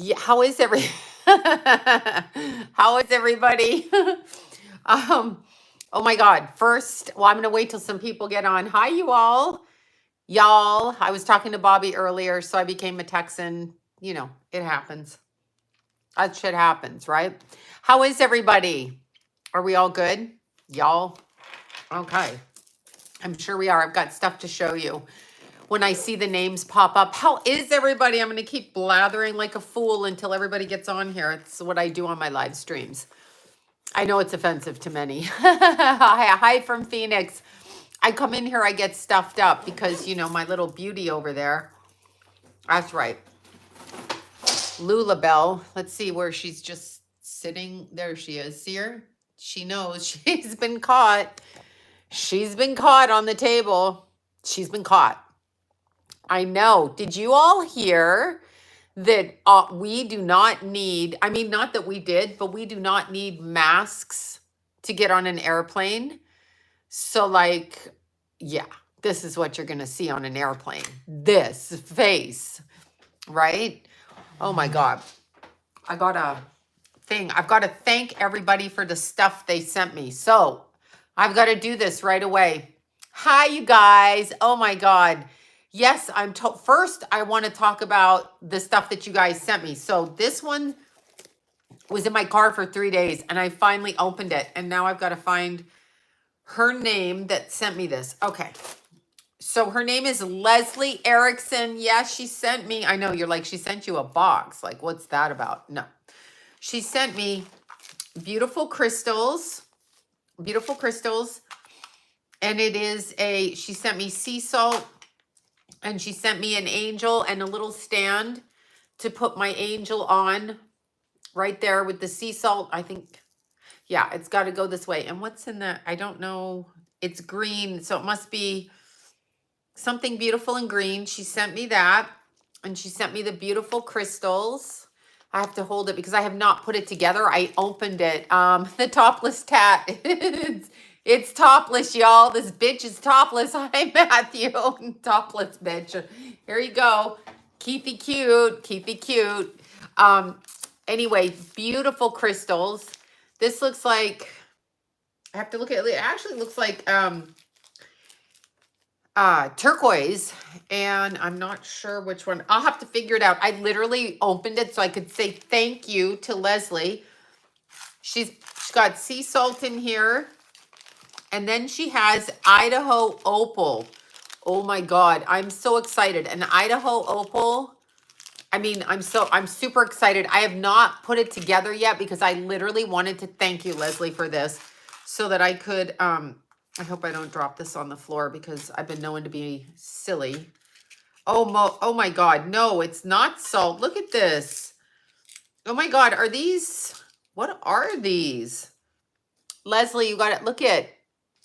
Yeah, how is every how is everybody? um, oh my God. First, well, I'm gonna wait till some people get on. Hi, you all. Y'all. I was talking to Bobby earlier, so I became a Texan. You know, it happens. That shit happens, right? How is everybody? Are we all good? Y'all? Okay. I'm sure we are. I've got stuff to show you. When I see the names pop up. How is everybody? I'm going to keep blathering like a fool until everybody gets on here. It's what I do on my live streams. I know it's offensive to many. Hi from Phoenix. I come in here, I get stuffed up because, you know, my little beauty over there. That's right. Lula Bell. Let's see where she's just sitting. There she is. See her? She knows she's been caught. She's been caught on the table. She's been caught. I know. Did you all hear that we do not need, I mean, not that we did, but we do not need masks to get on an airplane. So, like, yeah, this is what you're going to see on an airplane. This face, right? Oh my God. I got a thing. I've got to thank everybody for the stuff they sent me. So, I've got to do this right away. Hi, you guys. Oh my God. Yes, first I want to talk about the stuff that you guys sent me. So this one was in my car for 3 days and I finally opened it. And now I've got to find her name that sent me this. Okay. So her name is Leslie Erickson. Yes, she sent me. I know you're like, she sent you a box. Like, what's that about? No. She sent me beautiful crystals. Beautiful crystals. And it is she sent me sea salt. And she sent me an angel and a little stand to put my angel on right there with the sea salt. I think, yeah, it's got to go this way. And what's in that? I don't know. It's green. So it must be something beautiful and green. She sent me that. And she sent me the beautiful crystals. I have to hold it because I have not put it together. I opened it. The topless tat. It's topless, y'all. This bitch is topless. Hi, Matthew. Topless bitch. Here you go. Keepy cute. Keepy cute. Anyway, beautiful crystals. This looks like, I have to look at it. It actually looks like turquoise. And I'm not sure which one. I'll have to figure it out. I literally opened it so I could say thank you to Leslie. She's got sea salt in here. And then she has Idaho Opal. Oh my God, I'm so excited. An Idaho Opal. I mean, I'm super excited. I have not put it together yet because I literally wanted to thank you, Leslie, for this so that I could, I hope I don't drop this on the floor because I've been known to be silly. Oh my God, no, it's not salt. Look at this. Oh my God, what are these? Leslie, you got it. Look at.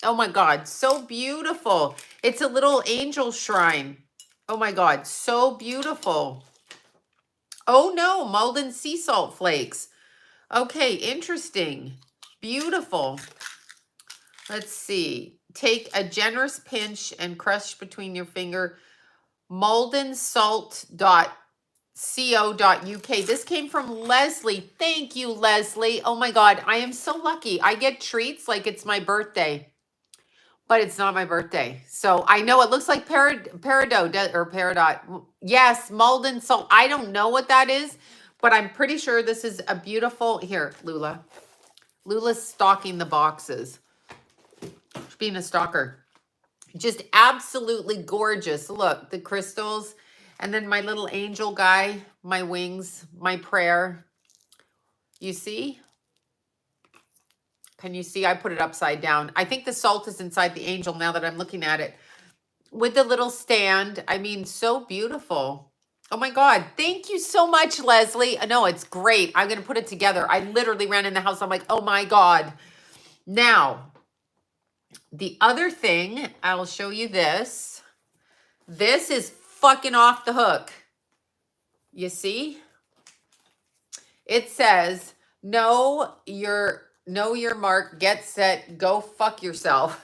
Oh my God, so beautiful. It's a little angel shrine. Oh my God, so beautiful. Oh no, Malden sea salt flakes. Okay, interesting. Beautiful. Let's see. Take a generous pinch and crush between your finger. Maldensalt.co.uk. This came from Leslie. Thank you, Leslie. Oh my God, I am so lucky. I get treats like it's my birthday. But it's not my birthday. So I know it looks like peridot. Yes, Malden salt. I don't know what that is, but I'm pretty sure this is a beautiful, here, Lula. Lula's stocking the boxes. She's being a stalker. Just absolutely gorgeous. Look, the crystals. And then my little angel guy, my wings, my prayer. You see? Can you see? I put it upside down. I think the salt is inside the angel now that I'm looking at it. With the little stand. I mean, so beautiful. Oh my God. Thank you so much, Leslie. No, it's great. I'm going to put it together. I literally ran in the house. I'm like, oh my God. Now, the other thing, I'll show you this. This is fucking off the hook. You see? It says, know your mark, get set, go fuck yourself.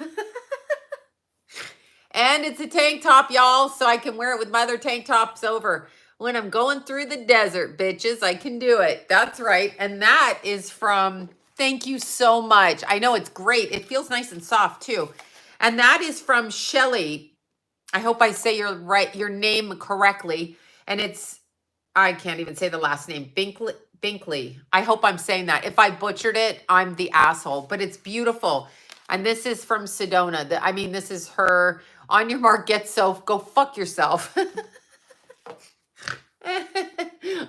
And it's a tank top, y'all, so I can wear it with my other tank tops over. When I'm going through the desert, bitches, I can do it. That's right. And that is from, thank you so much. I know it's great. It feels nice and soft too. And that is from Shelly. I hope I say your name correctly. And it's, I can't even say the last name, Binkley. I hope I'm saying that. If I butchered it, I'm the asshole, but it's beautiful. And this is from Sedona. I mean, this is her, on your mark, get so, go fuck yourself.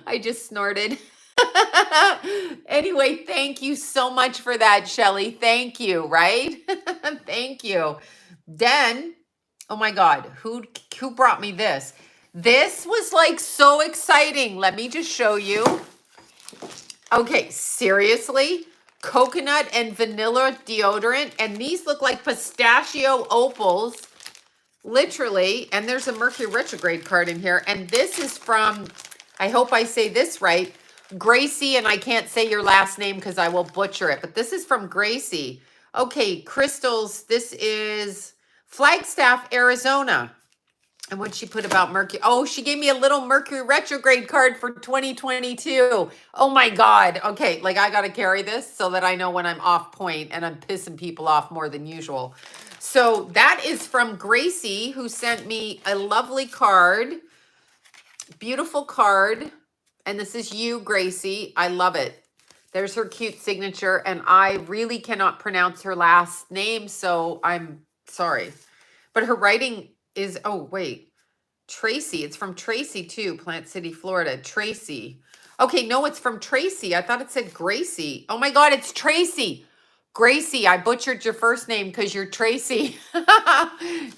I just snorted. Anyway, thank you so much for that, Shelly. Thank you, right? Thank you. Then, oh my God, who brought me this? This was like so exciting. Let me just show you. Okay, seriously? Coconut and vanilla deodorant. And these look like pistachio opals. Literally. And there's a Mercury retrograde card in here. And this is from, I hope I say this right, Gracie. And I can't say your last name because I will butcher it. But this is from Gracie. Okay, crystals. This is Flagstaff, Arizona. And what'd she put about Mercury? Oh, she gave me a little Mercury retrograde card for 2022. Oh my God. Okay, like I got to carry this so that I know when I'm off point and I'm pissing people off more than usual. So that is from Gracie, who sent me a lovely card. Beautiful card. And this is you, Gracie. I love it. There's her cute signature. And I really cannot pronounce her last name, so I'm sorry. But her writing is, oh, wait. Tracy. It's from Tracy, too. Plant City, Florida. Tracy. Okay, no, it's from Tracy. I thought it said Gracie. Oh, my God, it's Tracy. Gracie, I butchered your first name because you're Tracy.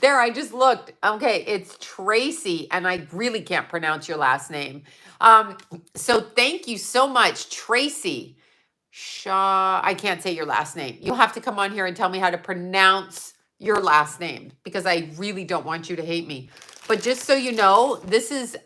There, I just looked. Okay, it's Tracy, and I really can't pronounce your last name. So thank you so much, Tracy. Shaw, I can't say your last name. You'll have to come on here and tell me how to pronounce your last name because I really don't want you to hate me. But just so you know, this is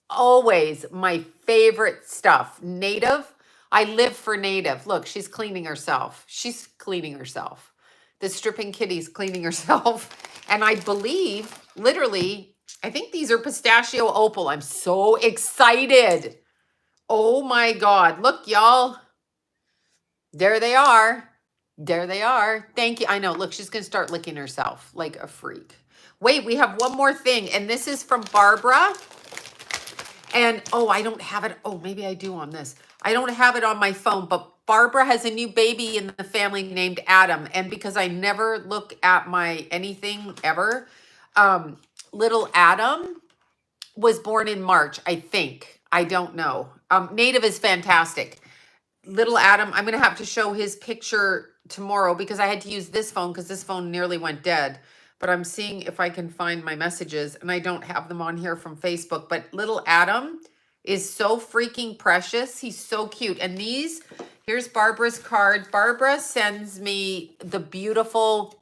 always my favorite stuff. Native. I live for Native. Look, she's cleaning herself. She's cleaning herself. The stripping kitty's cleaning herself. And I believe, literally, I think these are pistachio opal. I'm so excited. Oh my God. Look, y'all. There they are. There they are. Thank you. I know. Look, she's going to start licking herself like a freak. Wait, we have one more thing. And this is from Barbara. And, oh, I don't have it. Oh, maybe I do on this. I don't have it on my phone, but Barbara has a new baby in the family named Adam. And because I never look at my anything ever, little Adam was born in March, I think. I don't know. Native is fantastic. Little Adam, I'm going to have to show his picture tomorrow because I had to use this phone because this phone nearly went dead. But I'm seeing if I can find my messages, and I don't have them on here from Facebook. But little Adam is so freaking precious. He's so cute. And these, here's Barbara's card. Barbara sends me the beautiful,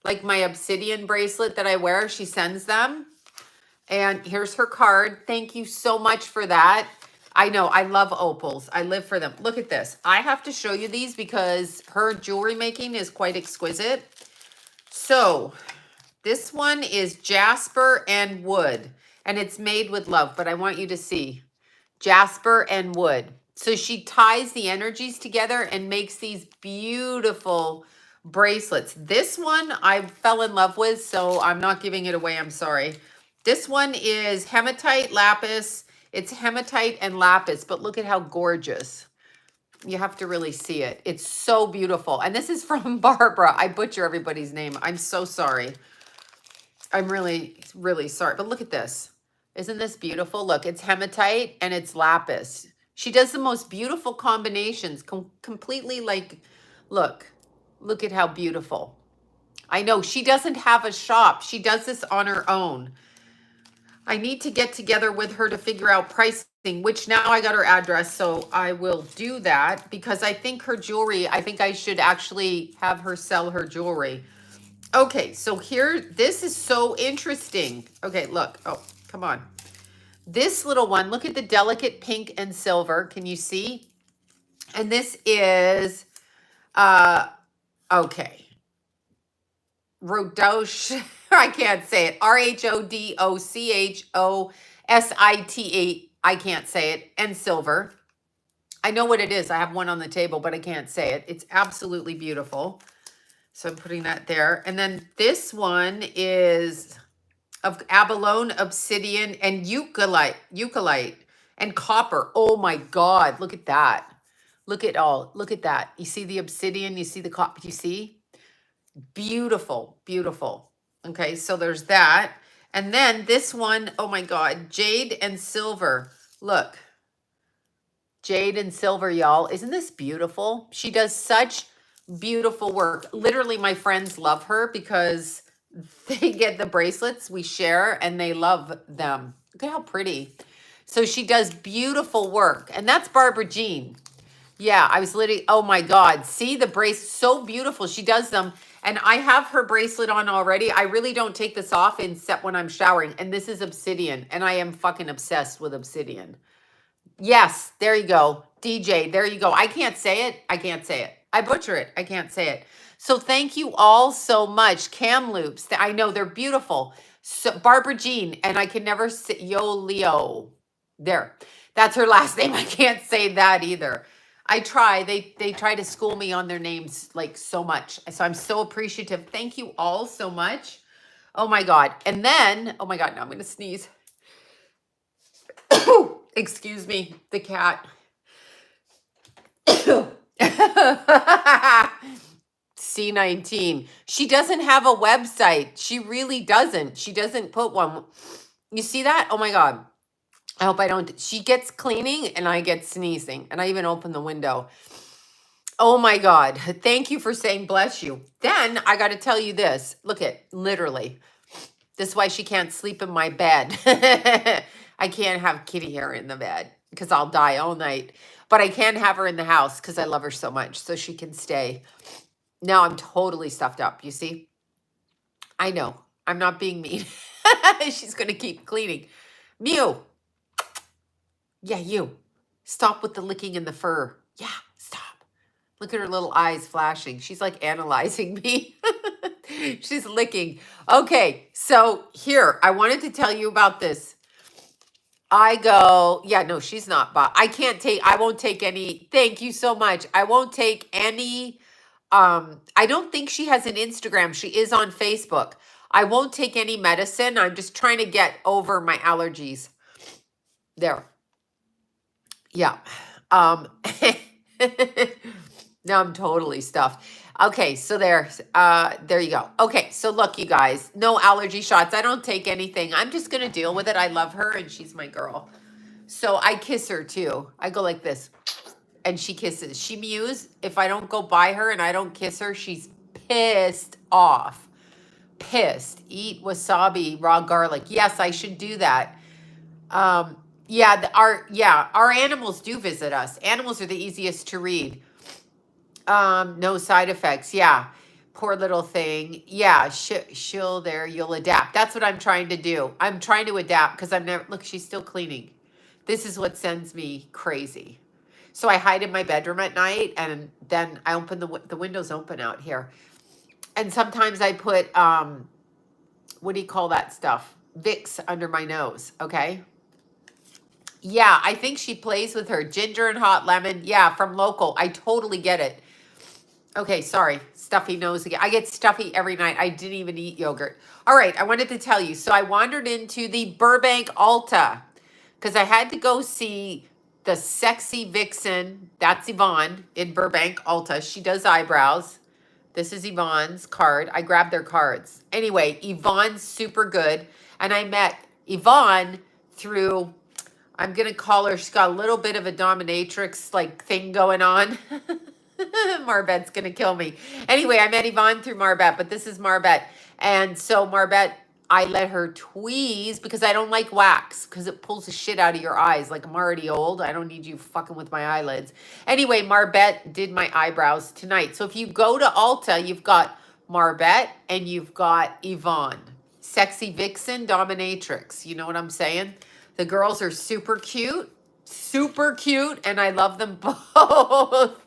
like my obsidian bracelet that I wear. She sends them. And here's her card. Thank you so much for that. I know, I love opals. I live for them. Look at this. I have to show you these because her jewelry making is quite exquisite. So this one is jasper and wood, and it's made with love, but I want you to see jasper and wood. So she ties the energies together and makes these beautiful bracelets. This one I fell in love with, so I'm not giving it away. I'm sorry. This one is hematite lapis. It's hematite and lapis, but look at how gorgeous. You have to really see it. It's so beautiful. And this is from Barbara. I butcher everybody's name. I'm so sorry. I'm really, really sorry. But look at this. Isn't this beautiful? Look, it's hematite and it's lapis. She does the most beautiful combinations. Completely like, look at how beautiful. I know she doesn't have a shop. She does this on her own. I need to get together with her to figure out pricing, which now I got her address, so I will do that because I think her jewelry, I think I should actually have her sell her jewelry. Okay, so here, this is so interesting. Okay, look. Oh, come on. This little one, look at the delicate pink and silver. Can you see? And this is, okay. Rhodosh, I can't say it. RHODOCHOSITE. I can't say it, and silver. I know what it is. I have one on the table, but I can't say it. It's absolutely beautiful. So I'm putting that there. And then this one is of abalone, obsidian, and eucalyptus and copper. Oh my God, look at that. Look at that. You see the obsidian, you see the copper, you see? Beautiful, beautiful. Okay, so there's that. And then this one, oh my God, jade and silver. Look, jade and silver, y'all. Isn't this beautiful? She does such beautiful work. Literally, my friends love her because they get the bracelets we share and they love them. Look at how pretty. So she does beautiful work. And that's Barbara Jean. Yeah, I was literally, oh my God. See the bracelet, so beautiful. She does them. And I have her bracelet on already. I really don't take this off except when I'm showering. And this is obsidian. And I am fucking obsessed with obsidian. Yes, there you go. DJ, there you go. I can't say it. I can't say it. I butcher it. I can't say it. So thank you all so much. Cam loops. I know they're beautiful. So Barbara Jean, and I can never say Leo. There. That's her last name. I can't say that either. I try. They try to school me on their names like so much. So I'm so appreciative. Thank you all so much. Oh my God. And then, oh my God, now I'm going to sneeze. Excuse me, the cat. C19. She doesn't have a website. She really doesn't. She doesn't put one. You see that? Oh my God. I hope I don't. She gets cleaning and I get sneezing. And I even open the window. Oh my God. Thank you for saying bless you. Then I got to tell you this. Look at, literally. This is why she can't sleep in my bed. I can't have kitty hair in the bed because I'll die all night. But I can have her in the house because I love her so much. So she can stay. Now I'm totally stuffed up, you see? I know. I'm not being mean. She's going to keep cleaning. Mew. Yeah, you. Stop with the licking and the fur. Yeah, stop. Look at her little eyes flashing. She's like analyzing me. She's licking. Okay, so here, I wanted to tell you about this. I go, yeah, no, she's not, but I won't take any, thank you so much. I won't take any, I don't think she has an Instagram. She is on Facebook. I won't take any medicine. I'm just trying to get over my allergies. There. Yeah. Now I'm totally stuffed. Okay, so there you go. Okay, so look, you guys, no allergy shots. I don't take anything. I'm just going to deal with it. I love her and she's my girl. So I kiss her too. I go like this and she kisses. She mews. If I don't go by her and I don't kiss her, she's pissed off. Pissed. Eat wasabi, raw garlic. Yes, I should do that. Our animals do visit us. Animals are the easiest to read. No side effects. Yeah. Poor little thing. Yeah. She'll there. You'll adapt. That's what I'm trying to do. I'm trying to adapt because I'm never, look, she's still cleaning. This is what sends me crazy. So I hide in my bedroom at night and then I open the windows open out here. And sometimes I put, what do you call that stuff? Vicks under my nose. Okay. Yeah. I think she plays with her ginger and hot lemon. Yeah. From local. I totally get it. Okay, sorry. Stuffy nose again. I get stuffy every night. I didn't even eat yogurt. All right, I wanted to tell you. So I wandered into the Burbank Ulta because I had to go see the sexy vixen. That's Yvonne in Burbank Ulta. She does eyebrows. This is Yvonne's card. I grabbed their cards. Anyway, Yvonne's super good. And I met Yvonne through, I'm going to call her, she's got a little bit of a dominatrix like thing going on. Marbette's going to kill me. Anyway, I met Yvonne through Marbette, but this is Marbette. And so Marbette, I let her tweeze because I don't like wax because it pulls the shit out of your eyes. Like I'm already old. I don't need you fucking with my eyelids. Anyway, Marbette did my eyebrows tonight. So if you go to Ulta, you've got Marbette and you've got Yvonne. Sexy vixen, dominatrix. You know what I'm saying? The girls are super cute, and I love them both.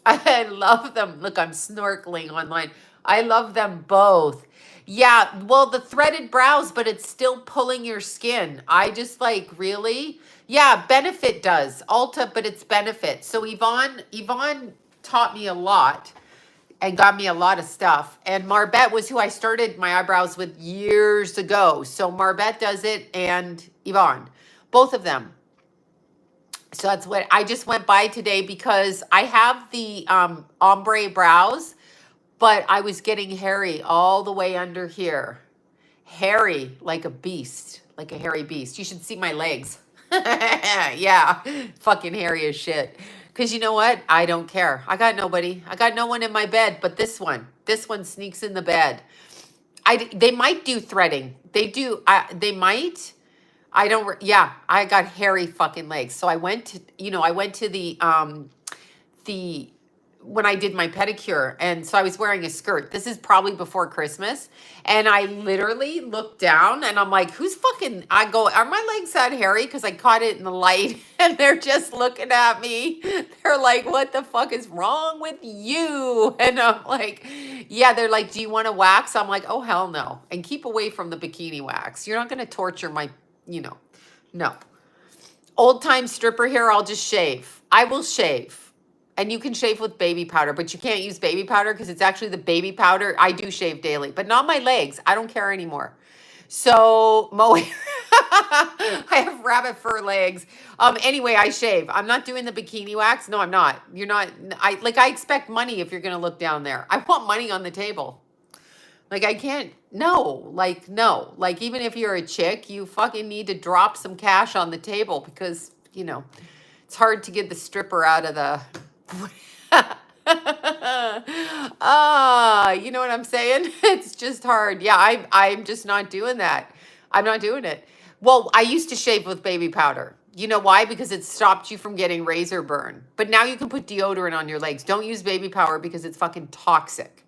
I love them. Look, I'm snorkeling online. I love them both. Yeah, well, the threaded brows, but it's still pulling your skin. I just like, really? Yeah, Benefit does. Ulta, but it's Benefit. So Yvonne taught me a lot and got me a lot of stuff. And Marbette was who I started my eyebrows with years ago. So Marbette does it and Yvonne, both of them. So that's what I just went by today because I have the ombre brows, but I was getting hairy all the way under here. Hairy like a beast, like a hairy beast. You should see my legs. Yeah, fucking hairy as shit. Because you know what? I don't care. I got nobody. I got no one in my bed but this one. This one sneaks in the bed. They might do threading. They do. They might. I don't. Yeah, I got hairy fucking legs. So I went to, I went to the when I did my pedicure, and so I was wearing a skirt. This is probably before Christmas, and I literally looked down, and I'm like, "Who's fucking?" I go, "Are my legs that hairy?" Because I caught it in the light, and they're just looking at me. They're like, "What the fuck is wrong with you?" And I'm like, "Yeah." They're like, "Do you want to wax?" I'm like, "Oh hell no!" And keep away from the bikini wax. You're not going to torture my, no. Old time stripper hair. I'll just shave. I will shave. And you can shave with baby powder, but you can't use baby powder because it's actually the baby powder. I do shave daily, but not my legs. I don't care anymore. So I have rabbit fur legs. Anyway, I shave. I'm not doing the bikini wax. No, I'm not. You're not. I expect money if you're going to look down there. I want money on the table. Like I can't, no, even if you're a chick, you fucking need to drop some cash on the table because, it's hard to get the stripper out of the, you know what I'm saying? It's just hard. Yeah, I'm just not doing that. I'm not doing it. Well, I used to shave with baby powder. You know why? Because it stopped you from getting razor burn. But now you can put deodorant on your legs. Don't use baby powder because it's fucking toxic.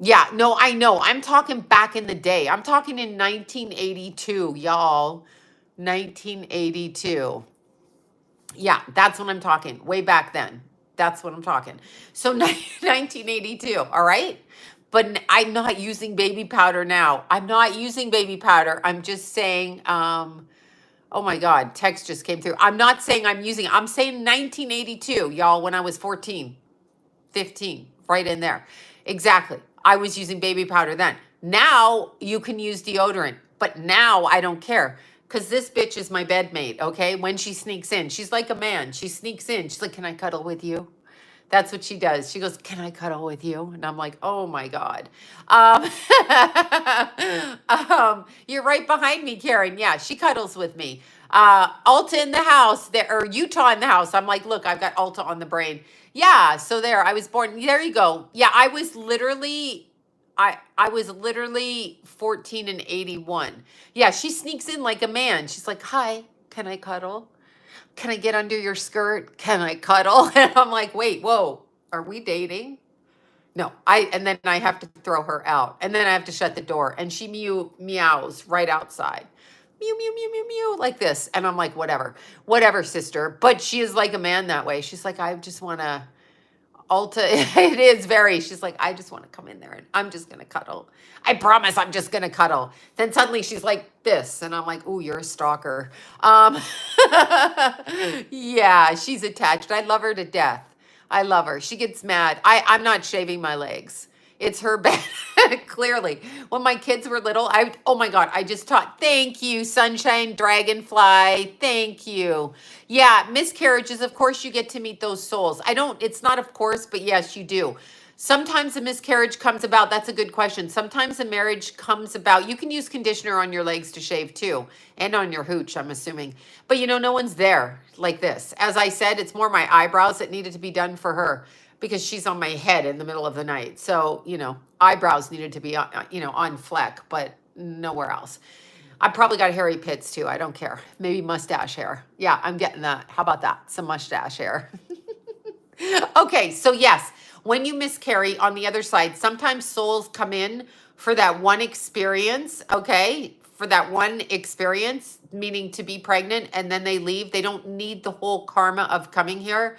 Yeah, no, I know. I'm talking back in the day. I'm talking in 1982, y'all. 1982. Yeah, that's what I'm talking. Way back then. That's what I'm talking. So 1982, all right? But I'm not using baby powder now. I'm not using baby powder. I'm just saying, oh my God, text just came through. I'm not saying I'm using, I'm saying 1982, y'all, when I was 14, 15, right in there. Exactly. I was using baby powder then. Now you can use deodorant, but now I don't care. Because this bitch is my bedmate, okay? When she sneaks in, she's like a man. She sneaks in. She's like, can I cuddle with you? That's what she does. She goes, can I cuddle with you? And I'm like, oh my God. You're right behind me, Karen. Yeah, she cuddles with me. Ulta in the house, or Utah in the house. I'm like, look, I've got Ulta on the brain. Yeah, so there, I was born. There you go. Yeah, I was literally 14 and 81. Yeah, she sneaks in like a man. She's like, hi, can I cuddle? Can I get under your skirt? Can I cuddle? And I'm like, wait, whoa, are we dating? No, and then I have to throw her out. And then I have to shut the door. And she meows right outside. Mew, mew, mew, mew, mew, like this. And I'm like, whatever, sister. But she is like a man that way. She's like, I just want to, Ulta, it is very, she's like, I just want to come in there and I'm just going to cuddle. I promise I'm just going to cuddle. Then suddenly she's like this. And I'm like, ooh, you're a stalker. Yeah, she's attached. I love her to death. I love her. She gets mad. I'm not shaving my legs. It's her bed. Clearly. When my kids were little, oh my God, I just taught. Thank you, Sunshine Dragonfly. Thank you. Yeah, miscarriages, of course you get to meet those souls. It's not of course, but yes, you do. Sometimes a miscarriage comes about. That's a good question. Sometimes a marriage comes about. You can use conditioner on your legs to shave too, and on your hooch, I'm assuming. But no one's there like this. As I said, it's more my eyebrows that needed to be done for her because she's on my head in the middle of the night. So, eyebrows needed to be, on fleck, but nowhere else. I probably got hairy pits too. I don't care. Maybe mustache hair. Yeah, I'm getting that. How about that? Some mustache hair. Okay, so yes, when you miscarry on the other side, sometimes souls come in for that one experience, okay? For that one experience, meaning to be pregnant, and then they leave. They don't need the whole karma of coming here.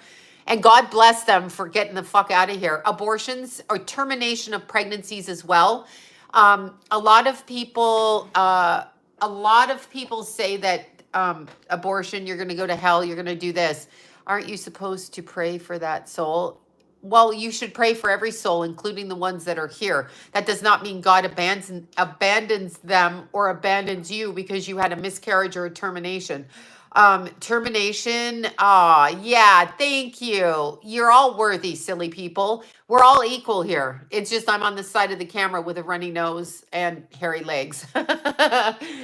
And God bless them for getting the fuck out of here. Abortions or termination of pregnancies as well. A lot of people, say that abortion, you're going to go to hell, you're going to do this. Aren't you supposed to pray for that soul? Well, you should pray for every soul, including the ones that are here. That does not mean God abandons them or abandons you because you had a miscarriage or a termination. Termination, yeah, thank you. You're all worthy, silly people. We're all equal here. It's just I'm on the side of the camera with a runny nose and hairy legs.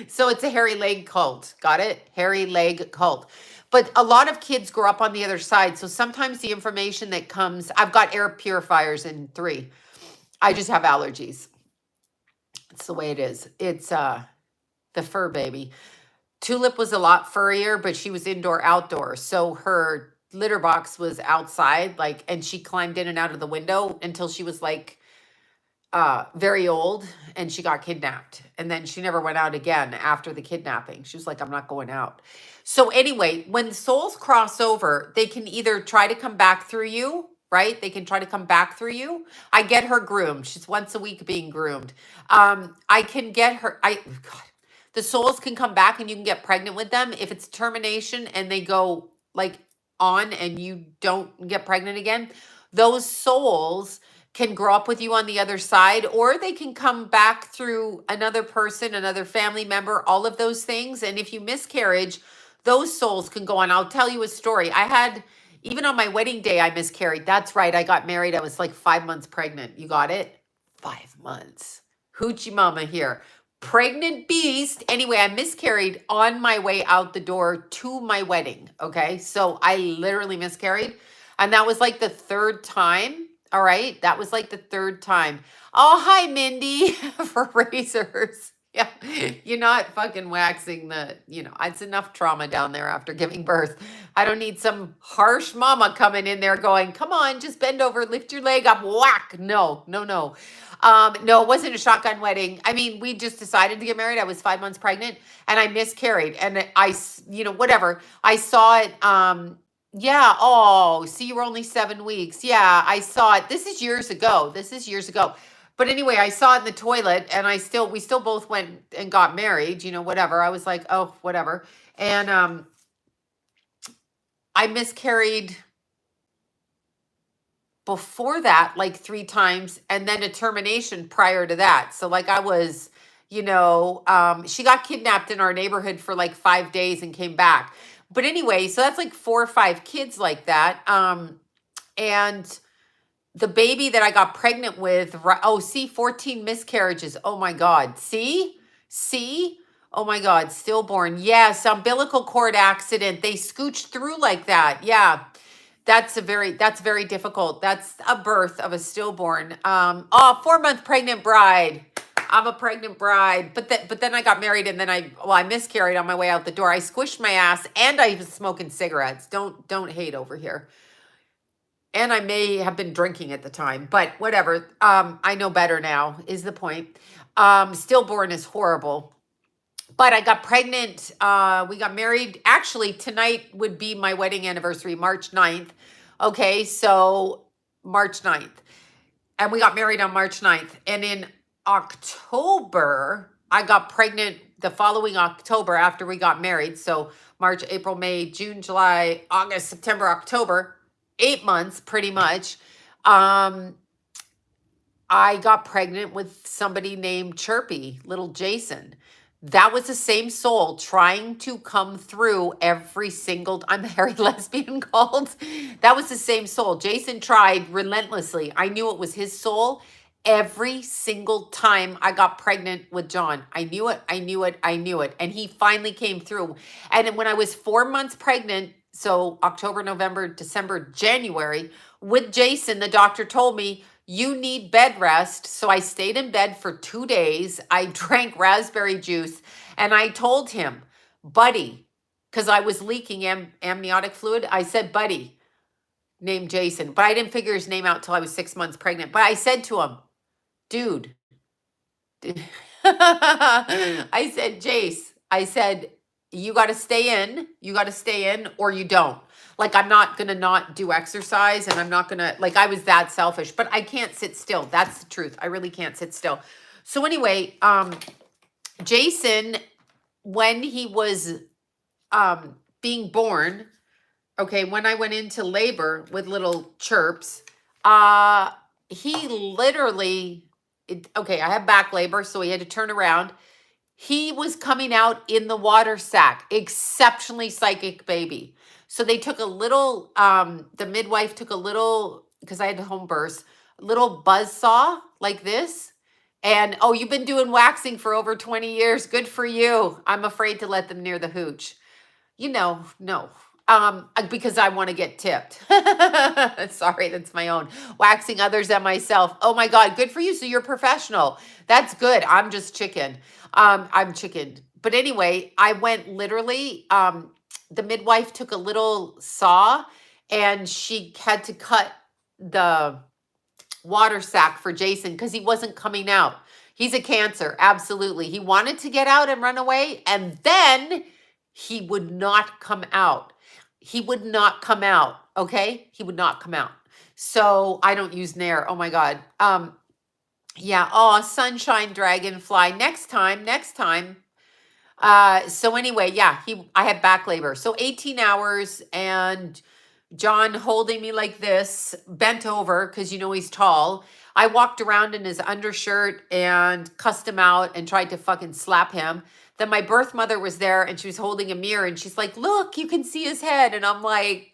So it's a hairy leg cult. Got it? Hairy leg cult. But a lot of kids grow up on the other side. So sometimes the information that comes, I've got air purifiers in 3. I just have allergies. It's the way it is. It's the fur baby. Tulip was a lot furrier, but she was indoor outdoor. So her litter box was outside, like, and she climbed in and out of the window until she was like very old, and she got kidnapped. And then she never went out again after the kidnapping. She was like, I'm not going out. So anyway, when souls cross over, they can either try to come back through you, right? They can try to come back through you. I get her groomed. She's once a week being groomed. I can get her, God, the souls can come back and you can get pregnant with them. If it's termination and they go like on and you don't get pregnant again, those souls can grow up with you on the other side, or they can come back through another person, another family member, all of those things. And if you miscarriage, those souls can go on. I'll tell you a story. I had, even on my wedding day, I miscarried. That's right. I got married. I was like 5 months pregnant. You got it? 5 months. Hoochie mama here. Pregnant beast. Anyway, I miscarried on my way out the door to my wedding. Okay. So I literally miscarried. And that was like the 3rd time. All right. That was like the 3rd time. Oh, hi, Mindy, for razors. Yeah. You're not fucking waxing it's enough trauma down there after giving birth. I don't need some harsh mama coming in there going, come on, just bend over, lift your leg up, whack. No. No, it wasn't a shotgun wedding. I mean, we just decided to get married. I was 5 months pregnant and I miscarried, and whatever. I saw it. Yeah. Oh, see, you were only 7 weeks. Yeah, I saw it. This is years ago. But anyway, I saw it in the toilet, and we still both went and got married, whatever. I was like, oh, whatever. And I miscarried before that, like 3 times, and then a termination prior to that. So like I was, she got kidnapped in our neighborhood for like 5 days and came back. But anyway, so that's like 4 or 5 kids like that. And the baby that I got pregnant with, 14 miscarriages. Oh my God. See? Oh my God, stillborn. Yes, umbilical cord accident. They scooched through like that. Yeah. That's very difficult. That's a birth of a stillborn. 4-month pregnant bride. I'm a pregnant bride. But then I got married, and then I miscarried on my way out the door. I squished my ass, and I was smoking cigarettes. Don't hate over here. And I may have been drinking at the time, but whatever. I know better now is the point. Stillborn is horrible. But I got pregnant. We got married. Actually, tonight would be my wedding anniversary, March 9th. Okay, so March 9th. And we got married on March 9th. And in October, I got pregnant the following October after we got married. So March, April, May, June, July, August, September, October, 8 months pretty much. I got pregnant with somebody named Chirpy, little Jason. That was the same soul trying to come through every single, I'm a hairy lesbian called. That was the same soul. Jason tried relentlessly. I knew it was his soul every single time I got pregnant with John. I knew it. And he finally came through. And when I was 4 months pregnant, so October, November, December, January, with Jason, the doctor told me, you need bed rest. So I stayed in bed for 2 days. I drank raspberry juice, and I told him, buddy, because I was leaking amniotic fluid. I said, buddy, named Jason, but I didn't figure his name out till I was 6 months pregnant. But I said to him, dude, I said, Jace, I said, you got to stay in or you don't. Like, I'm not going to not do exercise, and I'm not going to, like, I was that selfish, but I can't sit still. That's the truth. I really can't sit still. So anyway, Jason, when he was being born, okay, when I went into labor with little chirps, he literally, okay, I have back labor, so he had to turn around. He was coming out in the water sack, exceptionally psychic baby. So they took a little, the midwife took a little, because I had home births, a little buzz saw like this. And oh, you've been doing waxing for over 20 years. Good for you. I'm afraid to let them near the hooch. No. Because I want to get tipped. Sorry, that's my own. Waxing others and myself. Oh my God, good for you. So you're professional. That's good. I'm just chicken. I'm chicken. But anyway, I went literally, the midwife took a little saw and she had to cut the water sack for Jason because he wasn't coming out. He's a Cancer, absolutely. He wanted to get out and run away, and then he would not come out. He would not come out, okay? He would not come out. So I don't use Nair. Oh my God. Yeah. Oh, sunshine dragonfly. Next time. So anyway, yeah, I had back labor. So 18 hours and John holding me like this, bent over because he's tall. I walked around in his undershirt and cussed him out and tried to fucking slap him. Then my birth mother was there and she was holding a mirror and she's like, look, you can see his head. And I'm like,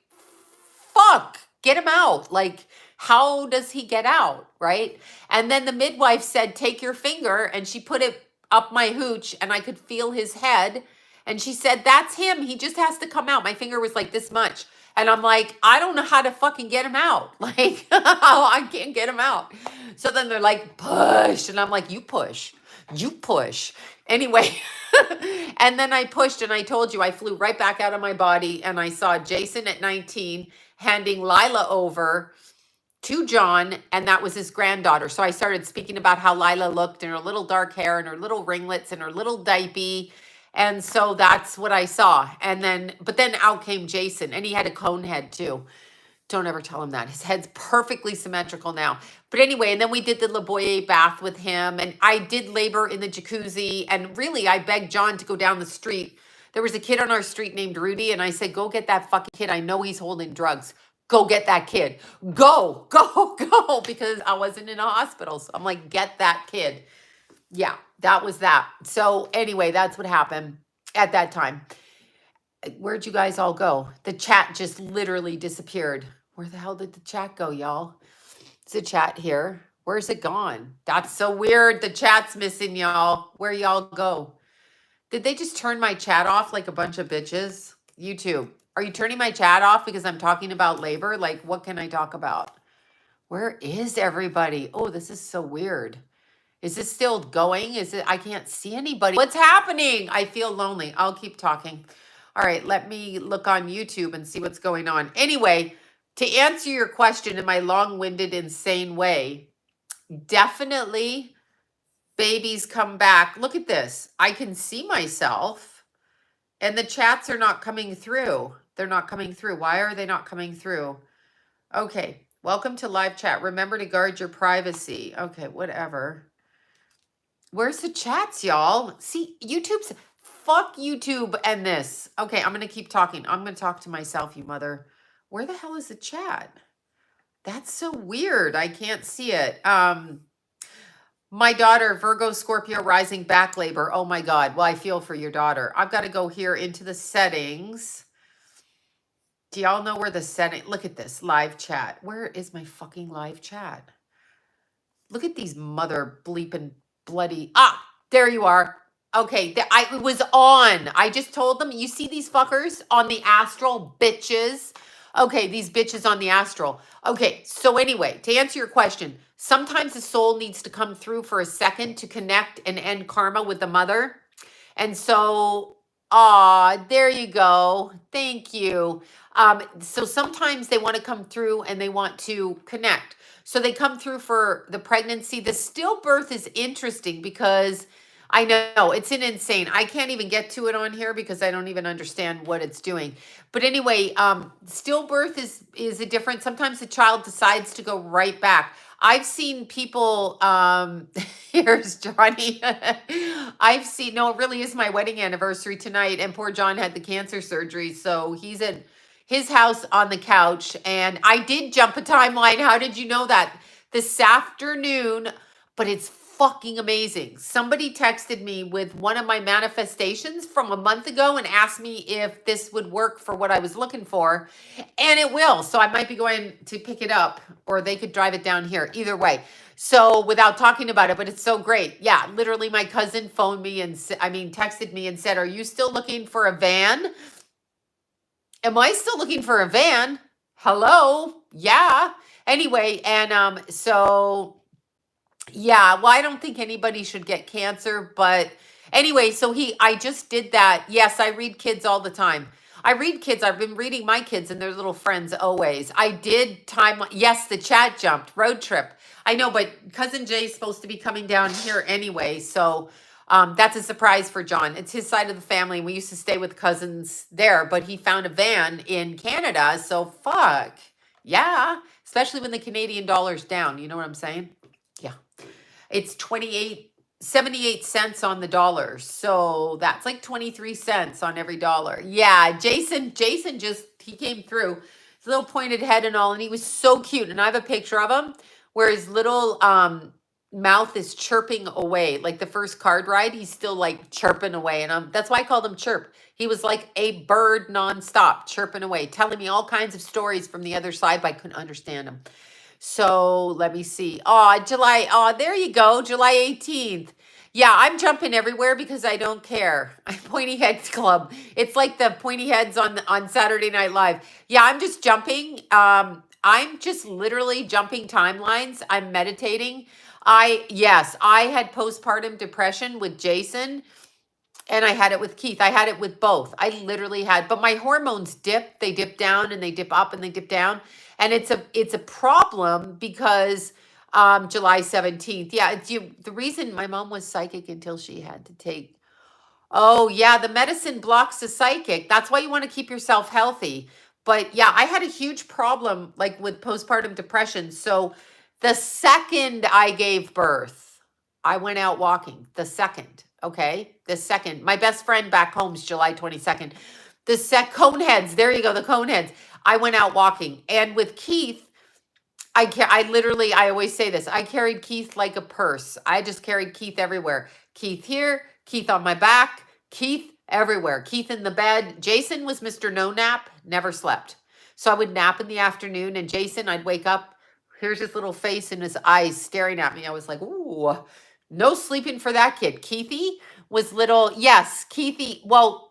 fuck, get him out. Like, how does he get out? Right. And then the midwife said, take your finger. And she put it up my hooch and I could feel his head. And she said, that's him. He just has to come out. My finger was like this much. And I'm like, I don't know how to fucking get him out. Like, I can't get him out. So then they're like, push. And I'm like, you push. Anyway, and then I pushed and I told you I flew right back out of my body and I saw Jason at 19 handing Lila over to John, and that was his granddaughter. So I started speaking about how Lila looked and her little dark hair and her little ringlets and her little diaper. And so that's what I saw. But then out came Jason, and he had a cone head too. Don't ever tell him that. His head's perfectly symmetrical now. But anyway, and then we did the La Boyer bath with him, and I did labor in the jacuzzi. And really, I begged John to go down the street. There was a kid on our street named Rudy, and I said, go get that fucking kid. I know he's holding drugs. Go get that kid. Go, because I wasn't in a hospital. So I'm like, get that kid. Yeah, that was that. So anyway, that's what happened at that time. Where'd you guys all go? The chat just literally disappeared. Where the hell did the chat go, y'all? It's a chat here. Where's it gone? That's so weird. The chat's missing, y'all. Where y'all go? Did they just turn my chat off like a bunch of bitches? YouTube, are you turning my chat off because I'm talking about labor? Like, what can I talk about? Where is everybody? Oh, this is so weird. Is this still going? I can't see anybody. What's happening? I feel lonely. I'll keep talking. All right, let me look on YouTube and see what's going on. Anyway, to answer your question in my long-winded, insane way, definitely babies come back. Look at this. I can see myself and the chats are not coming through. They're not coming through. Why are they not coming through? Okay, welcome to live chat. Remember to guard your privacy. Okay, whatever. Where's the chats, y'all? See, YouTube's, fuck YouTube and this. Okay, I'm going to keep talking. I'm going to talk to myself, you mother. Where the hell is the chat? That's so weird. I can't see it. My daughter, Virgo, Scorpio, rising back labor. Oh my God. Well, I feel for your daughter. I've got to go here into the settings. Do y'all know where the setting? Look at this live chat. Where is my fucking live chat? Look at these mother bleeping bloody. There you are. Okay, it was on. I just told them, you see these fuckers on the astral, bitches? Okay, these bitches on the astral. Okay, so anyway, to answer your question, sometimes the soul needs to come through for a second to connect and end karma with the mother. And so, there you go. Thank you. So sometimes they want to come through and they want to connect. So they come through for the pregnancy. The stillbirth is interesting because I know it's an insane. I can't even get to it on here because I don't even understand what it's doing. But anyway, stillbirth is a different. Sometimes the child decides to go right back. I've seen people, here's Johnny. I've seen, no, it really is my wedding anniversary tonight, and poor John had the cancer surgery, so he's at his house on the couch, and I did jump a timeline. How did you know that? This afternoon, but it's fucking amazing. Somebody texted me with one of my manifestations from a month ago and asked me if this would work for what I was looking for, and it will. So I might be going to pick it up, or they could drive it down here. Either way. So without talking about it, but it's so great. Yeah, literally my cousin phoned me and texted me and said, "Are you still looking for a van?" Am I still looking for a van? Hello? Yeah. Anyway, and so yeah, well, I don't think anybody should get cancer, but anyway, so I just did that. Yes, I read kids all the time. I read kids. I've been reading my kids and their little friends always. I did time. Yes, the chat jumped. Road trip. I know, but cousin Jay's supposed to be coming down here anyway, so that's a surprise for John. It's his side of the family. We used to stay with cousins there, but he found a van in Canada, so fuck. Yeah, especially when the Canadian dollar's down. You know what I'm saying? Yeah. It's 78 cents on the dollar. So that's like 23 cents on every dollar. Yeah, Jason just, he came through. His little pointed head and all, and he was so cute. And I have a picture of him where his little mouth is chirping away. Like the first card ride, he's still like chirping away. And that's why I called him Chirp. He was like a bird nonstop, chirping away, telling me all kinds of stories from the other side, but I couldn't understand him. So let me see. Oh, July. Oh, there you go. July 18th. Yeah, I'm jumping everywhere because I don't care. Pointy Heads Club. It's like the Pointy Heads on Saturday Night Live. Yeah, I'm just jumping. I'm just literally jumping timelines. I'm meditating. Yes, I had postpartum depression with Jason. And I had it with Keith. I had it with both. I literally had, but my hormones dip. They dip down and they dip up and they dip down. And it's a problem because July 17th. Yeah, the reason my mom was psychic until she had to take. Oh, yeah, the medicine blocks the psychic. That's why you want to keep yourself healthy. But yeah, I had a huge problem like with postpartum depression. So the second I gave birth, I went out walking. The second. Okay. The second. My best friend back home is July 22nd. Coneheads. There you go. The Coneheads. I went out walking. And with Keith, I always say this. I carried Keith like a purse. I just carried Keith everywhere. Keith here, Keith on my back, Keith everywhere. Keith in the bed. Jason was Mr. No Nap, never slept. So I would nap in the afternoon, and Jason, I'd wake up. Here's his little face and his eyes staring at me. I was like, ooh, no sleeping for that kid. Keithy was little. Yes, Keithy. Well,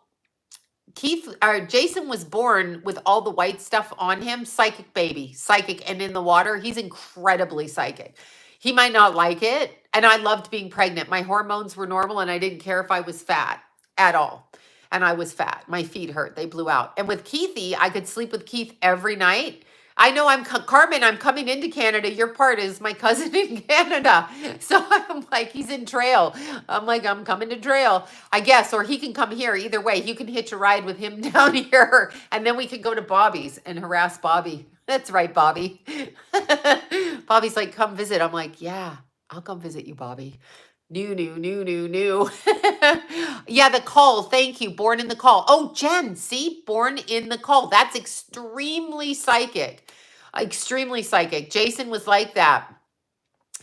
Jason was born with all the white stuff on him. Psychic baby, psychic, and in the water, he's incredibly psychic. He might not like it. And I loved being pregnant. My hormones were normal and I didn't care if I was fat at all. And I was fat. My feet hurt. They blew out. And with Keithy, I could sleep with Keith every night. I know Carmen, I'm coming into Canada. Your part is my cousin in Canada. So I'm like, he's in Trail. I'm like, I'm coming to Trail, I guess. Or he can come here. Either way, you can hitch a ride with him down here. And then we can go to Bobby's and harass Bobby. That's right, Bobby. Bobby's like, come visit. I'm like, yeah, I'll come visit you, Bobby. New. Yeah, the call. Thank you. Born in the call. Oh, Jen, see? Born in the call. That's extremely psychic. Extremely psychic. Jason was like that.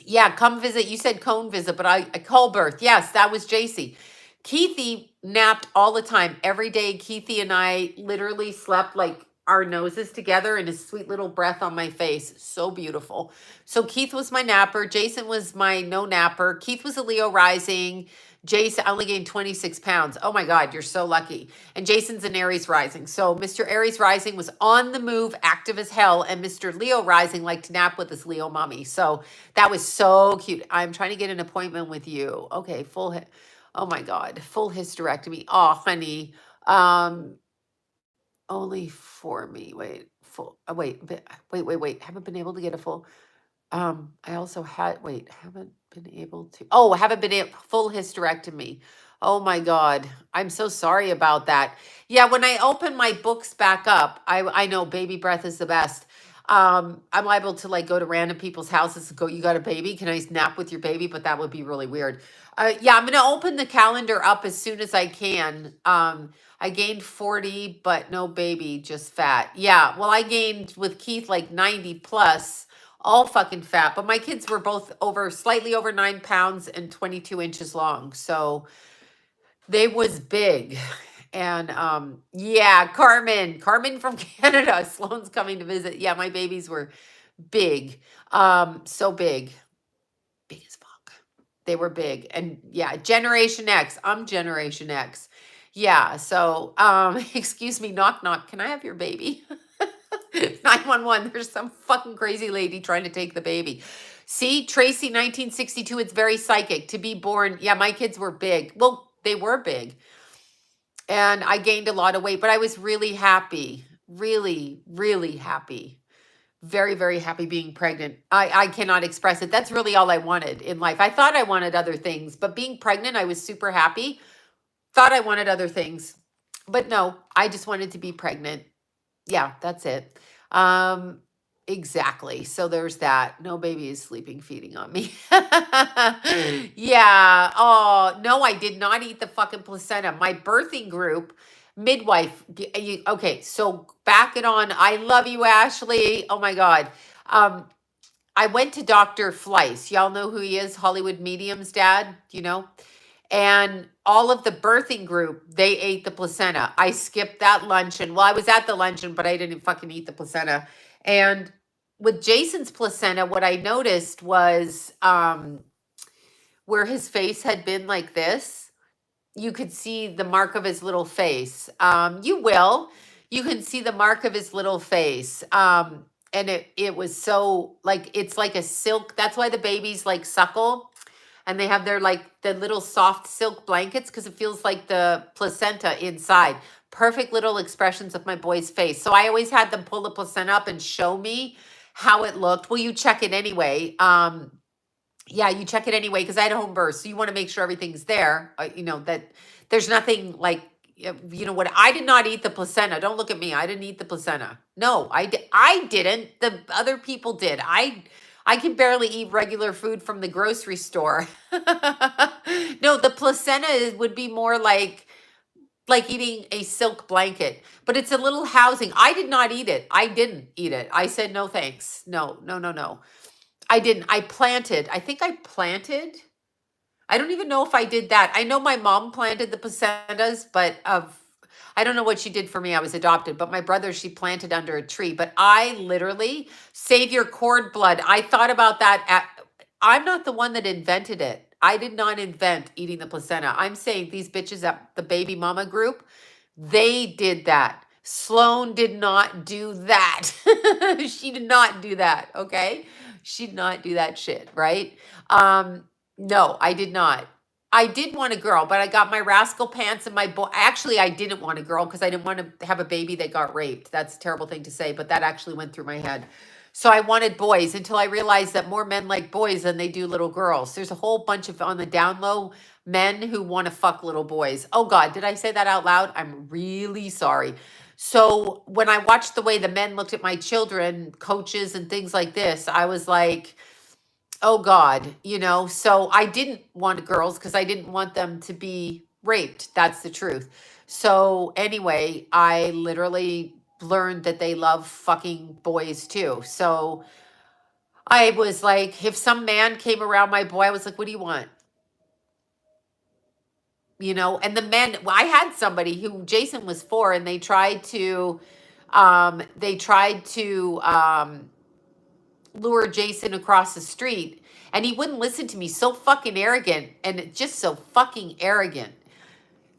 Yeah, come visit. You said cone visit, but I call birth. Yes, that was JC. Keithy napped all the time. Every day, Keithy and I literally slept like our noses together and his sweet little breath on my face. So beautiful. So Keith was my napper. Jason was my no napper. Keith was a Leo rising. Jason, I only gained 26 pounds. Oh my God, you're so lucky. And Jason's an Aries rising. So Mr. Aries rising was on the move, active as hell. And Mr. Leo rising liked to nap with his Leo mommy. So that was so cute. I'm trying to get an appointment with you. Okay, oh my God, full hysterectomy. Oh, honey. Only for me. Wait, wait. Haven't been able to get a full. I also haven't been able to. Oh, haven't been able full hysterectomy. Oh my God, I'm so sorry about that. Yeah, when I open my books back up, I know baby breath is the best. I'm liable to like go to random people's houses and go, you got a baby? Can I nap with your baby? But that would be really weird. Yeah, I'm going to open the calendar up as soon as I can. I gained 40, but no baby, just fat. Yeah, well, I gained with Keith like 90 plus, all fucking fat. But my kids were both slightly over 9 pounds and 22 inches long. So they was big. And yeah, Carmen from Canada. Sloane's coming to visit. Yeah, my babies were big. So big. Big as fuck. They were big. And yeah, Generation X. I'm Generation X. Yeah, so excuse me, knock knock. Can I have your baby? 911. There's some fucking crazy lady trying to take the baby. See, Tracy, 1962, it's very psychic. To be born, yeah, my kids were big. Well, they were big. And I gained a lot of weight, but I was really happy. Really, really happy. Very, very happy being pregnant. I cannot express it. That's really all I wanted in life. I thought I wanted other things, but being pregnant, I was super happy. Thought I wanted other things, but no, I just wanted to be pregnant. Yeah, that's it. Exactly. So there's that. No baby is sleeping, feeding on me. Yeah. Oh, no, I did not eat the fucking placenta. My birthing group, midwife. Okay, so back it on. I love you, Ashley. Oh my God. I went to Dr. Fleiss. Y'all know who he is? Hollywood Medium's dad, you know? And all of the birthing group, they ate the placenta. I skipped that luncheon. Well, I was at the luncheon, but I didn't fucking eat the placenta. And with Jason's placenta, what I noticed was where his face had been like this, you could see the mark of his little face. You can see the mark of his little face. And it was so like, it's like a silk. That's why the babies like suckle and they have their like the little soft silk blankets because it feels like the placenta inside. Perfect little expressions of my boy's face. So I always had them pull the placenta up and show me how it looked. Well, you check it anyway. Yeah, you check it anyway because I had a home birth. So you want to make sure everything's there. That there's nothing like, you know what? I did not eat the placenta. Don't look at me. I didn't eat the placenta. No, I didn't. The other people did. I can barely eat regular food from the grocery store. No, the placenta would be more like eating a silk blanket, but it's a little housing. I did not eat it. I didn't eat it. I said, no, thanks. No, no, no, no. I didn't. I think I planted. I don't even know if I did that. I know my mom planted the placentas, but I don't know what she did for me. I was adopted, but my brother, she planted under a tree. But I literally save your cord blood. I thought about that. I'm not the one that invented it. I did not invent eating the placenta. I'm saying these bitches at the baby mama group, they did that. Sloane did not do that. She did not do that. Okay. She did not do that shit. Right. No, I did not. I did want a girl, but I got my rascal pants and my boy. Actually, I didn't want a girl because I didn't want to have a baby that got raped. That's a terrible thing to say, but that actually went through my head. So I wanted boys until I realized that more men like boys than they do little girls. There's a whole bunch of on the down low men who want to fuck little boys. Oh God, did I say that out loud? I'm really sorry. So when I watched the way the men looked at my children, coaches and things like this, I was like, oh God, so I didn't want girls because I didn't want them to be raped. That's the truth. So anyway, I literally learned that they love fucking boys too. So I was like, if some man came around my boy, I was like, what do you want? And the men, I had somebody who Jason was for, and they tried to lure Jason across the street, and he wouldn't listen to me. So fucking arrogant, and just so fucking arrogant.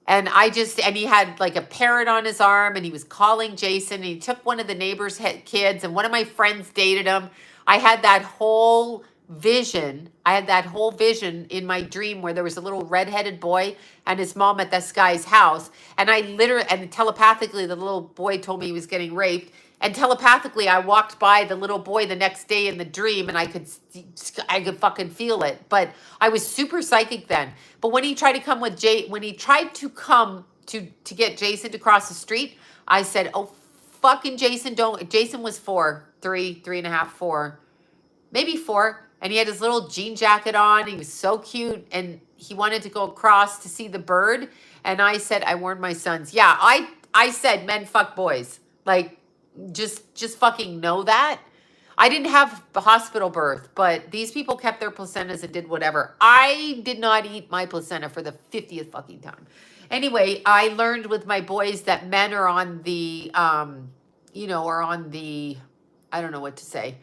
And and he had like a parrot on his arm, and he was calling Jason, and he took one of the neighbor's kids, and one of my friends dated him. I had that whole vision. In my dream where there was a little redheaded boy and his mom at this guy's house. And and telepathically, the little boy told me he was getting raped. And telepathically, I walked by the little boy the next day in the dream, and I could fucking feel it. But I was super psychic then. But when he tried to come to get Jason to cross the street, I said, "Oh fucking Jason Jason was 4, 3, 3.5, 4, maybe 4. And he had his little jean jacket on. He was so cute. And he wanted to go across to see the bird. And I said, I warned my sons. Yeah, I said men fuck boys. Like, just fucking know that. I didn't have a hospital birth, but these people kept their placentas and did whatever. I did not eat my placenta for the 50th fucking time. Anyway, I learned with my boys that men are on the, are on the, I don't know what to say.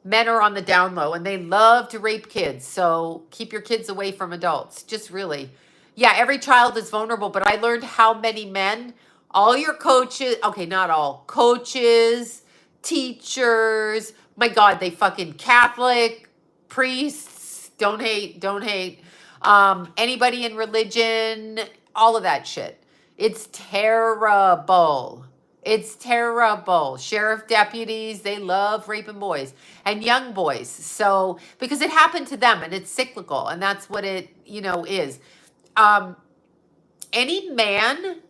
Men are on the down low and they love to rape kids. So keep your kids away from adults. Just really. Yeah, every child is vulnerable, but I learned how many men, all your coaches, okay, not all, coaches, teachers, my God, they fucking Catholic, priests, don't hate. Anybody in religion, all of that shit. It's terrible. It's terrible. Sheriff deputies, they love raping boys and young boys. So, because it happened to them and it's cyclical and that's what it, is. Any man,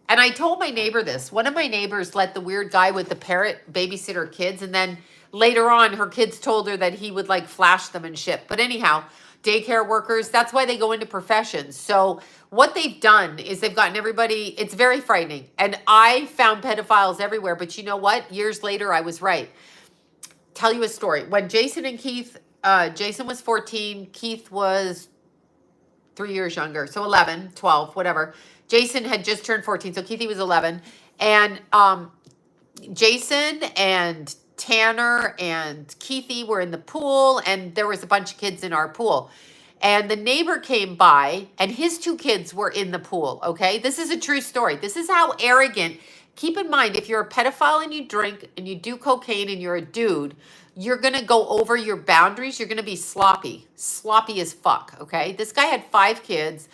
and I told my neighbor this, one of my neighbors let the weird guy with the parrot babysit her kids. And then later on, her kids told her that he would like flash them and shit. But anyhow, daycare workers, that's why they go into professions. So what they've done is they've gotten everybody, it's very frightening. And I found pedophiles everywhere, but you know what? Years later, I was right. Tell you a story. When Jason and Keith, Jason was 14, Keith was 3 years younger. So 11, 12, whatever. Jason had just turned 14. So Keithy was 11. And Jason and Tanner and Keithy were in the pool, and there was a bunch of kids in our pool. And the neighbor came by, and his 2 kids were in the pool, okay? This is a true story. This is how arrogant. Keep in mind, if you're a pedophile and you drink and you do cocaine and you're a dude, you're going to go over your boundaries. You're going to be sloppy as fuck, okay? This guy had 5 kids.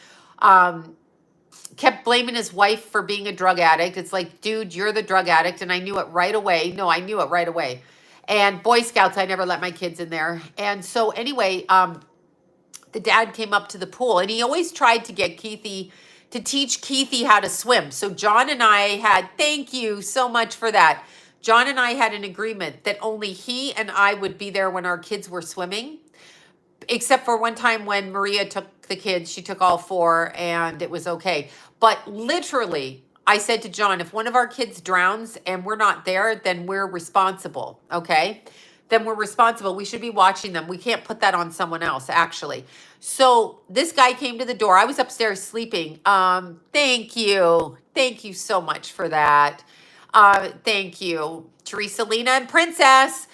Kept blaming his wife for being a drug addict. It's like, dude, you're the drug addict. And I knew it right away. No, I knew it right away. And Boy Scouts, I never let my kids in there. And so anyway, the dad came up to the pool and he always tried to get Keithy to teach Keithy how to swim. So John and I had, thank you so much for that. John and I had an agreement that only he and I would be there when our kids were swimming. Except for one time when Maria took the kids, she took all 4 and it was okay. But literally, I said to John, if one of our kids drowns and we're not there, then we're responsible, okay? Then we're responsible. We should be watching them. We can't put that on someone else, actually. So this guy came to the door. I was upstairs sleeping. Thank you. Thank you so much for that. Thank you. Teresa, Lena, and Princess.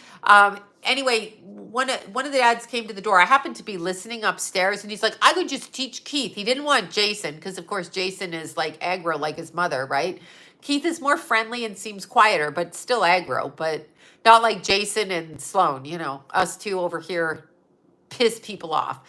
Anyway, one of the dads came to the door. I happened to be listening upstairs, and he's like, I could just teach Keith. He didn't want Jason, because, of course, Jason is like aggro like his mother, right? Keith is more friendly and seems quieter, but still aggro, but not like Jason and Sloan, us 2 over here piss people off.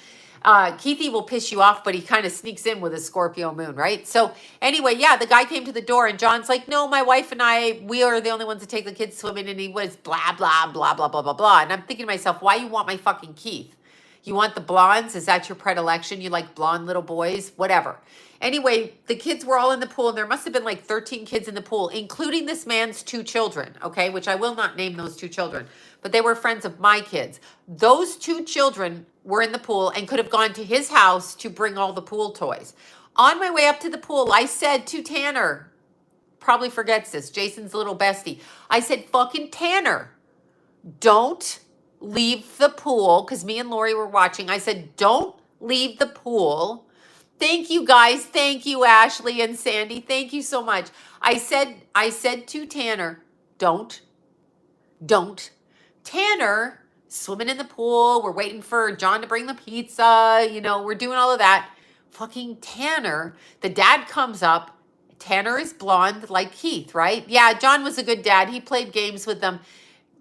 Keithy will piss you off, but he kind of sneaks in with a Scorpio moon, right? So anyway, yeah, the guy came to the door and John's like, no, my wife and I, we are the only ones to take the kids swimming. And he was blah, blah, blah, blah, blah, blah, blah. And I'm thinking to myself, why you want my fucking Keith? You want the blondes? Is that your predilection? You like blonde little boys? Whatever. Anyway, the kids were all in the pool, and there must have been like 13 kids in the pool, including this man's 2 children, okay, which I will not name those 2 children, but they were friends of my kids. Those 2 children were in the pool and could have gone to his house to bring all the pool toys. On my way up to the pool, I said to Tanner, probably forgets this, Jason's little bestie, I said, fucking Tanner, don't leave the pool, because me and Lori were watching. I said, don't leave the pool. Thank you, guys. Thank you, Ashley and Sandy. Thank you so much. I said to Tanner, don't. Tanner, swimming in the pool. We're waiting for John to bring the pizza. We're doing all of that. Fucking Tanner. The dad comes up. Tanner is blonde like Keith, right? Yeah, John was a good dad. He played games with them.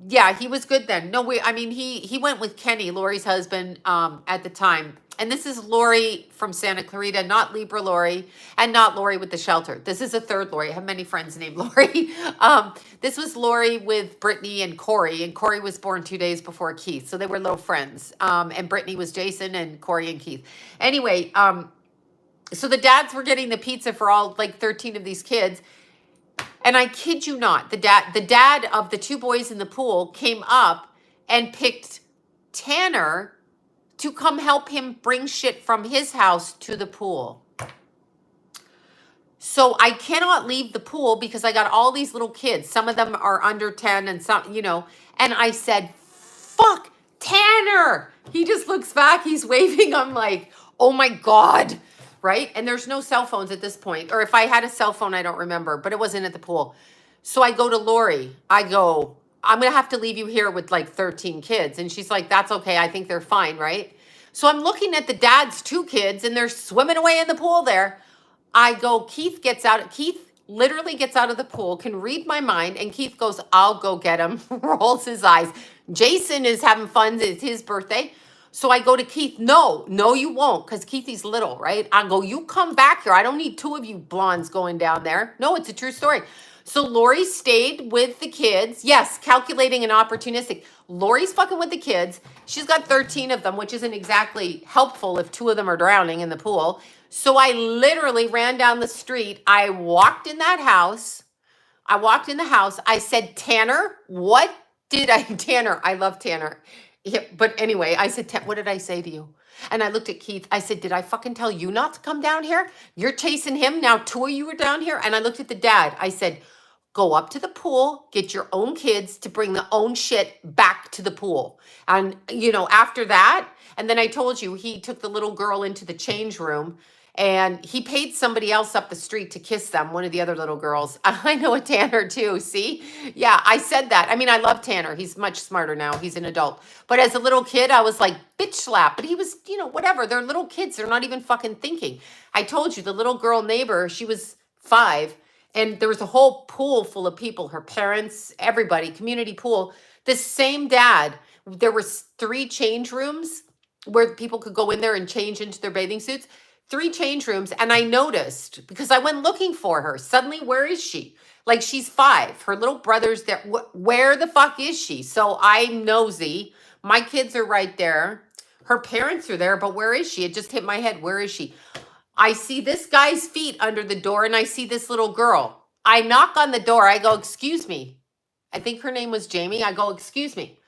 Yeah, he was good then. No, he went with Kenny, Lori's husband, at the time. And this is Lori from Santa Clarita, not Libra Lori, and not Lori with the shelter. This is a third Lori. I have many friends named Lori. This was Lori with Brittany and Corey was born 2 days before Keith. So they were little friends. And Brittany was Jason and Corey and Keith. Anyway, so the dads were getting the pizza for all like 13 of these kids. And I kid you not, the dad of the two boys in the pool came up and picked Tanner to come help him bring shit from his house to the pool. So I cannot leave the pool because I got all these little kids. Some of them are under 10 and some, and I said, fuck, Tanner. He just looks back, he's waving. I'm like, oh my God, right? And there's no cell phones at this point. Or if I had a cell phone, I don't remember, but it wasn't at the pool. So I go to Lori. I go, I'm going to have to leave you here with like 13 kids. And she's like, that's okay. I think they're fine, right? So I'm looking at the dad's 2 kids and they're swimming away in the pool there. I go, Keith literally gets out of the pool, can read my mind, and Keith goes, I'll go get him, rolls his eyes. Jason is having fun, it's his birthday. So I go to Keith, no, you won't, because Keithy's little, right? I go, you come back here. I don't need 2 of you blondes going down there. No, it's a true story. So Lori stayed with the kids. Yes, calculating and opportunistic. Lori's fucking with the kids. She's got 13 of them, which isn't exactly helpful if 2 of them are drowning in the pool. So I literally ran down the street. I walked in the house. I said, Tanner, Tanner, I love Tanner. Yeah, but anyway, I said, what did I say to you? And I looked at Keith. I said, did I fucking tell you not to come down here? You're chasing him. Now 2 of you are down here. And I looked at the dad. I said, go up to the pool, get your own kids to bring their own shit back to the pool. And, after that, and then I told you, he took the little girl into the change room and he paid somebody else up the street to kiss them, one of the other little girls. I know a Tanner too, see? Yeah, I said that. I mean, I love Tanner. He's much smarter now. He's an adult. But as a little kid, I was like, bitch slap. But he was, whatever. They're little kids. They're not even fucking thinking. I told you, the little girl neighbor, she was 5. And there was a whole pool full of people, her parents, everybody, community pool. The same dad, there was 3 change rooms where people could go in there and change into their bathing suits. 3 change rooms. And I noticed, because I went looking for her, suddenly, where is she? Like, she's 5. Her little brother's there. Where the fuck is she? So I'm nosy. My kids are right there. Her parents are there, but where is she? It just hit my head. Where is she? I see this guy's feet under the door and I see this little girl. I knock on the door. I go, excuse me. I think her name was Jamie. I go, excuse me.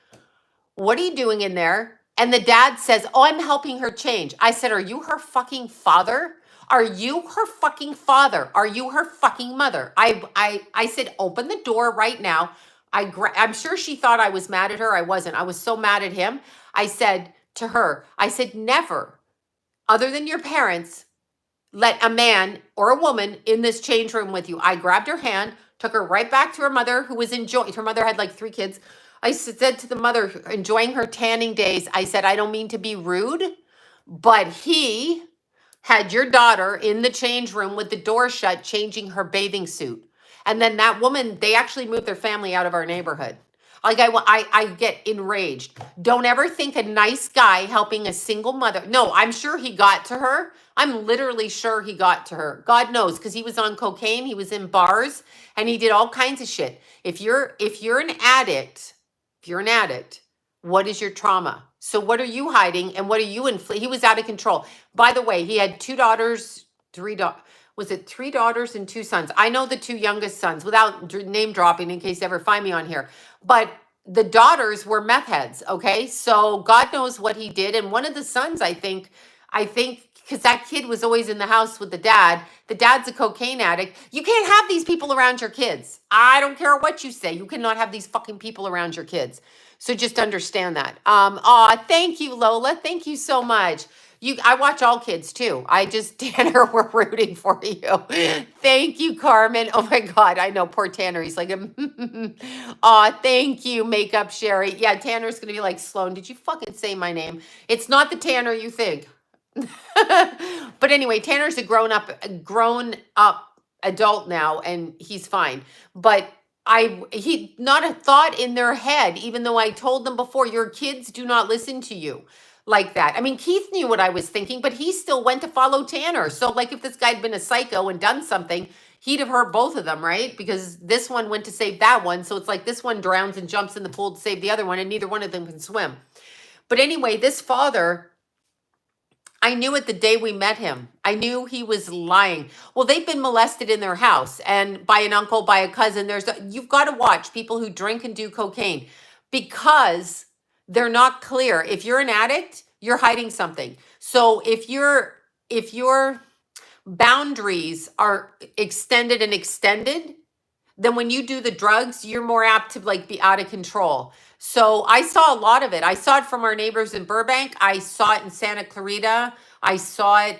What are you doing in there? And the dad says, oh, I'm helping her change. I said, are you her fucking father? Are you her fucking father? Are you her fucking mother? I said, open the door right now. I'm sure she thought I was mad at her. I wasn't. I was so mad at him. I said to her, never, other than your parents, let a man or a woman in this change room with you. I grabbed her hand, took her right back to her mother, who was enjoying. Her mother had like 3 kids. I said to the mother, enjoying her tanning days, I said, I don't mean to be rude, but he had your daughter in the change room with the door shut, changing her bathing suit. And then that woman, they actually moved their family out of our neighborhood. Like, I get enraged. Don't ever think a nice guy helping a single mother. No, I'm sure he got to her. I'm literally sure he got to her. God knows, because he was on cocaine, he was in bars, and he did all kinds of shit. If you're an addict, what is your trauma? So what are you hiding, and what are you he was out of control. By the way, he had 2 daughters, 3 daughters. Was it 3 daughters and 2 sons? I know the 2 youngest sons, without name dropping in case they ever find me on here. But the daughters were meth heads, okay? So God knows what he did. And one of the sons, I think, because that kid was always in the house with the dad. The dad's a cocaine addict. You can't have these people around your kids. I don't care what you say. You cannot have these fucking people around your kids. So just understand that. Thank you, Lola. Thank you so much. I watch all kids too. Tanner, we're rooting for you. Thank you, Carmen. Oh my God, I know, poor Tanner. He's like, thank you, Makeup Sherry. Yeah, Tanner's gonna be like, Sloan, did you fucking say my name? It's not the Tanner you think. But anyway, Tanner's a grown up adult now, and he's fine. But he not a thought in their head, even though I told them before, your kids do not listen to you like that. I mean, Keith knew what I was thinking, but he still went to follow Tanner. So like, if this guy had been a psycho and done something, he'd have hurt both of them, right? Because this one went to save that one. So it's like this one drowns and jumps in the pool to save the other one, and neither one of them can swim. But anyway, this father, I knew it the day we met him. I knew he was lying. Well, they've been molested in their house and by an uncle, by a cousin. You've got to watch people who drink and do cocaine because they're not clear. If you're an addict, you're hiding something. So if your boundaries are extended and extended, then when you do the drugs, you're more apt to like be out of control. So I saw a lot of it. I saw it from our neighbors in Burbank. I saw it in Santa Clarita. I saw it,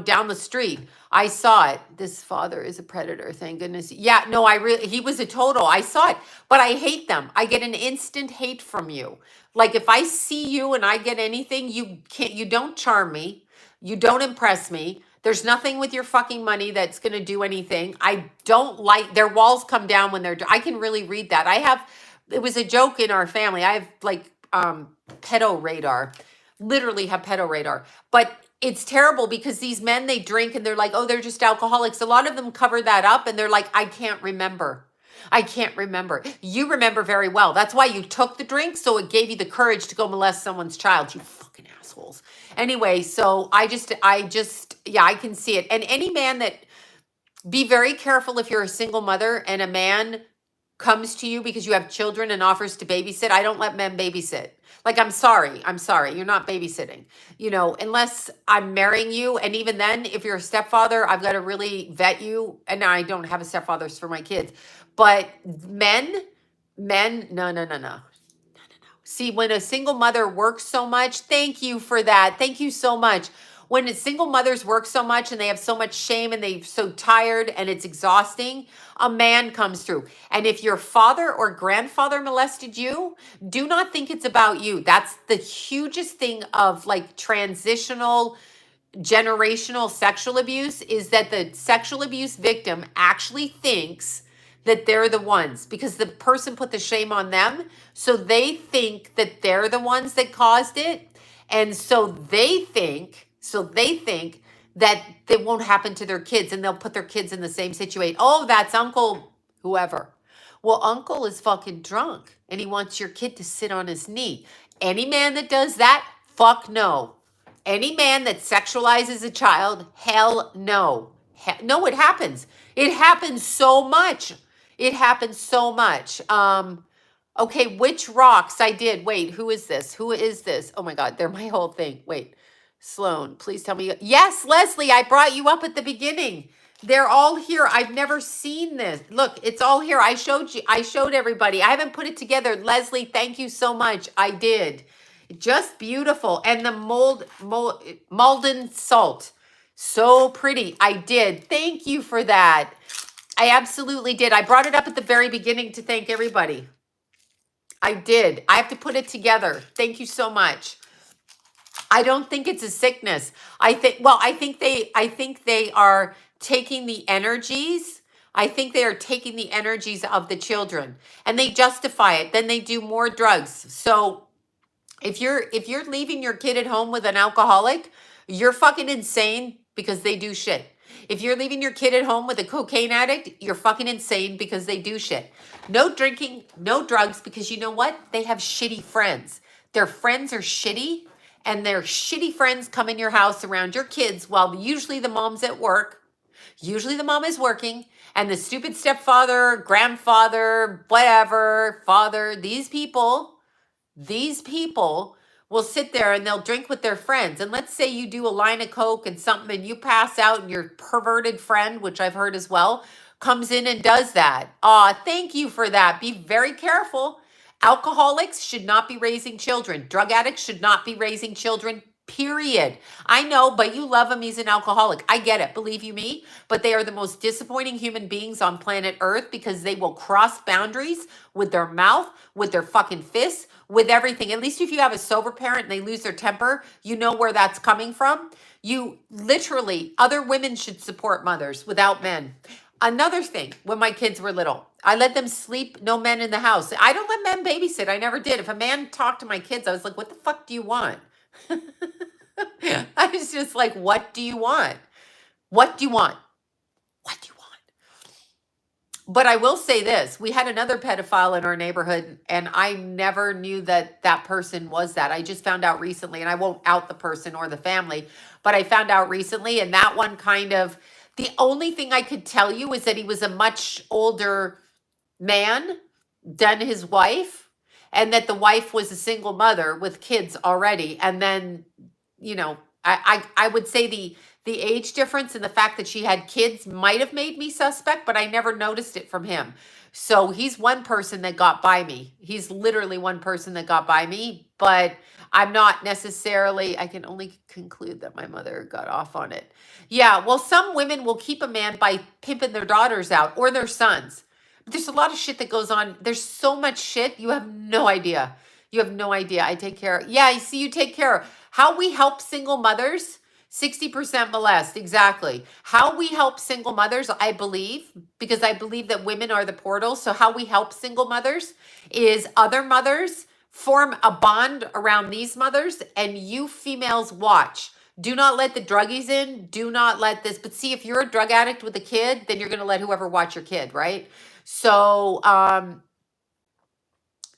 down the street. I saw it. This father is a predator. Thank goodness. Yeah, no, he was a total. I saw it, but I hate them. I get an instant hate from you. Like if I see you and I get anything, you don't charm me. You don't impress me. There's nothing with your fucking money that's going to do anything. I don't like their walls come down when I can really read that. It was a joke in our family. I have like pedo radar, literally have pedo radar. But it's terrible because these men, they drink and they're like, oh, they're just alcoholics. A lot of them cover that up and they're like, I can't remember. I can't remember. You remember very well. That's why you took the drink. So it gave you the courage to go molest someone's child. You fucking assholes. Anyway, so yeah, I can see it. And any man be very careful if you're a single mother and a man comes to you because you have children and offers to babysit. I don't let men babysit. Like, I'm sorry. You're not babysitting, unless I'm marrying you. And even then, if you're a stepfather, I've got to really vet you. And I don't have a stepfathers for my kids. But men, no. See, when a single mother works so much, thank you for that. Thank you so much. When single mothers work so much and they have so much shame and they're so tired and it's exhausting, a man comes through. And if your father or grandfather molested you, do not think it's about you. That's the hugest thing of like transitional generational sexual abuse, is that the sexual abuse victim actually thinks that they're the ones because the person put the shame on them. So they think that they're the ones that caused it. And so they think that it won't happen to their kids and they'll put their kids in the same situation. Oh, that's Uncle whoever. Well, Uncle is fucking drunk and he wants your kid to sit on his knee. Any man that does that, fuck no. Any man that sexualizes a child, hell no. No, it happens. It happens so much. It happens so much. Okay, which rocks? I did. Wait, who is this? Who is this? Oh my God, they're my whole thing. Wait, Sloan, please tell me. Yes, Leslie, I brought you up at the beginning. They're all here. I've never seen this. Look, it's all here. I showed everybody. I haven't put it together. Leslie, thank you so much. I did. Just beautiful. And the Malden salt. So pretty. I did. Thank you for that. I absolutely did. I brought it up at the very beginning to thank everybody. I did. I have to put it together. Thank you so much. I don't think it's a sickness. I think they are taking the energies. I think they are taking the energies of the children and they justify it. Then they do more drugs. So if you're leaving your kid at home with an alcoholic, you're fucking insane because they do shit. If you're leaving your kid at home with a cocaine addict, you're fucking insane because they do shit. No drinking, no drugs, because you know what? They have shitty friends. Their friends are shitty, and their shitty friends come in your house around your kids while usually the mom's at work. Usually the mom is working, and the stupid stepfather, grandfather, whatever, father, these people will sit there and they'll drink with their friends. And let's say you do a line of Coke and something and you pass out and your perverted friend, which I've heard as well, comes in and does that. Thank you for that. Be very careful. Alcoholics should not be raising children. Drug addicts should not be raising children, period. I know, but you love him. He's an alcoholic. I get it. Believe you me. But they are the most disappointing human beings on planet Earth because they will cross boundaries with their mouth, with their fucking fists, with everything. At least if you have a sober parent and they lose their temper, you know where that's coming from. You literally, other women should support mothers without men. Another thing, when my kids were little, I let them sleep, no men in the house. I don't let men babysit. I never did. If a man talked to my kids, I was like, what the fuck do you want? I was just like, what do you want? What do you want? What do you want? But I will say this, we had another pedophile in our neighborhood, and I never knew that that person was that. I just found out recently, and I won't out the person or the family, but I found out recently, and that one kind of, the only thing I could tell you is that he was a much older man than his wife, and that the wife was a single mother with kids already. And then, you know, I would say the age difference and the fact that she had kids might have made me suspect, but I never noticed it from him. So he's one person that got by me. He's literally one person that got by me, but I'm not necessarily, I can only conclude that my mother got off on it. Yeah, well, some women will keep a man by pimping their daughters out or their sons. There's a lot of shit that goes on. There's so much shit. You have no idea. You have no idea. I take care. Yeah, I see you take care. How we help single mothers, 60% molest. Exactly. How we help single mothers, I believe, because I believe that women are the portal. So how we help single mothers is other mothers form a bond around these mothers, and you females watch. Do not let the druggies in. Do not let this. But see, if you're a drug addict with a kid, then you're going to let whoever watch your kid, right? So,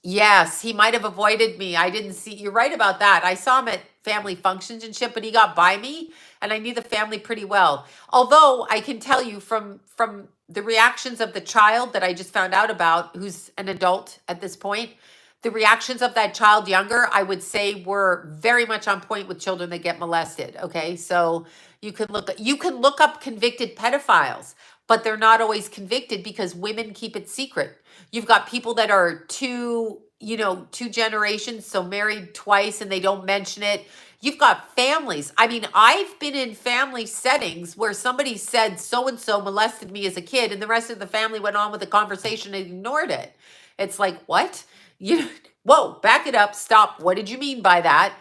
yes, he might have avoided me. I didn't see, you're right about that. I saw him at family functions and shit, but he got by me, and I knew the family pretty well. Although I can tell you from the reactions of the child that I just found out about, who's an adult at this point, the reactions of that child younger, I would say, were very much on point with children that get molested. Okay, so you can look up convicted pedophiles, but they're not always convicted because women keep it secret. You've got people that are two generations, so married twice, and they don't mention it. You've got families. I mean, I've been in family settings where somebody said so-and-so molested me as a kid, and the rest of the family went on with the conversation and ignored it. It's like, what? Whoa, back it up, stop. What did you mean by that?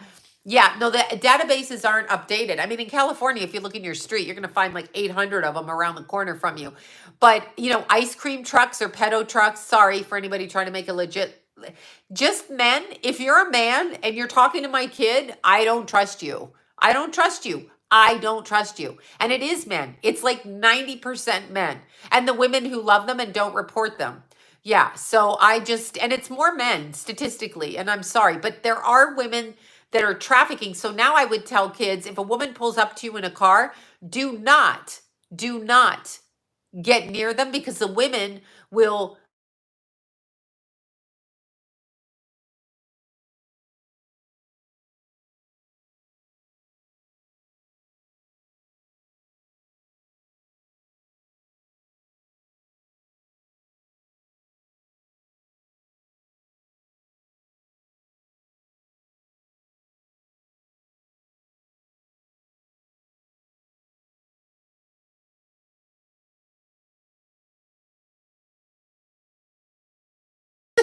Yeah, no, the databases aren't updated. I mean, in California, if you look in your street, you're going to find like 800 of them around the corner from you. But, ice cream trucks or pedo trucks, sorry for anybody trying to make a legit, just men. If you're a man and you're talking to my kid, I don't trust you. I don't trust you. I don't trust you. And it is men. It's like 90% men. And the women who love them and don't report them. Yeah, so and it's more men statistically, and I'm sorry, but there are women that are trafficking. So now I would tell kids, if a woman pulls up to you in a car, do not get near them, because the women will.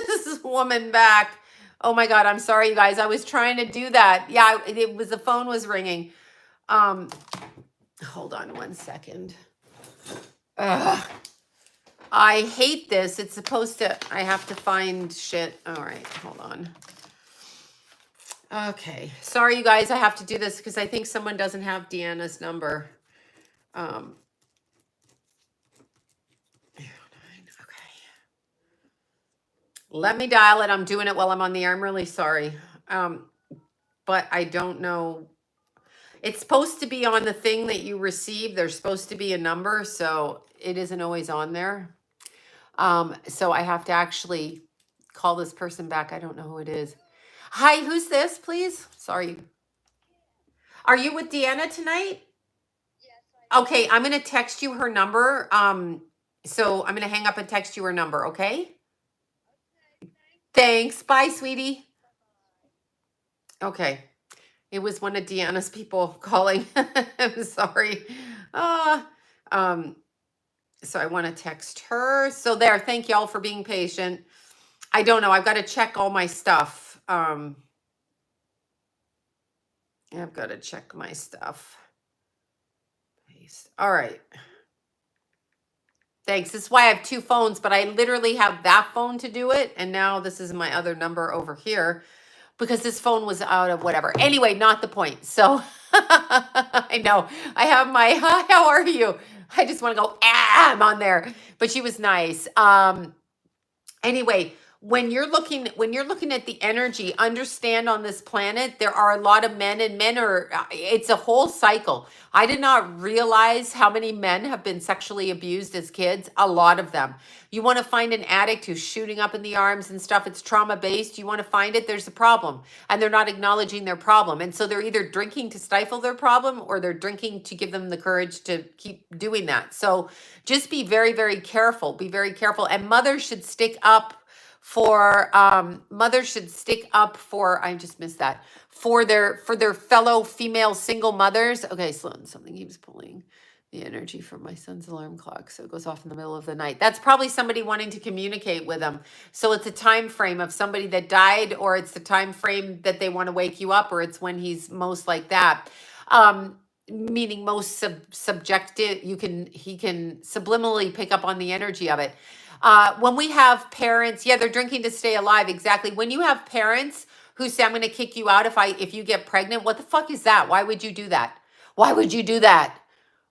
This is woman back. Oh my God, I'm sorry, you guys. I was trying to do that. Yeah, the phone was ringing. Hold on one second. Ugh. I hate this. It's supposed to, I have to find shit. All right, hold on. Okay. Sorry, you guys. I have to do this because I think someone doesn't have Deanna's number. Okay. Let me dial it. I'm doing it while I'm on the air. I'm really sorry. But I don't know. It's supposed to be on the thing that you receive. There's supposed to be a number, so it isn't always on there. So I have to actually call this person back. I don't know who it is. Hi, who's this, please? Sorry. Are you with Deanna tonight? Okay, I'm going to text you her number. So I'm going to hang up and text you her number, okay? Thanks. Bye, sweetie. Okay. It was one of Deanna's people calling. I'm sorry. So I want to text her. So there, thank y'all for being patient. I don't know. I've got to check all my stuff. I've got to check my stuff. Paste. All right. Thanks. This is why I have two phones, but I literally have that phone to do it. And now this is my other number over here because this phone was out of whatever. Anyway, not the point. So I know I have my, hi, how are you? I just want to go, I'm on there. But she was nice. Anyway, when you're looking at the energy, understand on this planet there are a lot of men, and men are it's a whole cycle. I did not realize how many men have been sexually abused as kids. A lot of them. You want to find an addict who's shooting up in the arms and stuff, it's trauma based. You want to find it, there's a problem, and they're not acknowledging their problem, and so they're either drinking to stifle their problem, or they're drinking to give them the courage to keep doing that. So just be very, very careful. Be very careful. And mothers should stick up for I just missed that, for their fellow female single mothers. Okay, Sloan, something keeps pulling the energy from my son's alarm clock, so it goes off in the middle of the night. That's probably somebody wanting to communicate with them. So it's a time frame of somebody that died, or it's the time frame that they want to wake you up, or it's when he's most like that. Meaning most subjective. He can subliminally pick up on the energy of it. When we have parents, yeah, they're drinking to stay alive. Exactly. When you have parents who say, I'm going to kick you out if you get pregnant, what the fuck is that? Why would you do that? Why would you do that?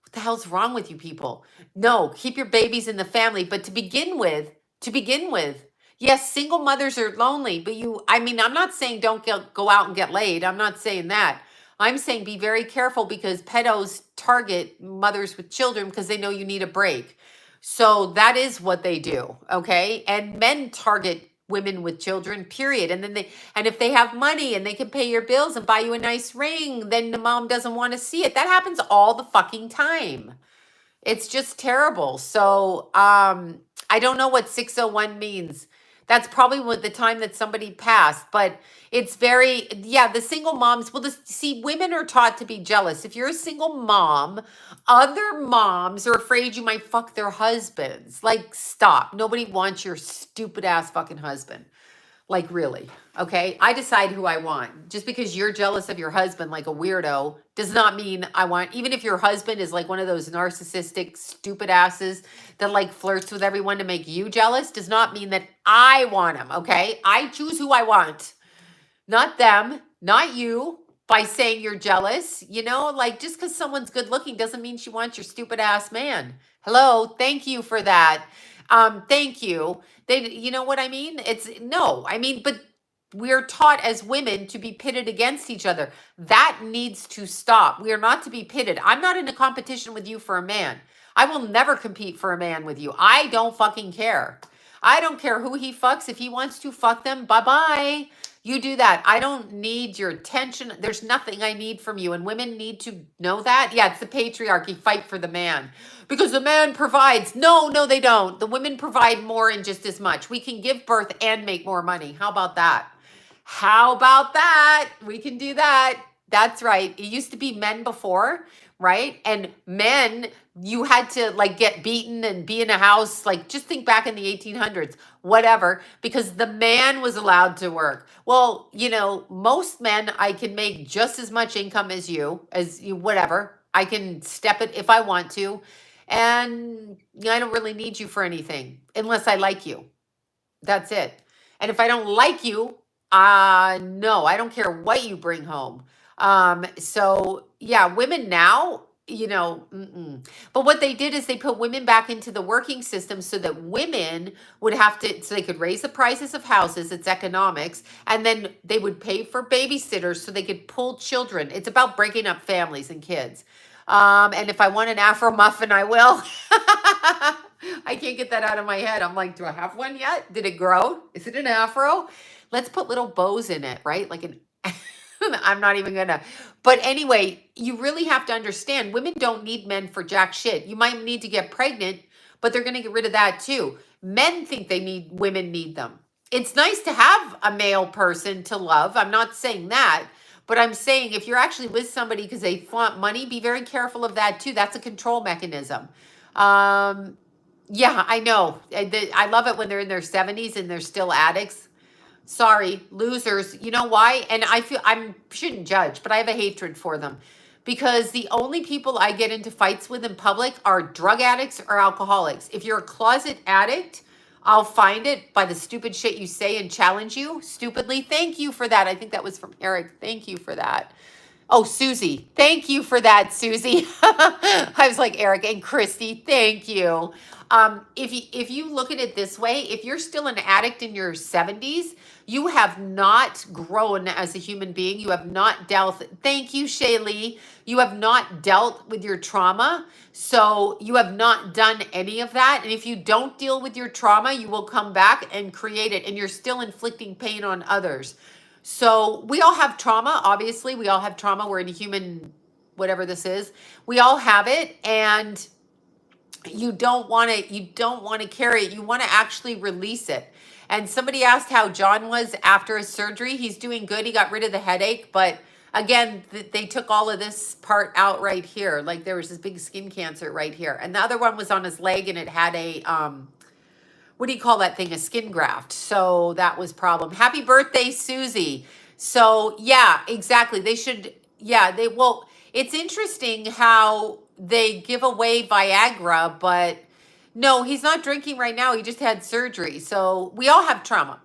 What the hell's wrong with you people? No, keep your babies in the family. But to begin with, yes, single mothers are lonely, but I'm not saying don't go out and get laid. I'm not saying that. I'm saying be very careful, because pedos target mothers with children because they know you need a break. So that is what they do, okay? And men target women with children, period. And if they have money and they can pay your bills and buy you a nice ring, then the mom doesn't want to see it. That happens all the fucking time. It's just terrible. So I don't know what 601 means. That's probably what the time that somebody passed, but it's very, yeah, the single moms, see, women are taught to be jealous. If you're a single mom, other moms are afraid you might fuck their husbands. Like, stop. Nobody wants your stupid ass fucking husband. Like, really, okay? I decide who I want. Just because you're jealous of your husband like a weirdo does not mean I want, even if your husband is like one of those narcissistic stupid asses that like flirts with everyone to make you jealous, does not mean that I want him, okay? I choose who I want, not them, not you. By saying you're jealous, like, just because someone's good looking doesn't mean she wants your stupid ass man. Hello, thank you for that. Thank you. You know what I mean? But we're taught as women to be pitted against each other. That needs to stop. We are not to be pitted. I'm not in a competition with you for a man. I will never compete for a man with you. I don't fucking care. I don't care who he fucks. If he wants to fuck them, bye-bye. You do that. I don't need your attention. There's nothing I need from you. And women need to know that. Yeah, it's the patriarchy. Fight for the man. Because the man provides. No, they don't. The women provide more and just as much. We can give birth and make more money. How about that? We can do that. That's right. It used to be men before, right? And men, you had to like get beaten and be in a house. Like, just think back in the 1800s, whatever, because the man was allowed to work. Well, most men, I can make just as much income as you, whatever. I can step it if I want to. And I don't really need you for anything unless I like you. That's it. And if I don't like you, no, I don't care what you bring home. So yeah, women now, but what they did is they put women back into the working system so that women would so they could raise the prices of houses. It's economics. And then they would pay for babysitters so they could pull children. It's about breaking up families and kids. And if I want an Afro muffin, I will. I can't get that out of my head. I'm like, do I have one yet? Did it grow? Is it an Afro? Let's put little bows in it, right? Like I'm not even gonna. But anyway, you really have to understand, women don't need men for jack shit. You might need to get pregnant, but they're gonna get rid of that too. Men think women need them. It's nice to have a male person to love. I'm not saying that. But I'm saying if you're actually with somebody because they want money, be very careful of that too. That's a control mechanism. Yeah, I know. I love it when they're in their 70s and they're still addicts. Sorry, losers. You know why? And I shouldn't judge, but I have a hatred for them. Because the only people I get into fights with in public are drug addicts or alcoholics. If you're a closet addict, I'll find it by the stupid shit you say and challenge you stupidly. Thank you for that. I think that was from Eric. Thank you for that. Oh, Susie, thank you for that, Susie. I was like, Eric and Christy, thank you. If you look at it this way, if you're still an addict in your 70s, you have not grown as a human being. You have not dealt. Thank you, Shaylee. You have not dealt with your trauma. So you have not done any of that. And if you don't deal with your trauma, you will come back and create it. And you're still inflicting pain on others. So we all have trauma. Obviously, we all have trauma. We're in a human, whatever this is. We all have it. And you don't want to carry it. You want to actually release it. And somebody asked how John was after his surgery. He's doing good. He got rid of the headache, but again, they took all of this part out right here. Like there was this big skin cancer right here. And the other one was on his leg and it had a what do you call that thing? A skin graft. So that was problem. Happy birthday, Susie. So yeah, exactly. They should, yeah, they well, it's interesting how they give away Viagra, but no, he's not drinking right now. He just had surgery. So we all have trauma.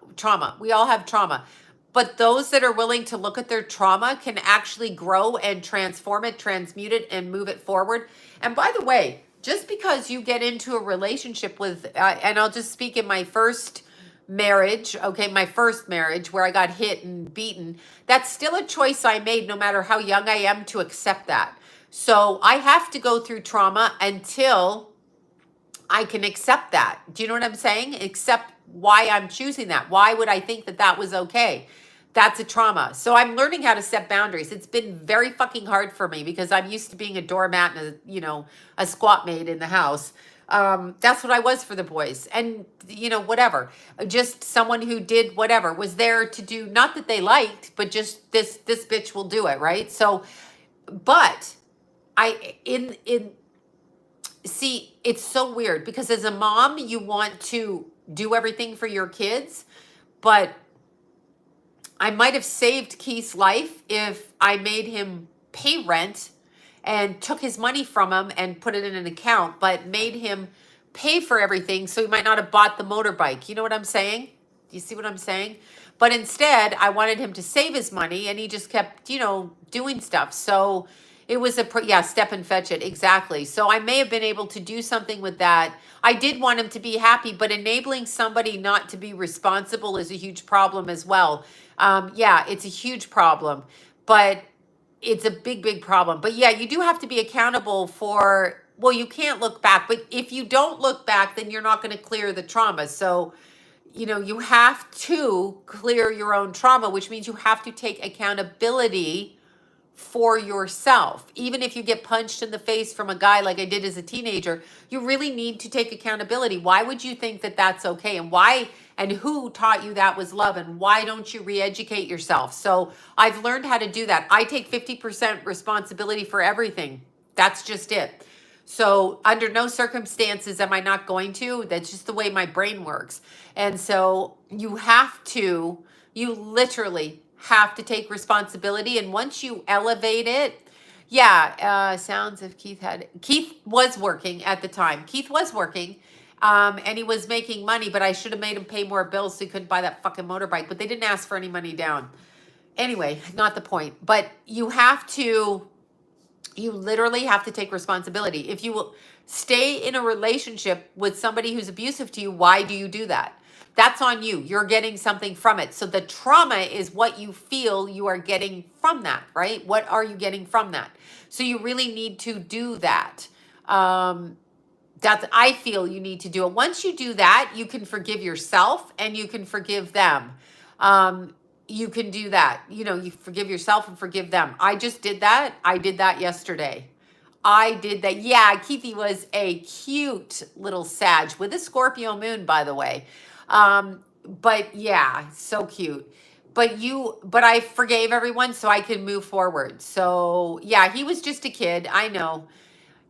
We all have trauma. But those that are willing to look at their trauma can actually grow and transform it, transmute it, and move it forward. And by the way, just because you get into a relationship with, and I'll just speak in my first marriage, okay, my first marriage where I got hit and beaten, that's still a choice I made no matter how young I am to accept that. So I have to go through trauma until I can accept that. Do you know what I'm saying? Accept why I'm choosing that. Why would I think that that was okay? That's a trauma. So I'm learning how to set boundaries. It's been very fucking hard for me because I'm used to being a doormat and a squat maid in the house. That's what I was for the boys. And whatever. Just someone who did whatever, was there to do, not that they liked, but just this bitch will do it, right? So, but I see, it's so weird because as a mom, you want to do everything for your kids, but I might have saved Keith's life if I made him pay rent and took his money from him and put it in an account, but made him pay for everything so he might not have bought the motorbike. You know what I'm saying? Do you see what I'm saying? But instead, I wanted him to save his money and he just kept, doing stuff. So it was step and fetch it. Exactly. So I may have been able to do something with that. I did want him to be happy, but enabling somebody not to be responsible is a huge problem as well. Yeah, it's a huge problem, but it's a big, big problem. But yeah, you do have to be accountable for, well, you can't look back, but if you don't look back, then you're not going to clear the trauma. So, you have to clear your own trauma, which means you have to take accountability for yourself. Even if you get punched in the face from a guy like I did as a teenager, you really need to take accountability. Why would you think that that's okay? And why and who taught you that was love? And why don't you re-educate yourself? So I've learned how to do that. I take 50% responsibility for everything. That's just it. So under no circumstances am I not going to. That's just the way my brain works. And so you literally have to take responsibility. And once you elevate it, sounds if Keith was working at the time. Keith was working, and he was making money, but I should have made him pay more bills so he couldn't buy that fucking motorbike, but they didn't ask for any money down. Anyway, not the point, but you literally have to take responsibility. If you will stay in a relationship with somebody who's abusive to you, why do you do that? That's on you. You're getting something from it. So the trauma is what you feel you are getting from that, right? What are you getting from that? So you really need to do that. I feel you need to do it. Once you do that, you can forgive yourself and you can forgive them. You can do that. You forgive yourself and forgive them. I just did that. I did that yesterday. I did that. Yeah, Keithy was a cute little Sag with a Scorpio moon, by the way. But yeah, so cute. But I forgave everyone so I could move forward. So yeah, he was just a kid. I know.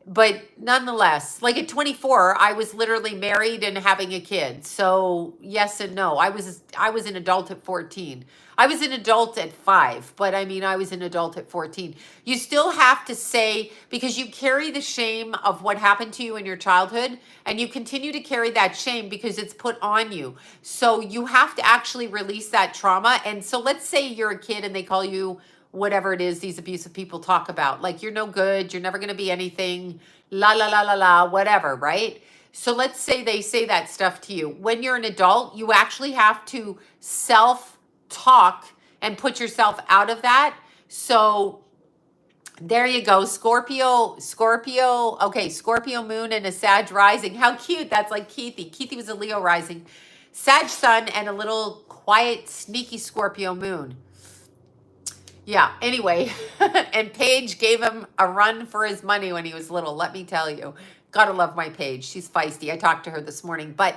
But nonetheless, like at 24, I was literally married and having a kid. So yes and no. I was an adult at 14. I was an adult at 5, but I was an adult at 14. You still have to say, because you carry the shame of what happened to you in your childhood, and you continue to carry that shame because it's put on you. So you have to actually release that trauma. And so let's say you're a kid and they call you whatever it is these abusive people talk about. Like, you're no good, you're never going to be anything, la, la, la, la, la, whatever, right? So let's say they say that stuff to you. When you're an adult, you actually have to self talk and put yourself out of that. So there you go. Scorpio. Okay, Scorpio moon and a Sag rising. How cute. That's like Keithy. Keithy was a Leo rising. Sag sun and a little quiet, sneaky Scorpio moon. Yeah, anyway. And Paige gave him a run for his money when he was little, let me tell you. Gotta love my Paige. She's feisty. I talked to her this morning. But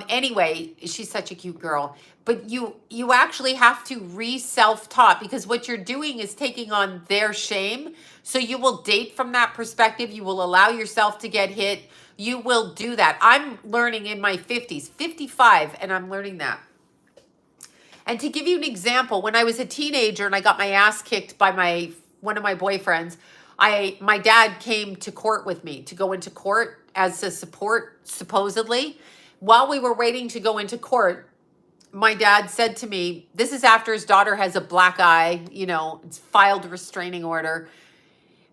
anyway, she's such a cute girl. But you actually have to re-self-taught, because what you're doing is taking on their shame. So you will date from that perspective. You will allow yourself to get hit. You will do that. I'm learning in my 50s, 55, and I'm learning that. And to give you an example, when I was a teenager and I got my ass kicked by one of my boyfriends, my dad came to court with me to go into court as a support, supposedly. While we were waiting to go into court, my dad said to me, this is after his daughter has a black eye, it's filed a restraining order.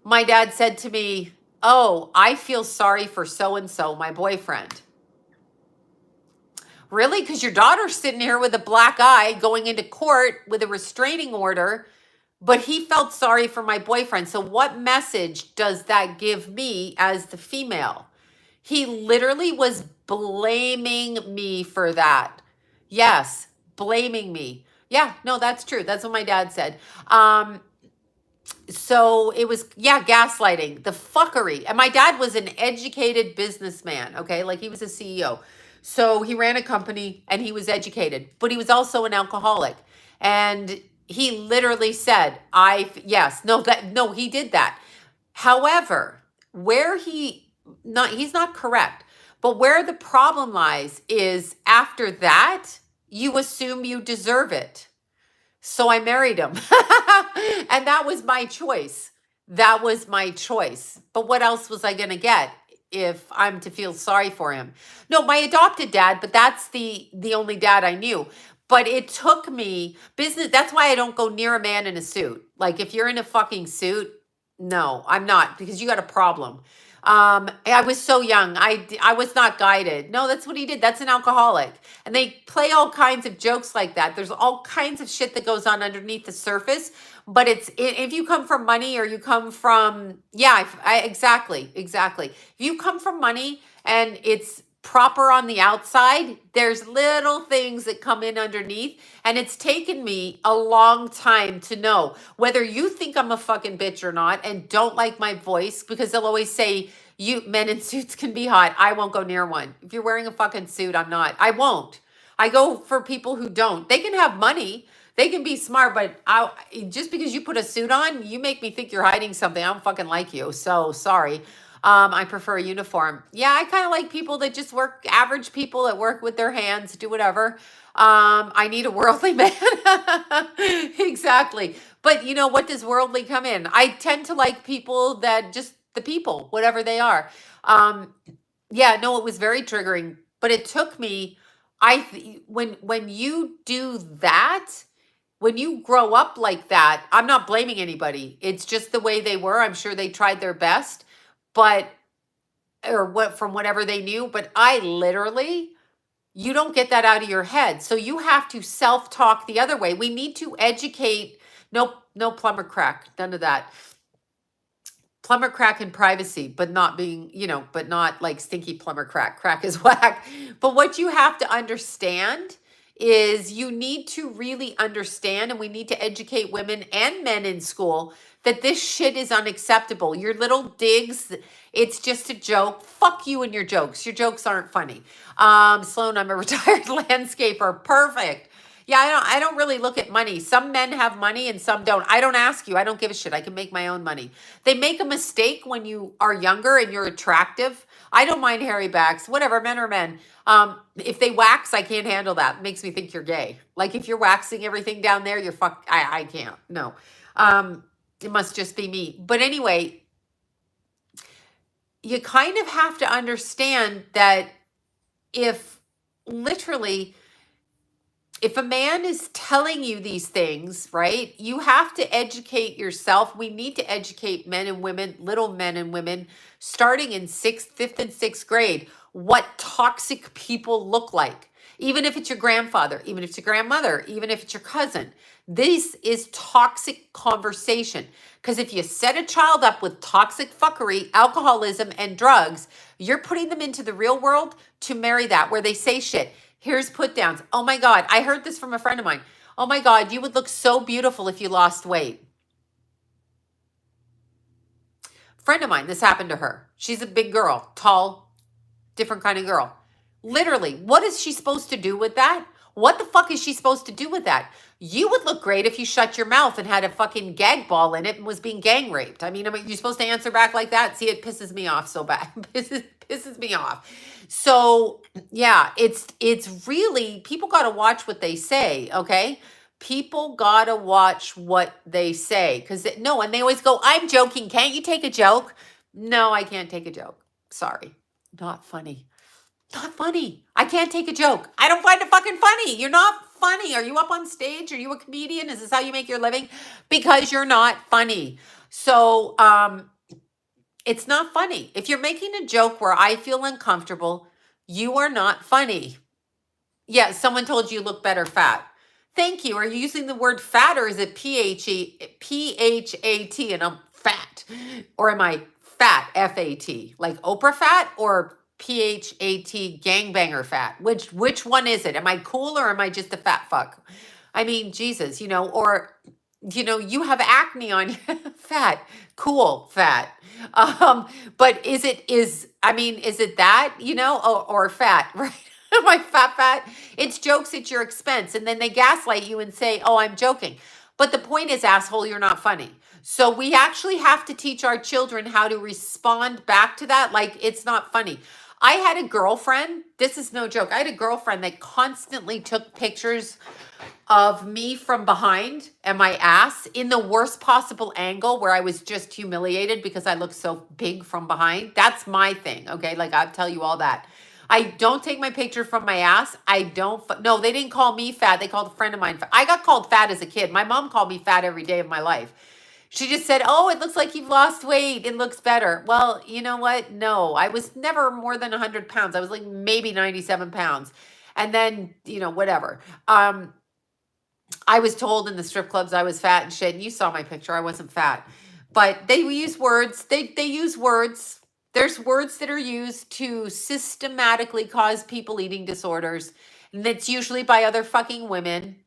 My dad said to me, oh, I feel sorry for so-and-so, my boyfriend. Really? Because your daughter's sitting here with a black eye going into court with a restraining order, but he felt sorry for my boyfriend. So what message does that give me as the female? He literally was blaming me for that. Yes, blaming me. Yeah, no, that's true. That's what my dad said. So it was, gaslighting, the fuckery. And my dad was an educated businessman, okay? Like, he was a CEO. So he ran a company and he was educated, but he was also an alcoholic. And he literally said, he did that. However, he's not correct, but where the problem lies is after that, you assume you deserve it. So I married him. And that was my choice. That was my choice. But what else was I going to get if I'm to feel sorry for him? No, my adopted dad, but that's the only dad I knew. But it took me business. That's why I don't go near a man in a suit. Like, if you're in a fucking suit, no, I'm not, because you got a problem. I was so young. I was not guided. No, that's what he did. That's an alcoholic. And they play all kinds of jokes like that. There's all kinds of shit that goes on underneath the surface. But if you come from money, or you come from, exactly. If you come from money and it's proper on the outside, there's little things that come in underneath. And it's taken me a long time to know whether you think I'm a fucking bitch or not, and don't like my voice, because they'll always say, men in suits can be hot. I won't go near one. If you're wearing a fucking suit, I'm not. I won't. I go for people who don't. They can have money. They can be smart, but just because you put a suit on, you make me think you're hiding something. I don't fucking like you. So sorry. I prefer a uniform. Yeah, I kind of like people that just work, average people that work with their hands, do whatever. I need a worldly man. Exactly. But what does worldly come in? I tend to like people that just the people, whatever they are. It was very triggering, but it took me, when you do that, when you grow up like that, I'm not blaming anybody. It's just the way they were. I'm sure they tried their best, from whatever they knew. But you don't get that out of your head. So you have to self-talk the other way. We need to educate. No plumber crack, none of that. Plumber crack in privacy, but not being, but not like stinky plumber crack. Crack is whack. But what you have to understand is you need to really understand, and we need to educate women and men in school, that this shit is unacceptable. Your little digs, it's just a joke. Fuck you and your jokes. Your jokes aren't funny. Sloan, I'm a retired landscaper. Perfect. Yeah, I don't really look at money. Some men have money and some don't. I don't ask you. I don't give a shit. I can make my own money. They make a mistake when you are younger and you're attractive. I don't mind hairy backs, whatever, men are men. If they wax, I can't handle that. It makes me think you're gay. Like, if you're waxing everything down there, you're I can't. No. It must just be me. But anyway, you kind of have to understand that if literally if a man is telling you these things, right, you have to educate yourself. We need to educate men and women, little men and women, starting in fifth and sixth grade, what toxic people look like. Even if it's your grandfather, even if it's your grandmother, even if it's your cousin. This is toxic conversation. Because if you set a child up with toxic fuckery, alcoholism, and drugs, you're putting them into the real world to marry that, where they say shit. Here's put downs. Oh my God, I heard this from a friend of mine. Oh my God, you would look so beautiful if you lost weight. Friend of mine, this happened to her. She's a big girl, tall, different kind of girl. Literally, what is she supposed to do with that? What the fuck is she supposed to do with that? You would look great if you shut your mouth and had a fucking gag ball in it and was being gang raped. I mean, you're supposed to answer back like that? See, it pisses me off so bad. pisses me off. So yeah, it's really, people got to watch what they say, okay? People got to watch what they say. Because no, and they always go, I'm joking. Can't you take a joke? No, I can't take a joke. Sorry. Not funny. Not funny. I can't take a joke. I don't find it fucking funny. You're not funny. Are you up on stage? Are you a comedian? Is this how you make your living? Because you're not funny. So it's not funny. If you're making a joke where I feel uncomfortable, you are not funny. Yeah, someone told you look better fat. Thank you. Are you using the word fat, or is it P-H-A-T and I'm fat? Or am I fat, F-A-T? Like Oprah fat or P-H-A-T gangbanger fat? Which one is it? Am I cool or am I just a fat fuck? I mean, Jesus, or, you have acne on fat, cool, fat. But is it that, or fat, right? Am I fat? It's jokes at your expense. And then they gaslight you and say, oh, I'm joking. But the point is, asshole, you're not funny. So we actually have to teach our children how to respond back to that. Like, it's not funny. I had a girlfriend, this is no joke. I had a girlfriend that constantly took pictures of me from behind and my ass in the worst possible angle, where I was just humiliated because I look so big from behind. That's my thing, okay? Like, I'll tell you all that. I don't take my picture from my ass. No, they didn't call me fat. They called a friend of mine fat. I got called fat as a kid. My mom called me fat every day of my life. She just said, oh, it looks like you've lost weight. It looks better. Well, you know what? No, I was never more than 100 pounds. I was like maybe 97 pounds. And then, whatever. I was told in the strip clubs I was fat and shit. And you saw my picture. I wasn't fat. But they use words. They use words. There's words that are used to systematically cause people eating disorders. And it's usually by other fucking women.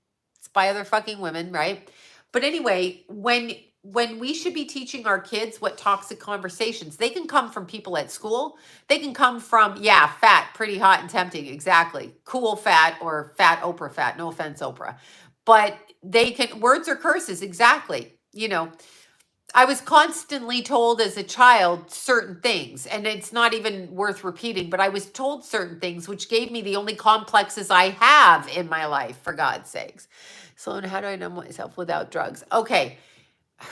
It's by other fucking women, right? But anyway, when we should be teaching our kids what toxic conversations, they can come from people at school. They can come from, yeah, fat, pretty hot and tempting. Exactly. Cool fat or fat Oprah fat. No offense, Oprah. But they can, words or curses. Exactly. I was constantly told as a child certain things, and it's not even worth repeating, but I was told certain things, which gave me the only complexes I have in my life, for God's sakes. So how do I know myself without drugs? Okay.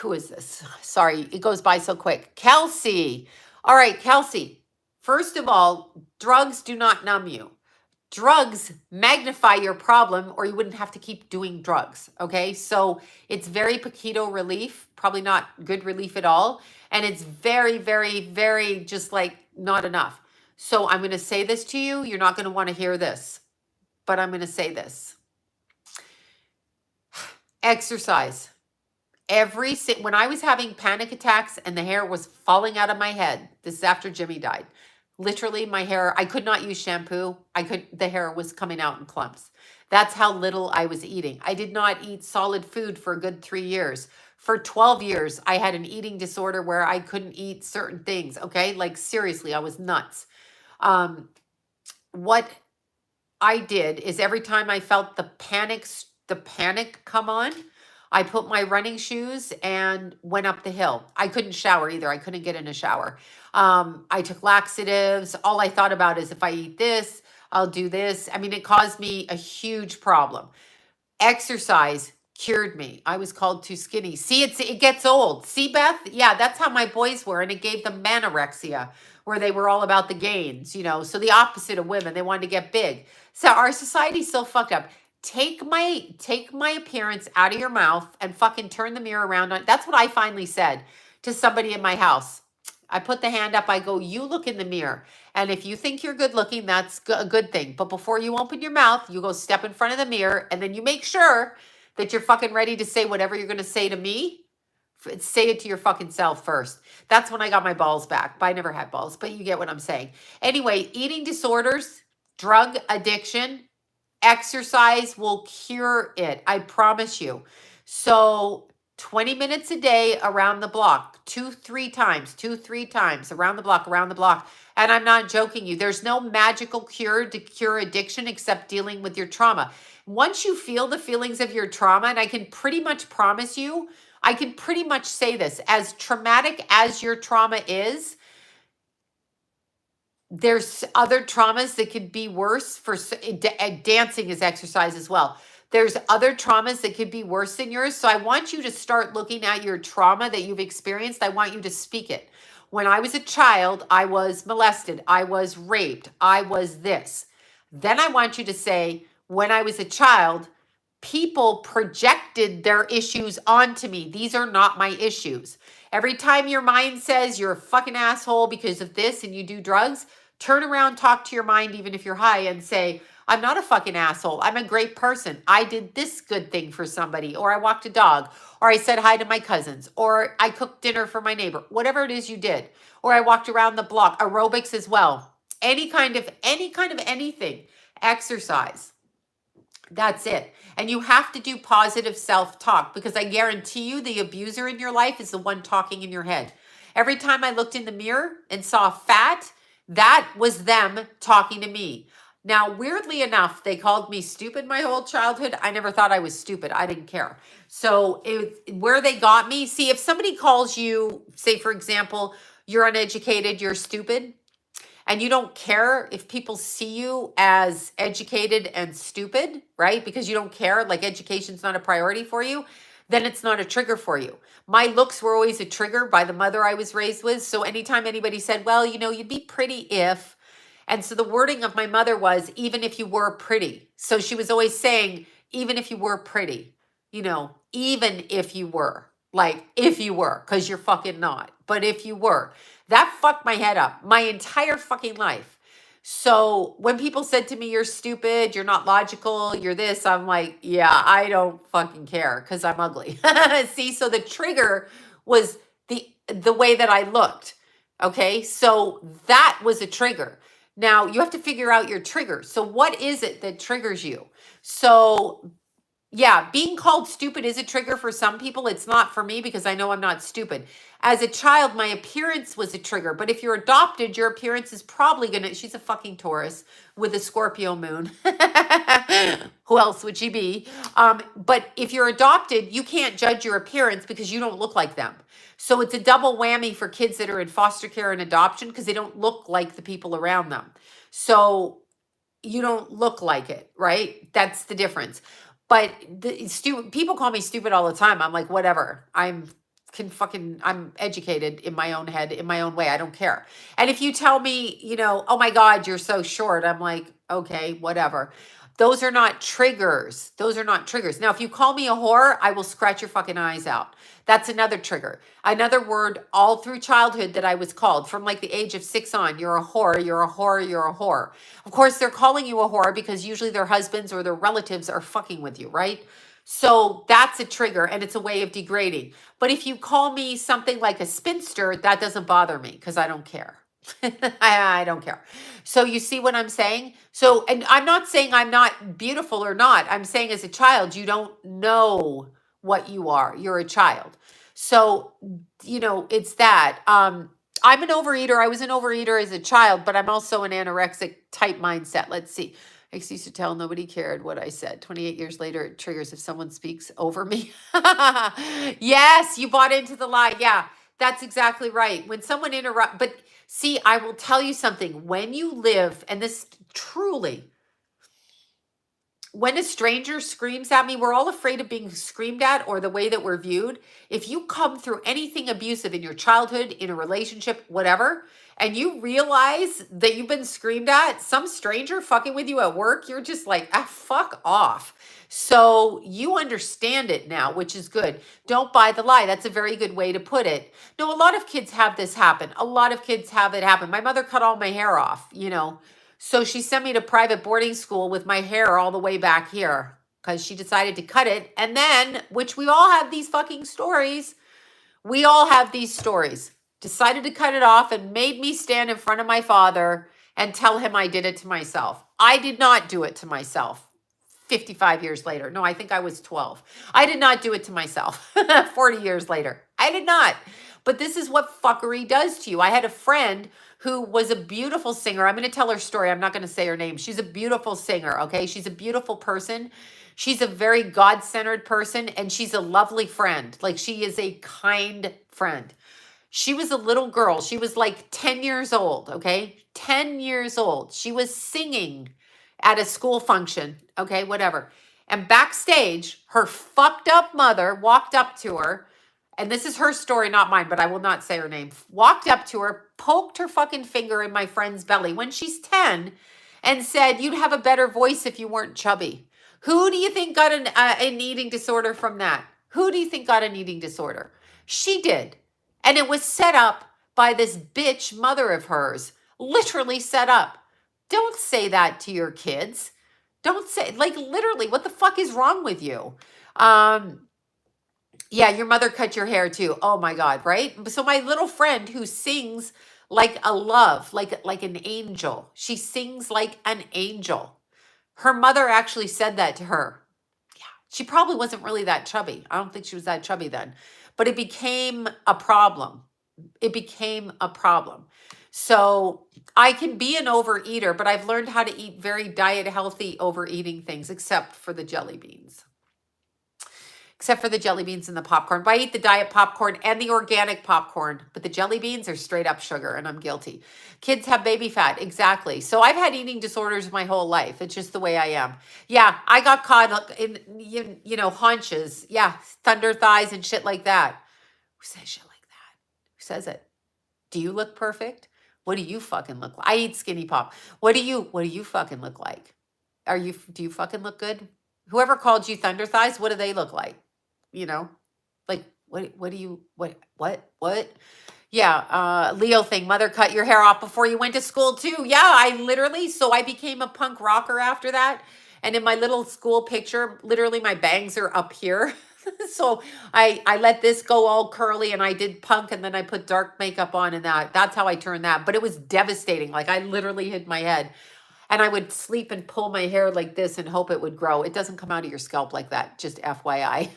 Who is this? Sorry, it goes by so quick. Kelsey. All right, Kelsey. First of all, drugs do not numb you. Drugs magnify your problem, or you wouldn't have to keep doing drugs, okay? So it's very paquito relief, probably not good relief at all. And it's very, very, very just like not enough. So I'm going to say this to you. You're not going to want to hear this, but I'm going to say this. Exercise. When I was having panic attacks and the hair was falling out of my head, this is after Jimmy died. Literally my hair, I could not use shampoo. The hair was coming out in clumps. That's how little I was eating. I did not eat solid food for a good 3 years. For 12 years, I had an eating disorder where I couldn't eat certain things. Okay. Like seriously, I was nuts. What I did is every time I felt the panic come on, I put my running shoes and went up the hill. I couldn't shower either. I couldn't get in a shower. I took laxatives. All I thought about is if I eat this, I'll do this. I mean, it caused me a huge problem. Exercise cured me. I was called too skinny. See, it gets old. See, Beth? Yeah, that's how my boys were. And it gave them manorexia, where they were all about the gains, so the opposite of women. They wanted to get big. So our society's so fucked up. take my appearance out of your mouth and fucking turn the mirror around. That's what I finally said to somebody in my house. I put the hand up. I go, you look in the mirror. And if you think you're good looking, that's a good thing. But before you open your mouth, you go step in front of the mirror and then you make sure that you're fucking ready to say whatever you're going to say to me. Say it to your fucking self first. That's when I got my balls back. But I never had balls, but you get what I'm saying. Anyway, eating disorders, drug addiction, exercise will cure it. I promise you. So 20 minutes a day around the block, 2-3 times around the block. And I'm not joking you. There's no magical cure to cure addiction except dealing with your trauma. Once you feel the feelings of your trauma, and I can pretty much promise you, I can pretty much say this, as traumatic as your trauma is, there's other traumas that could be worse. For dancing is exercise as well. There's other traumas that could be worse than yours. So I want you to start looking at your trauma that you've experienced. I want you to speak it. When I was a child, I was molested. I was raped. I was this. Then I want you to say, when I was a child, people projected their issues onto me. These are not my issues. Every time your mind says you're a fucking asshole because of this and you do drugs, turn around, talk to your mind, even if you're high, and say, I'm not a fucking asshole. I'm a great person. I did this good thing for somebody, or I walked a dog, or I said hi to my cousins, or I cooked dinner for my neighbor, whatever it is you did, or I walked around the block, aerobics as well. Any kind of anything, exercise. That's it. And you have to do positive self-talk, because I guarantee you the abuser in your life is the one talking in your head. Every time I looked in the mirror and saw fat, that was them talking to me. Now, weirdly enough, they called me stupid my whole childhood. I never thought I was stupid. I didn't care. So where they got me, see, if somebody calls you, say, for example, you're uneducated, you're stupid, and you don't care if people see you as educated and stupid, right? Because you don't care, like education's not a priority for you, then it's not a trigger for you. My looks were always a trigger by the mother I was raised with. So anytime anybody said, well, you know, you'd be pretty if, and so the wording of my mother was, even if you were pretty. So she was always saying, even if you were pretty, you know, even if you were, like if you were, because you're fucking not, but if you were. That fucked my head up my entire fucking life. So when people said to me, you're stupid, you're not logical, you're this, I'm like, yeah, I don't fucking care because I'm ugly. See, so the trigger was the way that I looked. Okay, so that was a trigger. Now you have to figure out your trigger. So what is it that triggers you? So yeah, being called stupid is a trigger for some people. It's not for me because I know I'm not stupid. As a child, my appearance was a trigger. But if you're adopted, your appearance is probably going to... She's a fucking Taurus with a Scorpio moon. Who else would she be? But if you're adopted, you can't judge your appearance because you don't look like them. So it's a double whammy for kids that are in foster care and adoption because they don't look like the people around them. So you don't look like it, right? That's the difference. But people call me stupid all the time. I'm like, whatever. I'm educated in my own head, in my own way. I don't care. And if you tell me, you know, oh my God, you're so short, I'm like, okay, whatever. Those are not triggers. Those are not triggers. Now, if you call me a whore, I will scratch your fucking eyes out. That's another trigger. Another word all through childhood that I was called from like the age of 6 on. You're a whore, you're a whore, you're a whore. Of course, they're calling you a whore because usually their husbands or their relatives are fucking with you, right? So that's a trigger and it's a way of degrading. But if you call me something like a spinster, that doesn't bother me because I don't care. I don't care. So you see what I'm saying? So, and I'm not saying I'm not beautiful or not. I'm saying as a child, you don't know what you are. You're a child. So, you know, it's that. I'm an overeater. I was an overeater as a child, but I'm also an anorexic type mindset. Let's see. I used to tell nobody cared what I said. 28 years later, it triggers if someone speaks over me. Yes, you bought into the lie. Yeah, that's exactly right. When someone interrupts, but see, I will tell you something. When you live, and this truly, when a stranger screams at me, we're all afraid of being screamed at or the way that we're viewed. If you come through anything abusive in your childhood, in a relationship, whatever, and you realize that you've been screamed at, some stranger fucking with you at work, you're just like, ah, fuck off. So you understand it now, which is good. Don't buy the lie. That's a very good way to put it. No, a lot of kids have this happen. A lot of kids have it happen. My mother cut all my hair off, So she sent me to private boarding school with my hair all the way back here because she decided to cut it. And then, which we all have these fucking stories. We all have these stories. Decided to cut it off and made me stand in front of my father and tell him I did it to myself. I did not do it to myself. 55 years later. No, I think I was 12. I did not do it to myself. 40 years later. I did not. But this is what fuckery does to you. I had a friend who was a beautiful singer. I'm going to tell her story. I'm not going to say her name. She's a beautiful singer, okay? She's a beautiful person. She's a very God-centered person, and she's a lovely friend. Like, she is a kind friend. She was a little girl. She was like 10 years old, okay? 10 years old. She was singing at a school function, okay, whatever. And backstage, her fucked up mother walked up to her, and this is her story, not mine, but I will not say her name, walked up to her, poked her fucking finger in my friend's belly when she's 10, and said, you'd have a better voice if you weren't chubby. Who do you think got an eating disorder from that? Who do you think got an eating disorder? She did. And it was set up by this bitch mother of hers, literally set up. Don't say that to your kids. Don't say, like, literally, what the fuck is wrong with you? Yeah, your mother cut your hair too. Oh my God, right? So my little friend who sings like a love, like an angel. She sings like an angel. Her mother actually said that to her. Yeah, she probably wasn't really that chubby. I don't think she was that chubby then. But it became a problem. It became a problem. So I can be an overeater, but I've learned how to eat very diet healthy overeating things, except for the jelly beans. Except for the jelly beans and the popcorn. But I eat the diet popcorn and the organic popcorn, but the jelly beans are straight up sugar, and I'm guilty. Kids have baby fat, exactly. So I've had eating disorders my whole life. It's just the way I am. Yeah, I got caught in, haunches. Yeah, thunder thighs and shit like that. Who says shit like that? Who says it? Do you look perfect? What do you fucking look like? I eat skinny pop. What do you fucking look like? Do you fucking look good? Whoever called you thunder thighs, what do they look like? Like, what? Yeah, Leo thing, mother cut your hair off before you went to school too. Yeah, I became a punk rocker after that. And in my little school picture, literally my bangs are up here. So I let this go all curly, and I did punk, and then I put dark makeup on, and that's how I turned that. But it was devastating. Like, I literally hid my head. And I would sleep and pull my hair like this and hope it would grow. It doesn't come out of your scalp like that. Just FYI.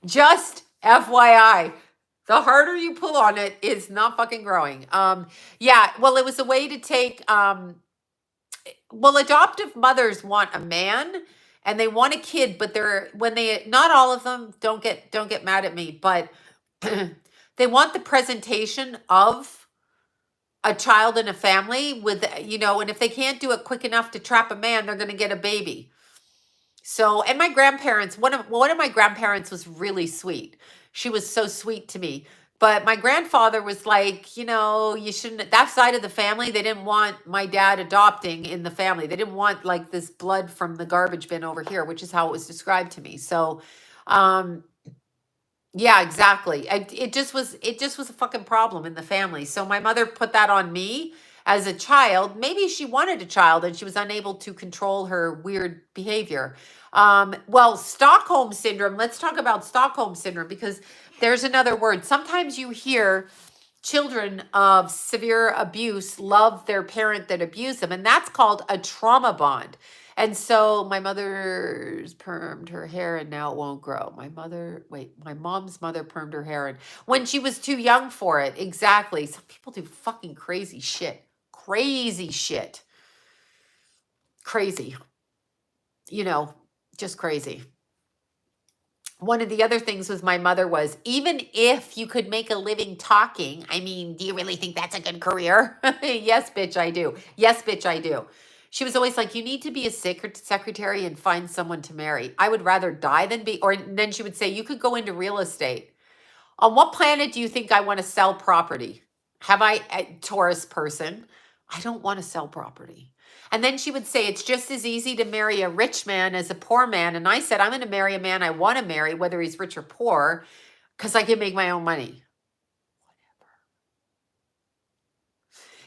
Just FYI. The harder you pull on it, it's not fucking growing. Yeah, well, it was a way to take, adoptive mothers want a man and they want a kid, but not all of them, don't get mad at me, but they want the presentation of a child in a family with, and if they can't do it quick enough to trap a man, they're going to get a baby. So, and my grandparents, one of my grandparents was really sweet. She was so sweet to me. But my grandfather was like, you shouldn't, that side of the family, they didn't want my dad adopting in the family. They didn't want like this blood from the garbage bin over here, which is how it was described to me. So, yeah, exactly. It just was a fucking problem in the family. So my mother put that on me as a child. Maybe she wanted a child and she was unable to control her weird behavior. Well, Stockholm Syndrome, let's talk about Stockholm Syndrome, because there's another word. Sometimes you hear children of severe abuse love their parent that abused them, and that's called a trauma bond. And so my mother's permed her hair and now it won't grow. My mom's mother permed her hair and when she was too young for it. Exactly. Some people do fucking crazy shit. Crazy shit. Crazy. Just crazy. One of the other things with my mother was, even if you could make a living talking, do you really think that's a good career? Yes, bitch, I do. Yes, bitch, I do. She was always like, you need to be a secretary and find someone to marry. I would rather die than be, or then she would say, you could go into real estate. On what planet do you think I want to sell property? Taurus person, I don't want to sell property. And then she would say, it's just as easy to marry a rich man as a poor man. And I said, I'm going to marry a man I want to marry, whether he's rich or poor, because I can make my own money.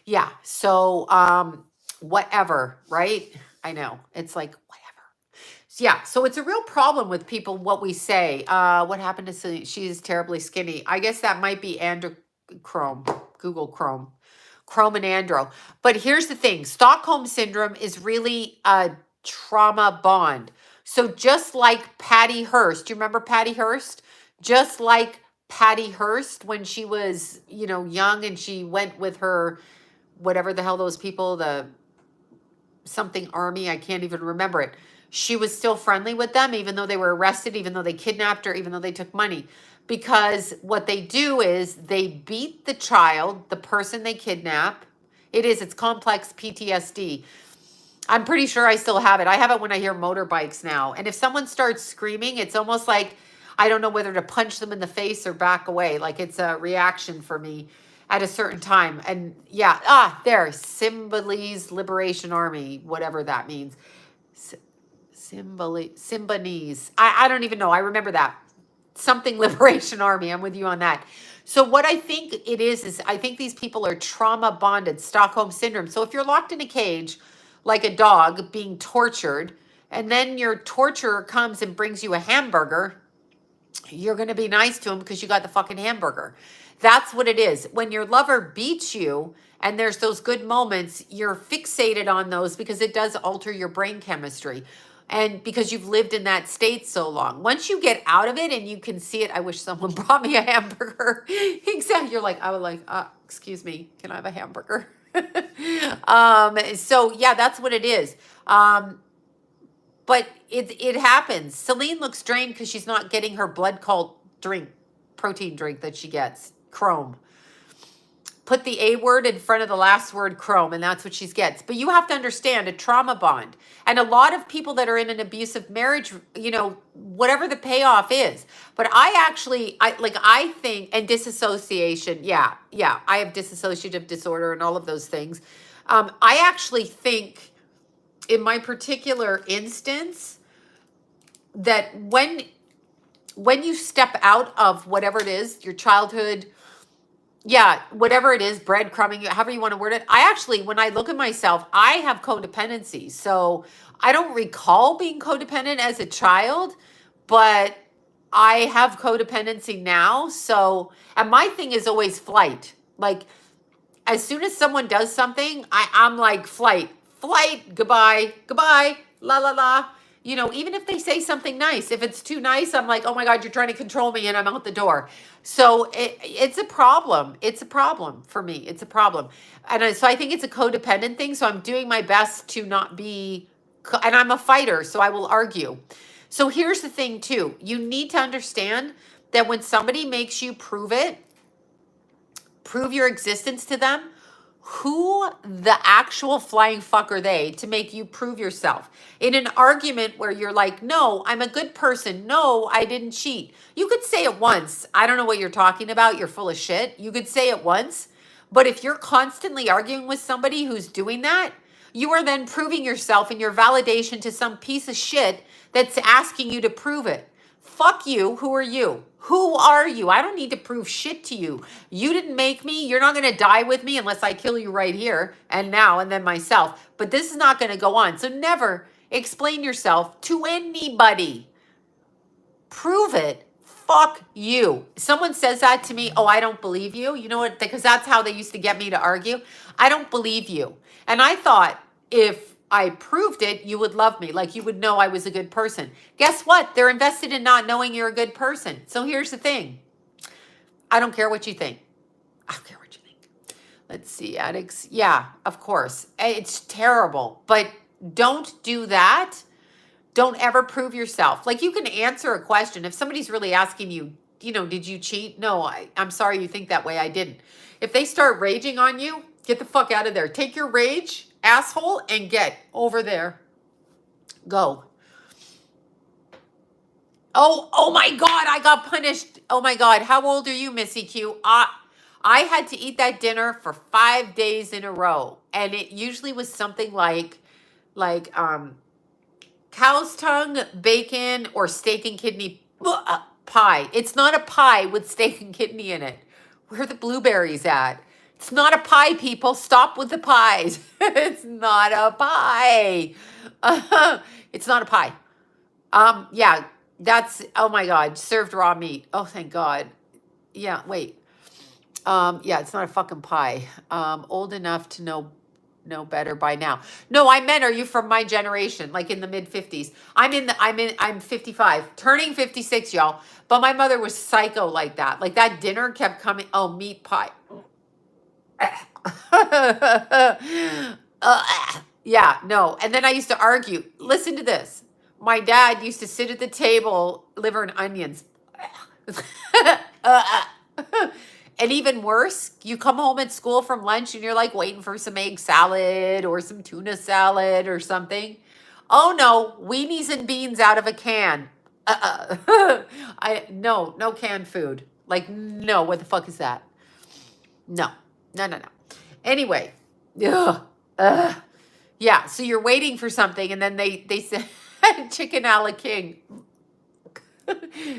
Yeah. So, whatever, right? I know. It's like, whatever. Yeah. So it's a real problem with people, what we say. What happened to Celine? She's terribly skinny. I guess that might be Chrome, Google Chrome. Chrome and Andro. But here's the thing. Stockholm Syndrome is really a trauma bond. So just like Patty Hearst, do you remember Patty Hearst? Just like Patty Hearst when she was, young and she went with her, whatever the hell those people, the something army, I can't even remember it. She was still friendly with them, even though they were arrested, even though they kidnapped her, even though they took money. Because what they do is they beat the child, the person they kidnap. It's complex PTSD. I'm pretty sure I still have it. I have it when I hear motorbikes now. And if someone starts screaming, it's almost like I don't know whether to punch them in the face or back away. Like it's a reaction for me at a certain time. And yeah, there, Symbionese Liberation Army, whatever that means. Symbionese. I don't even know. I remember that. Something Liberation Army. I'm with you on that. So what I think it is I think these people are trauma bonded, Stockholm Syndrome. So if you're locked in a cage like a dog being tortured, and then your torturer comes and brings you a hamburger, you're going to be nice to him because you got the fucking hamburger. That's what it is. When your lover beats you and there's those good moments, you're fixated on those because it does alter your brain chemistry. And because you've lived in that state so long. Once you get out of it and you can see it, I wish someone brought me a hamburger. Exactly. You're like, I would like, excuse me, can I have a hamburger? So yeah, that's what it is. But it happens. Celine looks drained because she's not getting her blood cult protein drink that she gets. Chrome. Put the A word in front of the last word, chrome, and that's what she gets. But you have to understand a trauma bond. And a lot of people that are in an abusive marriage, whatever the payoff is. But I think, and disassociation, yeah, I have dissociative disorder and all of those things. I actually think in my particular instance that when you step out of whatever it is, your childhood, whatever it is, breadcrumbing, however you want to word it. When I look at myself, I have codependency. So I don't recall being codependent as a child, but I have codependency now. So, and my thing is always flight. Like, as soon as someone does something, I'm like, flight, goodbye, la, la, la. Even if they say something nice, if it's too nice, I'm like, oh my God, you're trying to control me, and I'm out the door. So it's a problem. It's a problem for me. It's a problem. And so I think it's a codependent thing. So I'm doing my best to not be, and I'm a fighter, so I will argue. So here's the thing too. You need to understand that when somebody makes you prove your existence to them, who the actual flying fuck are they to make you prove yourself? In an argument where you're like, no, I'm a good person. No, I didn't cheat. You could say it once. I don't know what you're talking about. You're full of shit. You could say it once. But if you're constantly arguing with somebody who's doing that, you are then proving yourself and your validation to some piece of shit that's asking you to prove it. Fuck you. Who are you? Who are you? I don't need to prove shit to you. You didn't make me. You're not going to die with me unless I kill you right here and now and then myself. But this is not going to go on. So never explain yourself to anybody. Prove it. Fuck you. Someone says that to me. Oh, I don't believe you. You know what? Because that's how they used to get me to argue. I don't believe you. And I thought if I proved it, you would love me. Like you would know I was a good person. Guess what? They're invested in not knowing you're a good person. So here's the thing. I don't care what you think. I don't care what you think. Let's see, addicts. Yeah, of course. It's terrible. But don't do that. Don't ever prove yourself. Like you can answer a question. If somebody's really asking you, did you cheat? No, I'm sorry you think that way. I didn't. If they start raging on you, get the fuck out of there. Take your rage, asshole, and get over there. Go. Oh my God, I got punished. Oh my God, how old are you, Missy Q? I had to eat that dinner for 5 days in a row. And it usually was something like cow's tongue, bacon, or steak and kidney pie. It's not a pie with steak and kidney in it. Where are the blueberries at? It's not a pie, people. Stop with the pies. It's not a pie. It's not a pie. Yeah, that's, oh my God, served raw meat. Oh, thank God. Yeah, wait. Yeah, it's not a fucking pie. Old enough to know better by now. No, I meant, are you from my generation, like in the mid 50s? I'm 55, turning 56, y'all. But my mother was psycho like that. Like that dinner kept coming. Oh, meat pie. Yeah, no. And then I used to argue. Listen to this. My dad used to sit at the table, liver and onions. And even worse, you come home at school from lunch and you're like waiting for some egg salad or some tuna salad or something. Oh no, weenies and beans out of a can. No canned food. Like, no, what the fuck is that? No. Anyway, ugh, yeah. So you're waiting for something, and then they said chicken a la king.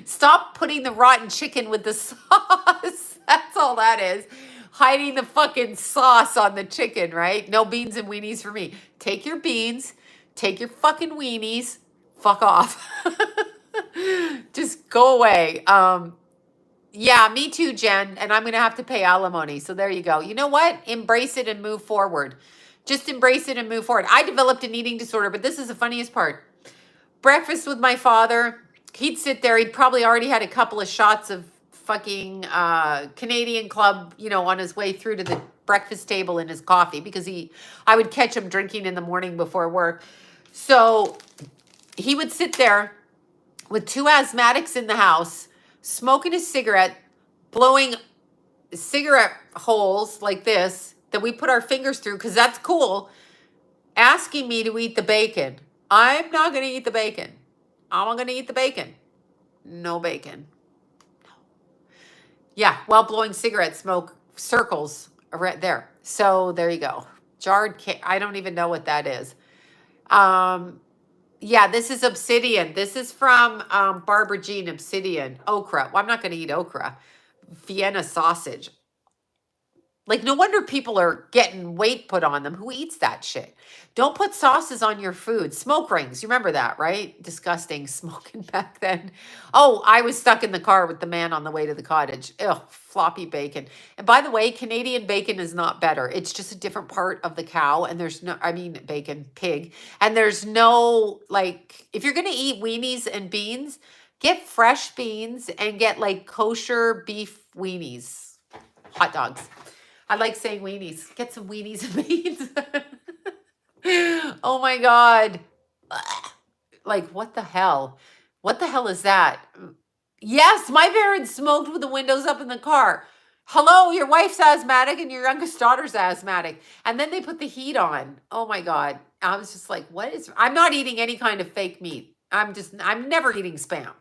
Stop putting the rotten chicken with the sauce. That's all that is. Hiding the fucking sauce on the chicken, right? No beans and weenies for me. Take your beans, take your fucking weenies, fuck off. Just go away. Yeah, me too, Jen. And I'm going to have to pay alimony. So there you go. You know what? Embrace it and move forward. Just embrace it and move forward. I developed an eating disorder, but this is the funniest part. Breakfast with my father. He'd sit there. He'd probably already had a couple of shots of fucking Canadian Club, on his way through to the breakfast table in his coffee because I would catch him drinking in the morning before work. So he would sit there with two asthmatics in the house, smoking a cigarette, blowing cigarette holes like this that we put our fingers through because that's cool, asking me to eat the bacon. I'm not going to eat the bacon. I'm not going to eat the bacon. No bacon. Yeah, while blowing cigarette smoke circles right there. So there you go. Jarred I don't even know what that is. Yeah, this is obsidian. This is from Barbara Jean, obsidian. Okra. Well, I'm not going to eat okra. Vienna sausage. Like, no wonder people are getting weight put on them. Who eats that shit? Don't put sauces on your food. Smoke rings. You remember that, right? Disgusting smoking back then. Oh, I was stuck in the car with the man on the way to the cottage. Ugh, floppy bacon. And by the way, Canadian bacon is not better. It's just a different part of the cow. And there's no, bacon, pig. And there's no, like, if you're going to eat weenies and beans, get fresh beans and get like kosher beef weenies. Hot dogs. I like saying weenies. Get some weenies and beans. Oh my God. Like, what the hell? What the hell is that? Yes, my parents smoked with the windows up in the car. Hello, your wife's asthmatic and your youngest daughter's asthmatic. And then they put the heat on. Oh my God. I was just like, I'm not eating any kind of fake meat. I'm never eating Spam.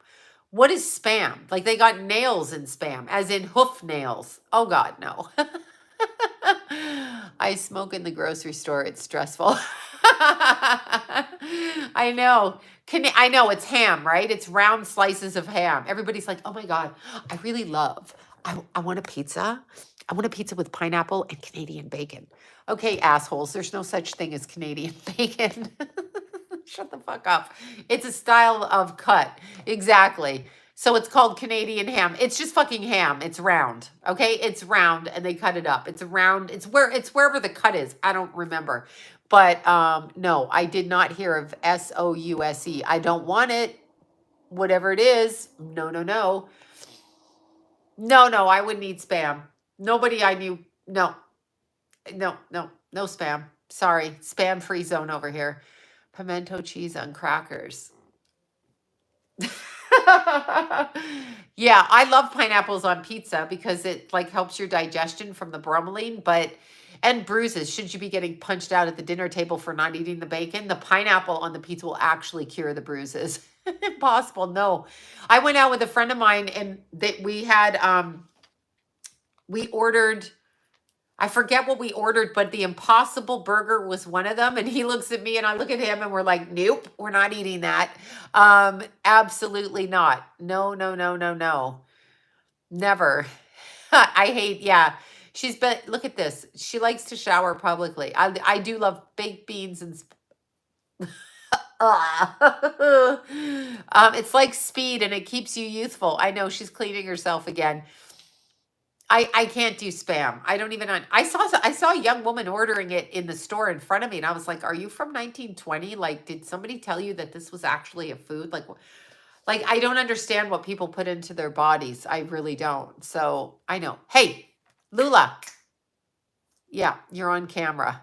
What is Spam? Like they got nails in Spam, as in hoof nails. Oh God, no. I smoke in the grocery store. It's stressful. I know. I know it's ham, right? It's round slices of ham. Everybody's like, oh my God, I really love, I want a pizza. I want a pizza with pineapple and Canadian bacon. Okay, assholes, there's no such thing as Canadian bacon. Shut the fuck up. It's a style of cut. Exactly. So it's called Canadian ham. It's just fucking ham. It's round. Okay? It's round and they cut it up. It's a round. It's wherever the cut is. I don't remember. But no, I did not hear of SOUSE. I don't want it. Whatever it is. No. No, I wouldn't eat Spam. Nobody I knew. No, Spam. Sorry. Spam free zone over here. Pimento cheese on crackers. Yeah, I love pineapples on pizza because it like helps your digestion from the bromelain, and bruises. Should you be getting punched out at the dinner table for not eating the bacon, the pineapple on the pizza will actually cure the bruises. Impossible. No. I went out with a friend of mine and we had We ordered, I forget what we ordered, but the Impossible Burger was one of them. And he looks at me and I look at him and we're like, nope, we're not eating that. Absolutely not. No, no, no, no, no. Never. I hate, yeah. She's been, look at this. She likes to shower publicly. I do love baked beans and it's like speed and it keeps you youthful. I know she's cleaning herself again. I can't do spam. I don't even I saw a young woman ordering it in the store in front of me and I was like, "Are you from 1920? Like did somebody tell you that this was actually a food?" Like I don't understand what people put into their bodies. I really don't. So, I know. Hey, Lula. Yeah, you're on camera.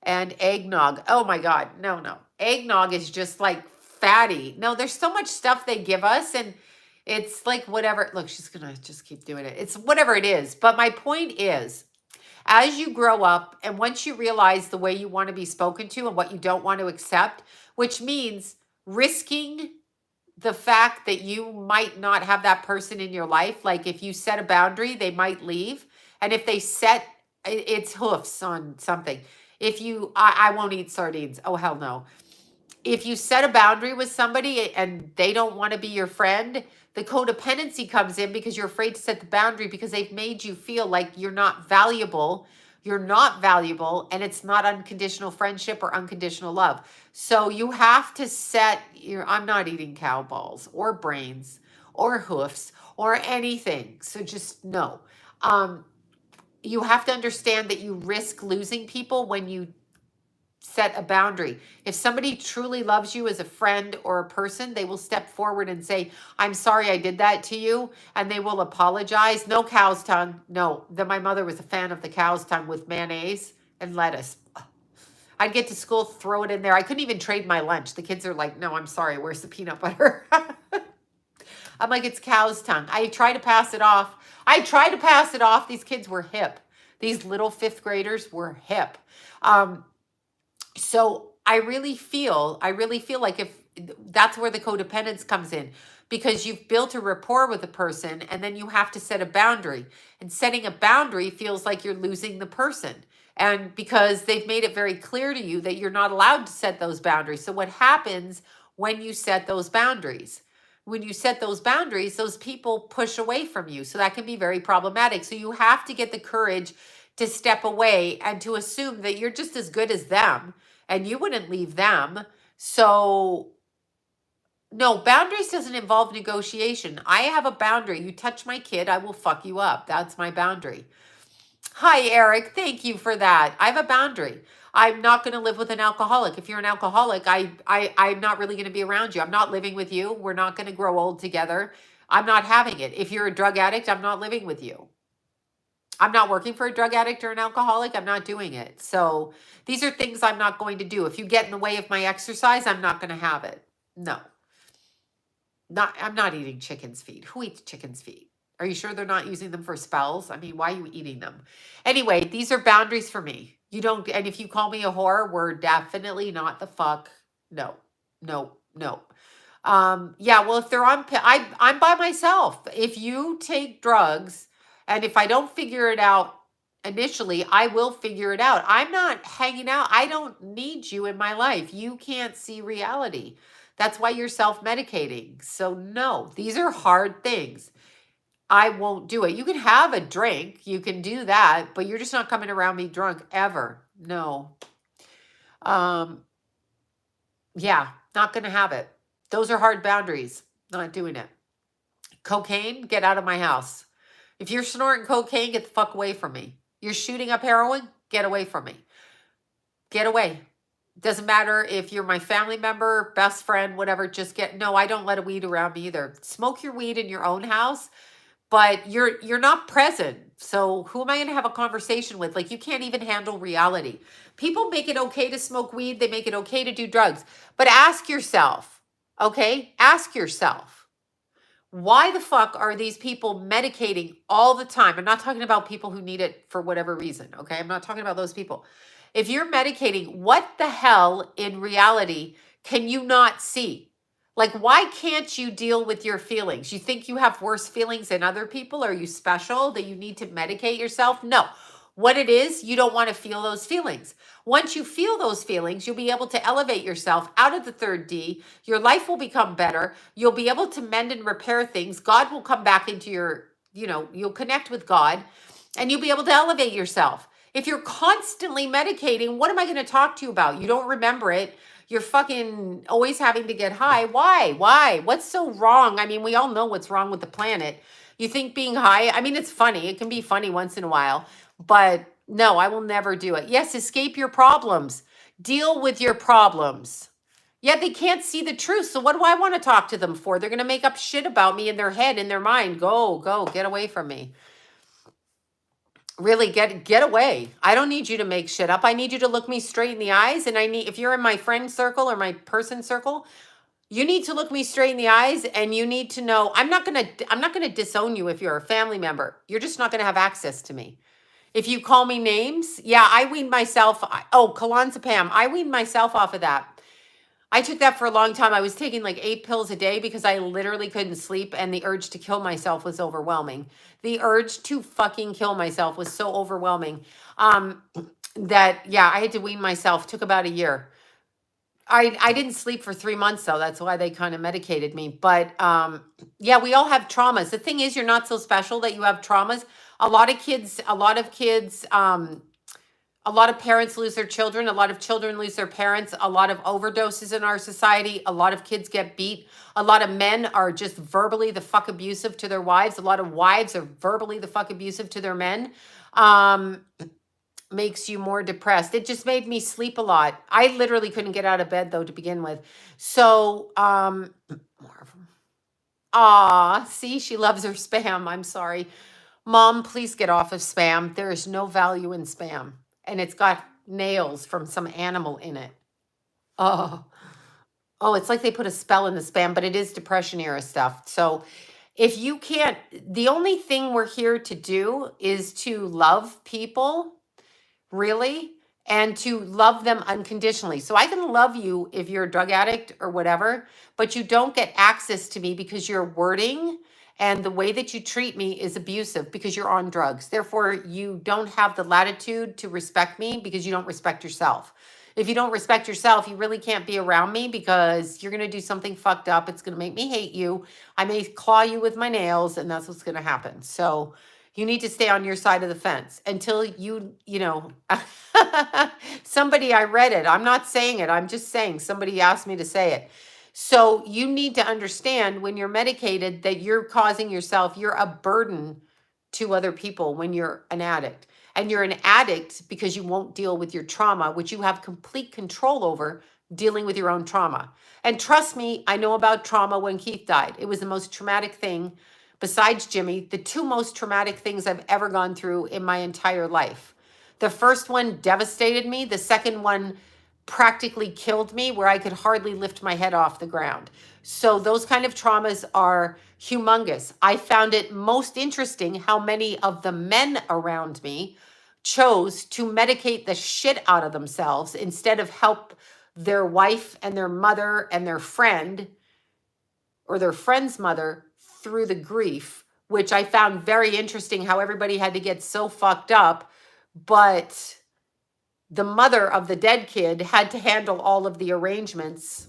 And eggnog. Oh my God. No, no. Eggnog is just like fatty. No, there's so much stuff they give us and it's like whatever. Look, she's going to just keep doing it. It's whatever it is. But my point is, as you grow up and once you realize the way you want to be spoken to and what you don't want to accept, which means risking the fact that you might not have that person in your life. Like if you set a boundary, they might leave. And if they set its hoofs on something, if you, I won't eat sardines. Oh, hell no. If you set a boundary with somebody and they don't want to be your friend, the codependency comes in because you're afraid to set the boundary because they've made you feel like you're not valuable. You're not valuable and it's not unconditional friendship or unconditional love. So you have to set your, I'm not eating cow balls or brains or hoofs or anything. So just no. You have to understand that you risk losing people when you set a boundary. If somebody truly loves you as a friend or a person, they will step forward and say, "I'm sorry I did that to you." And they will apologize. No cow's tongue. No, my mother was a fan of the cow's tongue with mayonnaise and lettuce. I'd get to school, throw it in there. I couldn't even trade my lunch. The kids are like, "No, I'm sorry. Where's the peanut butter?" I'm like, "It's cow's tongue." I try to pass it off. These kids were hip. These little fifth graders were hip. So I really feel like if that's where the codependence comes in, because you've built a rapport with a person and then you have to set a boundary, and setting a boundary feels like you're losing the person. And because they've made it very clear to you that you're not allowed to set those boundaries. So what happens when you set those boundaries? When you set those boundaries, those people push away from you. So that can be very problematic. So you have to get the courage to step away and to assume that you're just as good as them and you wouldn't leave them. So no, boundaries doesn't involve negotiation. I have a boundary. You touch my kid, I will fuck you up. That's my boundary. Hi, Eric. Thank you for that. I have a boundary. I'm not going to live with an alcoholic. If you're an alcoholic, I'm not really going to be around you. I'm not living with you. We're not going to grow old together. I'm not having it. If you're a drug addict, I'm not living with you. I'm not working for a drug addict or an alcoholic. I'm not doing it. So these are things I'm not going to do. If you get in the way of my exercise, I'm not going to have it. No. I'm not eating chicken's feet. Who eats chicken's feet? Are you sure they're not using them for spells? I mean, why are you eating them? Anyway, these are boundaries for me. You don't, and if you call me a whore, we're definitely not the fuck. No, no, no. Yeah, well, if they're on, I'm by myself. If you take drugs, and if I don't figure it out initially, I will figure it out. I'm not hanging out. I don't need you in my life. You can't see reality. That's why you're self-medicating. So no, these are hard things. I won't do it. You can have a drink. You can do that, but you're just not coming around me drunk ever. No. Yeah, not going to have it. Those are hard boundaries. Not doing it. Cocaine, get out of my house. If you're snorting cocaine, get the fuck away from me. You're shooting up heroin, get away from me. Get away. Doesn't matter if you're my family member, best friend, whatever, just no, I don't let a weed around me either. Smoke your weed in your own house, but you're not present. So who am I going to have a conversation with? Like, you can't even handle reality. People make it okay to smoke weed. They make it okay to do drugs. But ask yourself, okay? Ask yourself, why the fuck are these people medicating all the time? I'm not talking about people who need it for whatever reason, okay? I'm not talking about those people. If you're medicating, what the hell in reality can you not see? Like, why can't you deal with your feelings? You think you have worse feelings than other people? Are you special that you need to medicate yourself? No. What it is, you don't want to feel those feelings. Once you feel those feelings, you'll be able to elevate yourself out of the third D. Your life will become better. You'll be able to mend and repair things. God will come back into your, you'll connect with God and you'll be able to elevate yourself. If you're constantly medicating, what am I going to talk to you about? You don't remember it. You're fucking always having to get high. Why? Why? What's so wrong? I mean, we all know what's wrong with the planet. You think being high, I mean, it's funny. It can be funny once in a while, but no, I will never do it. Yes, escape your problems. Deal with your problems. Yet they can't see the truth. So what do I want to talk to them for? They're going to make up shit about me in their head, in their mind. Go, get away from me. Really get away. I don't need you to make shit up. I need you to look me straight in the eyes. And if you're in my friend circle or my person circle, you need to look me straight in the eyes and you need to know I'm not gonna disown you if you're a family member. You're just not gonna have access to me. If you call me names, yeah, I weaned myself. Clonazepam. I weaned myself off of that. I took that for a long time. I was taking like 8 pills a day because I literally couldn't sleep and the urge to kill myself was overwhelming. The urge to fucking kill myself was so overwhelming that, yeah, I had to wean myself. Took about a year. I didn't sleep for 3 months though. That's why they kind of medicated me. But yeah, we all have traumas. The thing is, you're not so special that you have traumas. A lot of kids, a lot of parents lose their children. A lot of children lose their parents. A lot of overdoses in our society. A lot of kids get beat. A lot of men are just verbally the fuck abusive to their wives. A lot of wives are verbally the fuck abusive to their men. Makes you more depressed. It just made me sleep a lot. I literally couldn't get out of bed though to begin with. So, more of them. Aw, see, she loves her spam. I'm sorry. Mom, please get off of spam. There is no value in spam. And it's got nails from some animal in it. Oh, it's like they put a spell in the spam, but it is depression era stuff. So if you can't, the only thing we're here to do is to love people, really, and to love them unconditionally. So I can love you if you're a drug addict or whatever, but you don't get access to me because your wording and the way that you treat me is abusive because you're on drugs. Therefore, you don't have the latitude to respect me because you don't respect yourself. If you don't respect yourself, you really can't be around me because you're going to do something fucked up. It's going to make me hate you. I may claw you with my nails, and that's what's going to happen. So you need to stay on your side of the fence until somebody, I read it. I'm not saying it. I'm just saying somebody asked me to say it. So you need to understand when you're medicated that you're causing yourself, you're a burden to other people when you're an addict. And you're an addict because you won't deal with your trauma, which you have complete control over, dealing with your own trauma. And trust me, I know about trauma when Keith died. It was the most traumatic thing, besides Jimmy, the 2 most traumatic things I've ever gone through in my entire life. The first one devastated me. The second one practically killed me where I could hardly lift my head off the ground. So those kind of traumas are humongous. I found it most interesting how many of the men around me chose to medicate the shit out of themselves instead of help their wife and their mother and their friend or their friend's mother through the grief, which I found very interesting how everybody had to get so fucked up, but the mother of the dead kid had to handle all of the arrangements.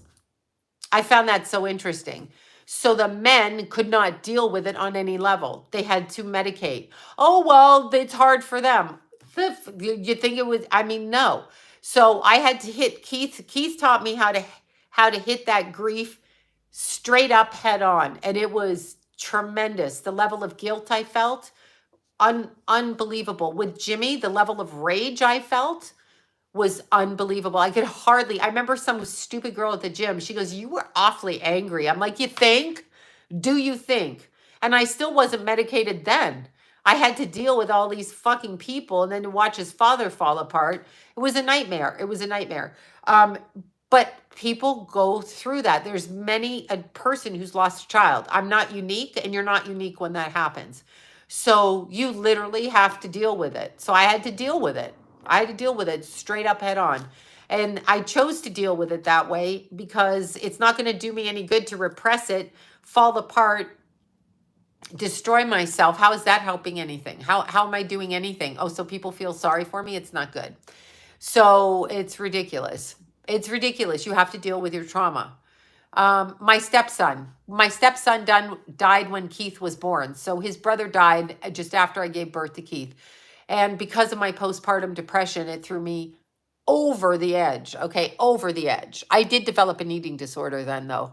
I found that so interesting. So the men could not deal with it on any level. They had to medicate. Oh, well, it's hard for them. You think it was, I mean, no. So I had to hit Keith. Keith taught me how to hit that grief straight up head on. And it was tremendous. The level of guilt I felt, unbelievable. With Jimmy, the level of rage I felt was unbelievable. I remember some stupid girl at the gym. She goes, "You were awfully angry." I'm like, "You think? Do you think?" And I still wasn't medicated then. I had to deal with all these fucking people and then to watch his father fall apart. It was a nightmare. It was a nightmare. But people go through that. There's a person who's lost a child. I'm not unique, and you're not unique when that happens. So you literally have to deal with it. So I had to deal with it. I had to deal with it straight up head on. And I chose to deal with it that way because it's not going to do me any good to repress it, fall apart, destroy myself. How is that helping anything? How am I doing anything? Oh, so people feel sorry for me? It's not good. So it's ridiculous. It's ridiculous. You have to deal with your trauma. My stepson died when Keith was born. So his brother died just after I gave birth to Keith. And because of my postpartum depression, it threw me over the edge. Okay, over the edge. I did develop an eating disorder then, though.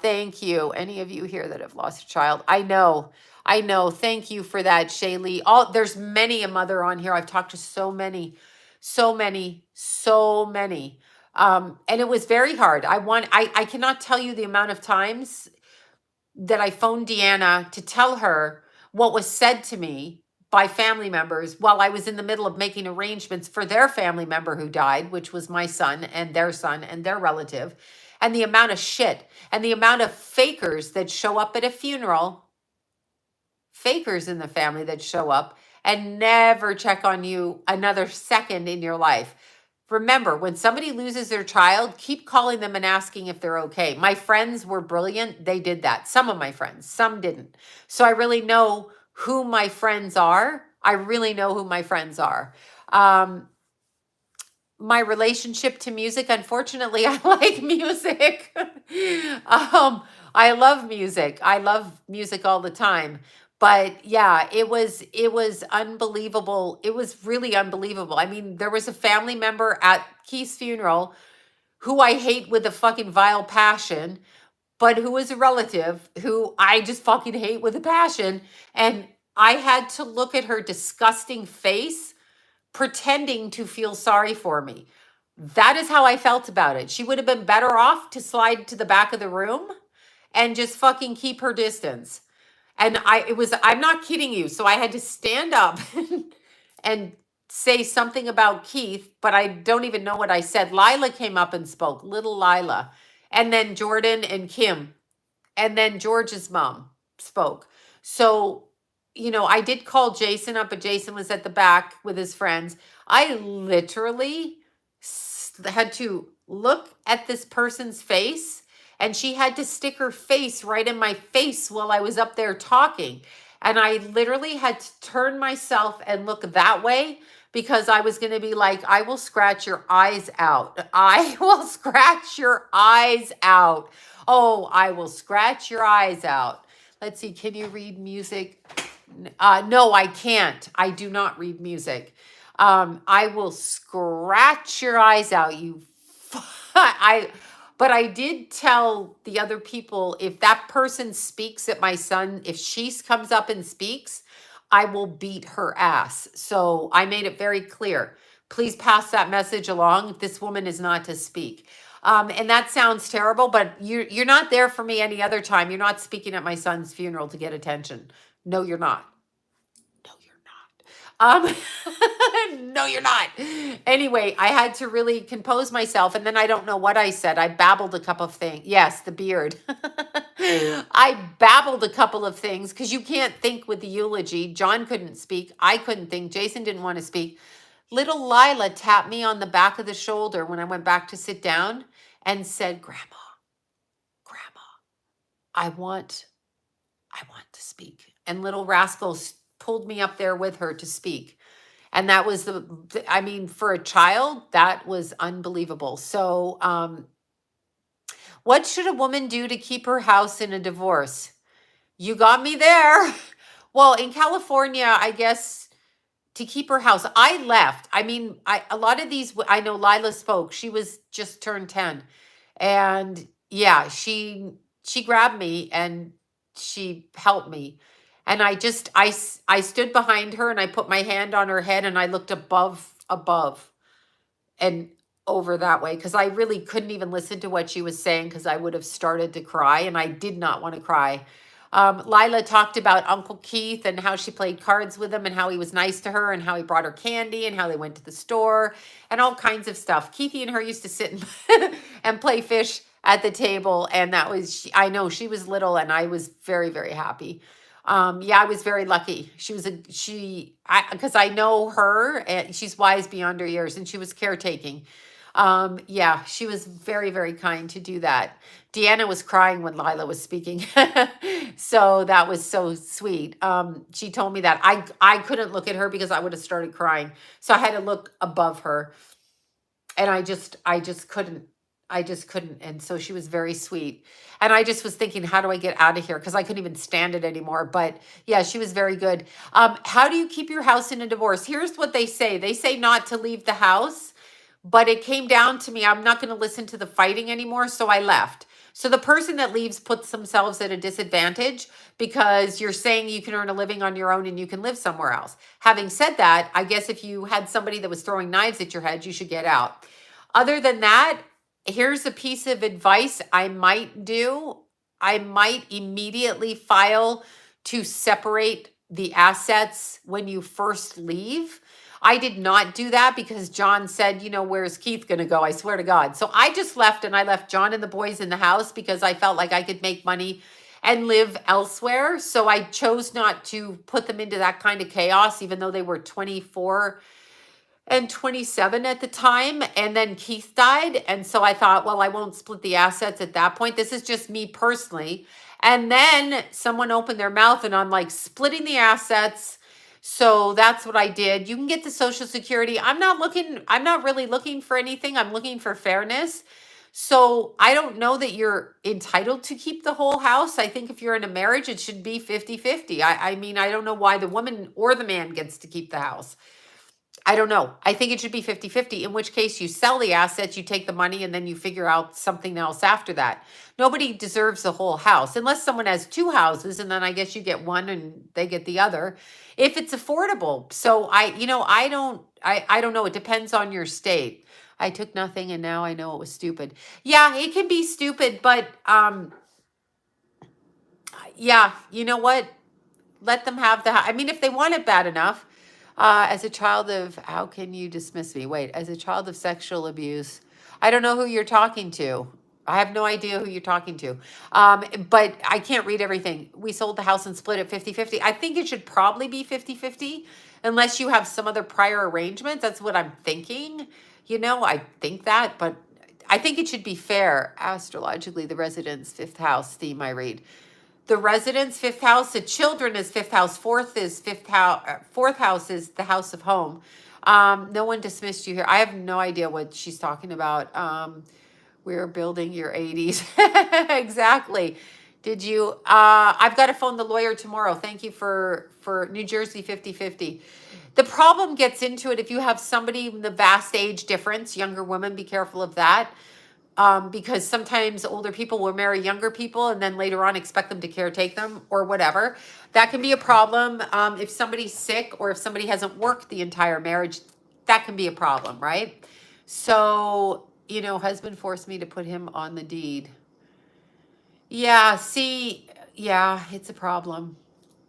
Thank you. Any of you here that have lost a child? I know. I know. Thank you for that, Shaylee. There's many a mother on here. I've talked to so many, so many, so many. And it was very hard. I cannot tell you the amount of times that I phoned Deanna to tell her what was said to me by family members while I was in the middle of making arrangements for their family member who died, which was my son and their relative, and the amount of shit and the amount of fakers that show up at a funeral, fakers in the family that show up and never check on you another second in your life. Remember, when somebody loses their child, keep calling them and asking if they're okay. My friends were brilliant. They did that. Some of my friends, some didn't. So I really know who my friends are. I really know who my friends are. My relationship to music, unfortunately, I like music. I love music. I love music all the time. But yeah, it was unbelievable. It was really unbelievable. I mean, there was a family member at Keith's funeral who I hate with a fucking vile passion, but who is a relative who I just fucking hate with a passion. And I had to look at her disgusting face pretending to feel sorry for me. That is how I felt about it. She would have been better off to slide to the back of the room and just fucking keep her distance. And I'm not kidding you. So I had to stand up and say something about Keith, but I don't even know what I said. Lila came up and spoke, little Lila. And then Jordan and Kim. And then George's mom spoke. So, I did call Jason up, but Jason was at the back with his friends. I literally had to look at this person's face, and she had to stick her face right in my face while I was up there talking. And I literally had to turn myself and look that way because I was going to be like, I will scratch your eyes out. I will scratch your eyes out. Oh, I will scratch your eyes out. Let's see. Can you read music? No, I can't. I do not read music. I will scratch your eyes out. But I did tell the other people, if that person speaks at my son, if she comes up and speaks, I will beat her ass. So I made it very clear. Please pass that message along. This woman is not to speak. And that sounds terrible, but you're not there for me any other time. You're not speaking at my son's funeral to get attention. No, you're not. No, you're not. No, you're not. Anyway, I had to really compose myself, and then I don't know what I said. I babbled a couple of things. Yes, the beard. I babbled a couple of things because you can't think with the eulogy. John couldn't speak. I couldn't think. Jason didn't want to speak. Little Lila tapped me on the back of the shoulder when I went back to sit down and said, Grandma, I want to speak. And little rascal pulled me up there with her to speak. And that was for a child, that was unbelievable. So, what should a woman do to keep her house in a divorce? You got me there. Well, in California, I guess to keep her house, I left. A lot of these, I know Lila spoke. She was just turned 10. And yeah, she grabbed me and she helped me. And I stood behind her and I put my hand on her head and I looked above and over that way because I really couldn't even listen to what she was saying because I would have started to cry and I did not want to cry. Lila talked about Uncle Keith and how she played cards with him and how he was nice to her and how he brought her candy and how they went to the store and all kinds of stuff. Keithy and her used to sit and play fish at the table. And I know she was little and I was very, very happy. Yeah, I was very lucky. Because I know her, and she's wise beyond her years, and she was caretaking. Yeah, she was very, very kind to do that. Deanna was crying when Lila was speaking. So that was so sweet. She told me that I couldn't look at her because I would have started crying. So I had to look above her, and I just couldn't. And so she was very sweet, and I just was thinking, how do I get out of here, because I couldn't even stand it anymore. But yeah, she was very good. How do you keep your house in a divorce? Here's what they say not to leave the house, but it came down to me, I'm not going to listen to the fighting anymore, so I left. So the person that leaves puts themselves at a disadvantage, because you're saying you can earn a living on your own and you can live somewhere else. Having said that, I guess if you had somebody that was throwing knives at your head, you should get out. Other than that, here's a piece of advice I might do. I might immediately file to separate the assets when you first leave. I did not do that because John said, where's Keith going to go? I swear to God. So I just left, and I left John and the boys in the house because I felt like I could make money and live elsewhere. So I chose not to put them into that kind of chaos, even though they were 24 and 27 at the time. And then Keith died. And so I thought, well, I won't split the assets at that point. This is just me personally. And then someone opened their mouth, and I'm like, splitting the assets. So that's what I did. You can get the Social Security. I'm not really looking for anything. I'm looking for fairness. So I don't know that you're entitled to keep the whole house. I think if you're in a marriage, it should be 50-50. I mean, I don't know why the woman or the man gets to keep the house. I don't know. I think it should be 50-50, in which case you sell the assets, you take the money, and then you figure out something else after that. Nobody deserves the whole house unless someone has two houses, and then I guess you get one and they get the other if it's affordable. So I don't know. It depends on your state. I took nothing, and now I know it was stupid. Yeah, it can be stupid, but yeah, you know what? Let them have I mean, if they want it bad enough. As a child of, how can you dismiss me? Wait, as a child of sexual abuse, I don't know who you're talking to. I have no idea who you're talking to. But I can't read everything. We sold the house and split it 50-50. I think it should probably be 50-50 unless you have some other prior arrangements. That's what I'm thinking. I think that, but I think it should be fair. Astrologically, the resident's fifth house theme I read. The residence, fifth house. The children is fifth house. Fourth house is the house of home. No one dismissed you here. I have no idea what she's talking about. We're building your 80s. Exactly. Did you? I've got to phone the lawyer tomorrow. Thank you for New Jersey 50-50. The problem gets into it if you have somebody in the vast age difference. Younger women, be careful of that. Because sometimes older people will marry younger people and then later on expect them to caretake them or whatever. That can be a problem. If somebody's sick or if somebody hasn't worked the entire marriage, that can be a problem, right? So, husband forced me to put him on the deed. Yeah, see, yeah, it's a problem.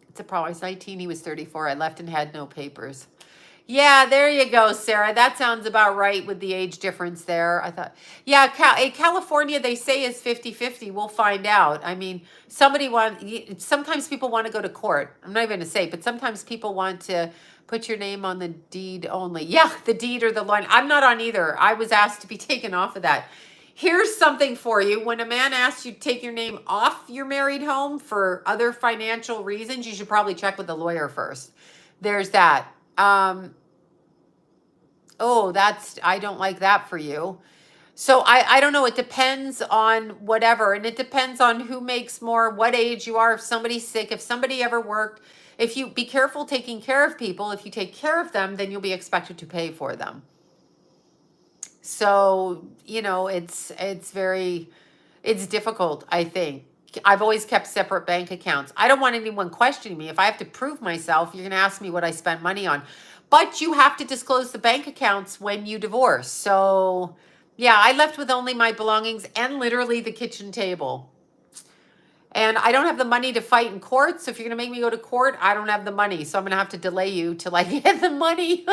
It's a problem. I was 19, he was 34. I left and had no papers. Yeah, there you go, Sarah. That sounds about right with the age difference there. I thought, yeah, California, they say is 50-50. We'll find out. I mean, sometimes people want to go to court. I'm not even going to say, but sometimes people want to put your name on the deed only. Yeah, the deed or the line. I'm not on either. I was asked to be taken off of that. Here's something for you. When a man asks you to take your name off your married home for other financial reasons, you should probably check with the lawyer first. There's that. I don't like that for you. So I don't know. It depends on whatever. And it depends on who makes more, what age you are, if somebody's sick, if somebody ever worked. If you be careful taking care of people, if you take care of them, then you'll be expected to pay for them. So, it's difficult, I think. I've always kept separate bank accounts. I don't want anyone questioning me. If I have to prove myself, you're going to ask me what I spend money on. But you have to disclose the bank accounts when you divorce. So, yeah, I left with only my belongings and literally the kitchen table. And I don't have the money to fight in court. So if you're going to make me go to court, I don't have the money. So I'm going to have to delay you till I get the money.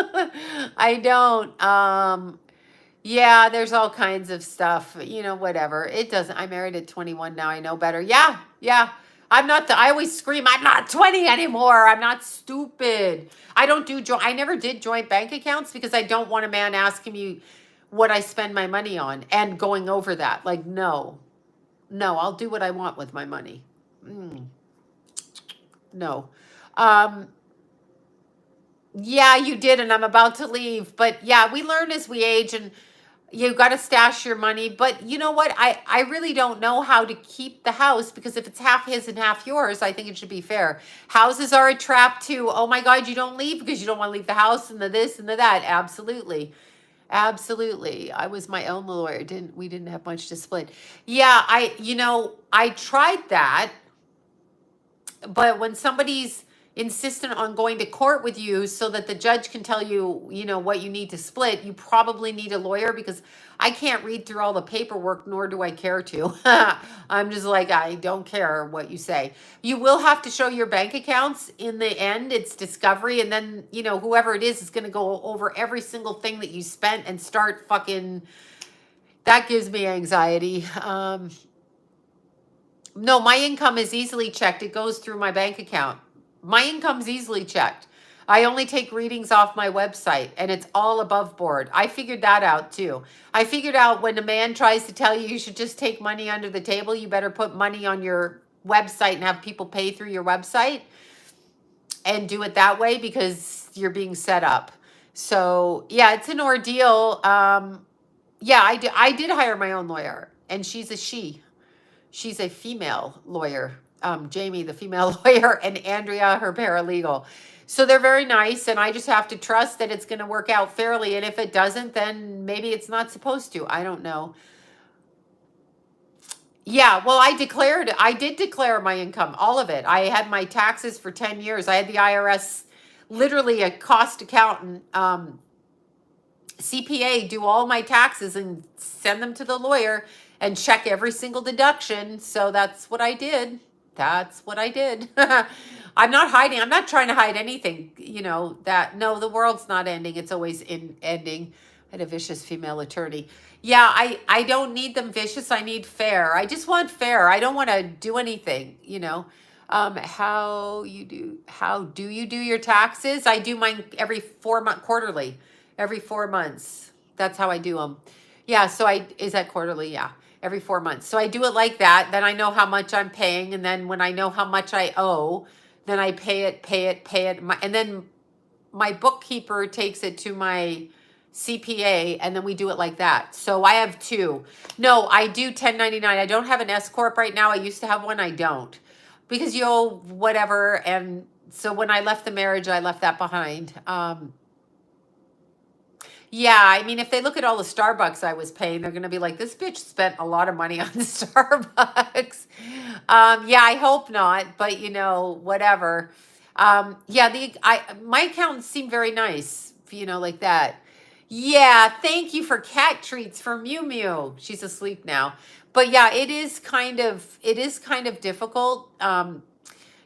I don't. Yeah, there's all kinds of stuff, whatever. It doesn't. I married at 21. Now I know better. Yeah. I always scream, I'm not 20 anymore. I'm not stupid. I don't do I never did joint bank accounts because I don't want a man asking me what I spend my money on and going over that. Like, no, I'll do what I want with my money. Mm, no. Um, yeah, you did, and I'm about to leave. But yeah, we learn as we age, and you got to stash your money. But you know what? I really don't know how to keep the house because if it's half his and half yours, I think it should be fair. Houses are a trap too. Oh my God, you don't leave because you don't want to leave the house and the this and the that. Absolutely. Absolutely. I was my own lawyer. We didn't have much to split. Yeah, I tried that, but when somebody's insistent on going to court with you so that the judge can tell you, what you need to split, you probably need a lawyer because I can't read through all the paperwork, nor do I care to. I'm just like, I don't care what you say. You will have to show your bank accounts in the end. It's discovery. And then, whoever it is going to go over every single thing that you spent and start fucking, that gives me anxiety. No, my income is easily checked. It goes through my bank account. My income's easily checked. I only take readings off my website and it's all above board. I figured that out too. I figured out when a man tries to tell you should just take money under the table, you better put money on your website and have people pay through your website and do it that way because you're being set up. So yeah, it's an ordeal. Yeah, I did hire my own lawyer and she's a she. She's a female lawyer, Jamie, the female lawyer, and Andrea, her paralegal. So they're very nice, and I just have to trust that it's going to work out fairly. And if it doesn't, then maybe it's not supposed to. I don't know. Yeah, well, I did declare my income, all of it. I had my taxes for 10 years. I had the IRS, literally a cost accountant, CPA, do all my taxes and send them to the lawyer and check every single deduction. So that's what I did. That's what I did. I'm not hiding. I'm not trying to hide anything, no, the world's not ending. It's always ending. I had a vicious female attorney. Yeah, I don't need them vicious. I need fair. I just want fair. I don't want to do anything, how do you do your taxes? I do mine every 4 month quarterly, every 4 months. That's how I do them. Yeah. So is that quarterly? Yeah. Every 4 months. So I do it like that. Then I know how much I'm paying. And then when I know how much I owe, then I pay it. And then my bookkeeper takes it to my CPA and then we do it like that. So I have two. No, I do 1099. I don't have an S Corp right now. I used to have one. I don't because you owe whatever. And so when I left the marriage, I left that behind. Yeah, I mean, if they look at all the Starbucks I was paying, they're going to be like, this bitch spent a lot of money on Starbucks. Yeah, I hope not, but whatever. Yeah, my accountants seem very nice, like that. Yeah, thank you for cat treats for Mew Mew. She's asleep now. But yeah, it is kind of difficult.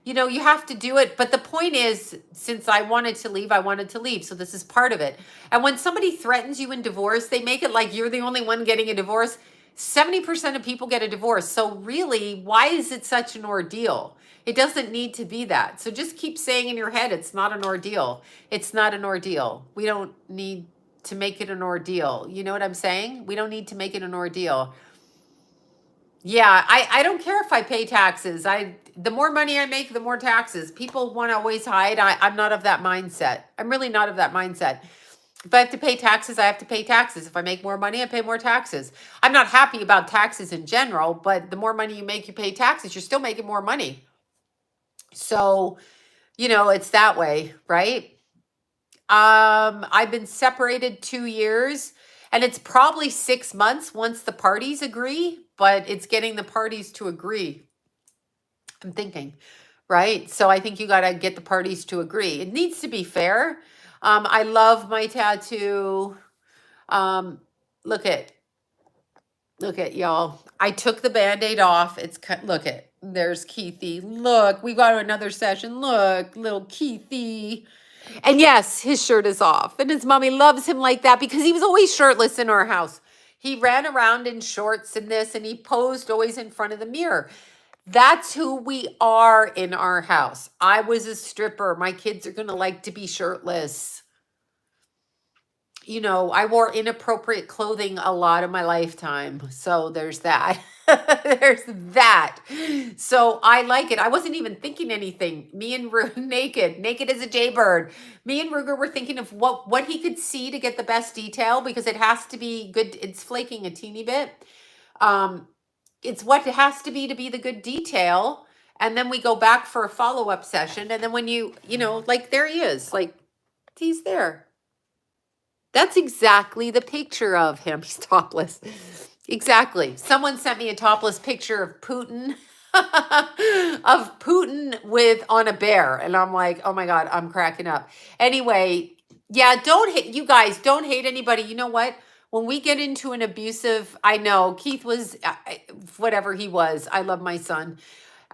You have to do it. But the point is, since I wanted to leave, I wanted to leave. So this is part of it. And when somebody threatens you in divorce, they make it like you're the only one getting a divorce. 70% of people get a divorce. So really, why is it such an ordeal? It doesn't need to be that. So just keep saying in your head, it's not an ordeal. It's not an ordeal. We don't need to make it an ordeal. You know what I'm saying? We don't need to make it an ordeal. Yeah, I don't care if I pay taxes. The more money I make, the more taxes. People want to always hide. I'm not of that mindset. I'm really not of that mindset. If I have to pay taxes, I have to pay taxes. If I make more money, I pay more taxes. I'm not happy about taxes in general, but the more money you make, you pay taxes. You're still making more money. So, it's that way, right? I've been separated 2 years. And it's probably 6 months once the parties agree, but it's getting the parties to agree. I'm thinking, right? So I think you got to get the parties to agree. It needs to be fair. I love my tattoo. Look at y'all. I took the Band-Aid off. There's Keithy. Look, we got another session. Look, little Keithy. And yes, his shirt is off. And his mommy loves him like that because he was always shirtless in our house. He ran around in shorts and this, and he posed always in front of the mirror. That's who we are in our house. I was a stripper. My kids are going to like to be shirtless. You know, I wore inappropriate clothing a lot of my lifetime. So there's that. There's that. So I like it. I wasn't even thinking anything. Me and naked as a jaybird. Me and Ruger were thinking of what he could see to get the best detail, because it has to be good. It's flaking a teeny bit. It's what it has to be the good detail. And then we go back for a follow-up session. And then when you know, like, there he is, like, he's there. That's exactly the picture of him. He's topless. Exactly. Someone sent me a topless picture of Putin, of Putin with on a bear. And I'm like, oh my God, I'm cracking up. Anyway, yeah, don't hate, you guys, don't hate anybody. You know what? When we get into an abusive, I know Keith was, whatever he was. I love my son.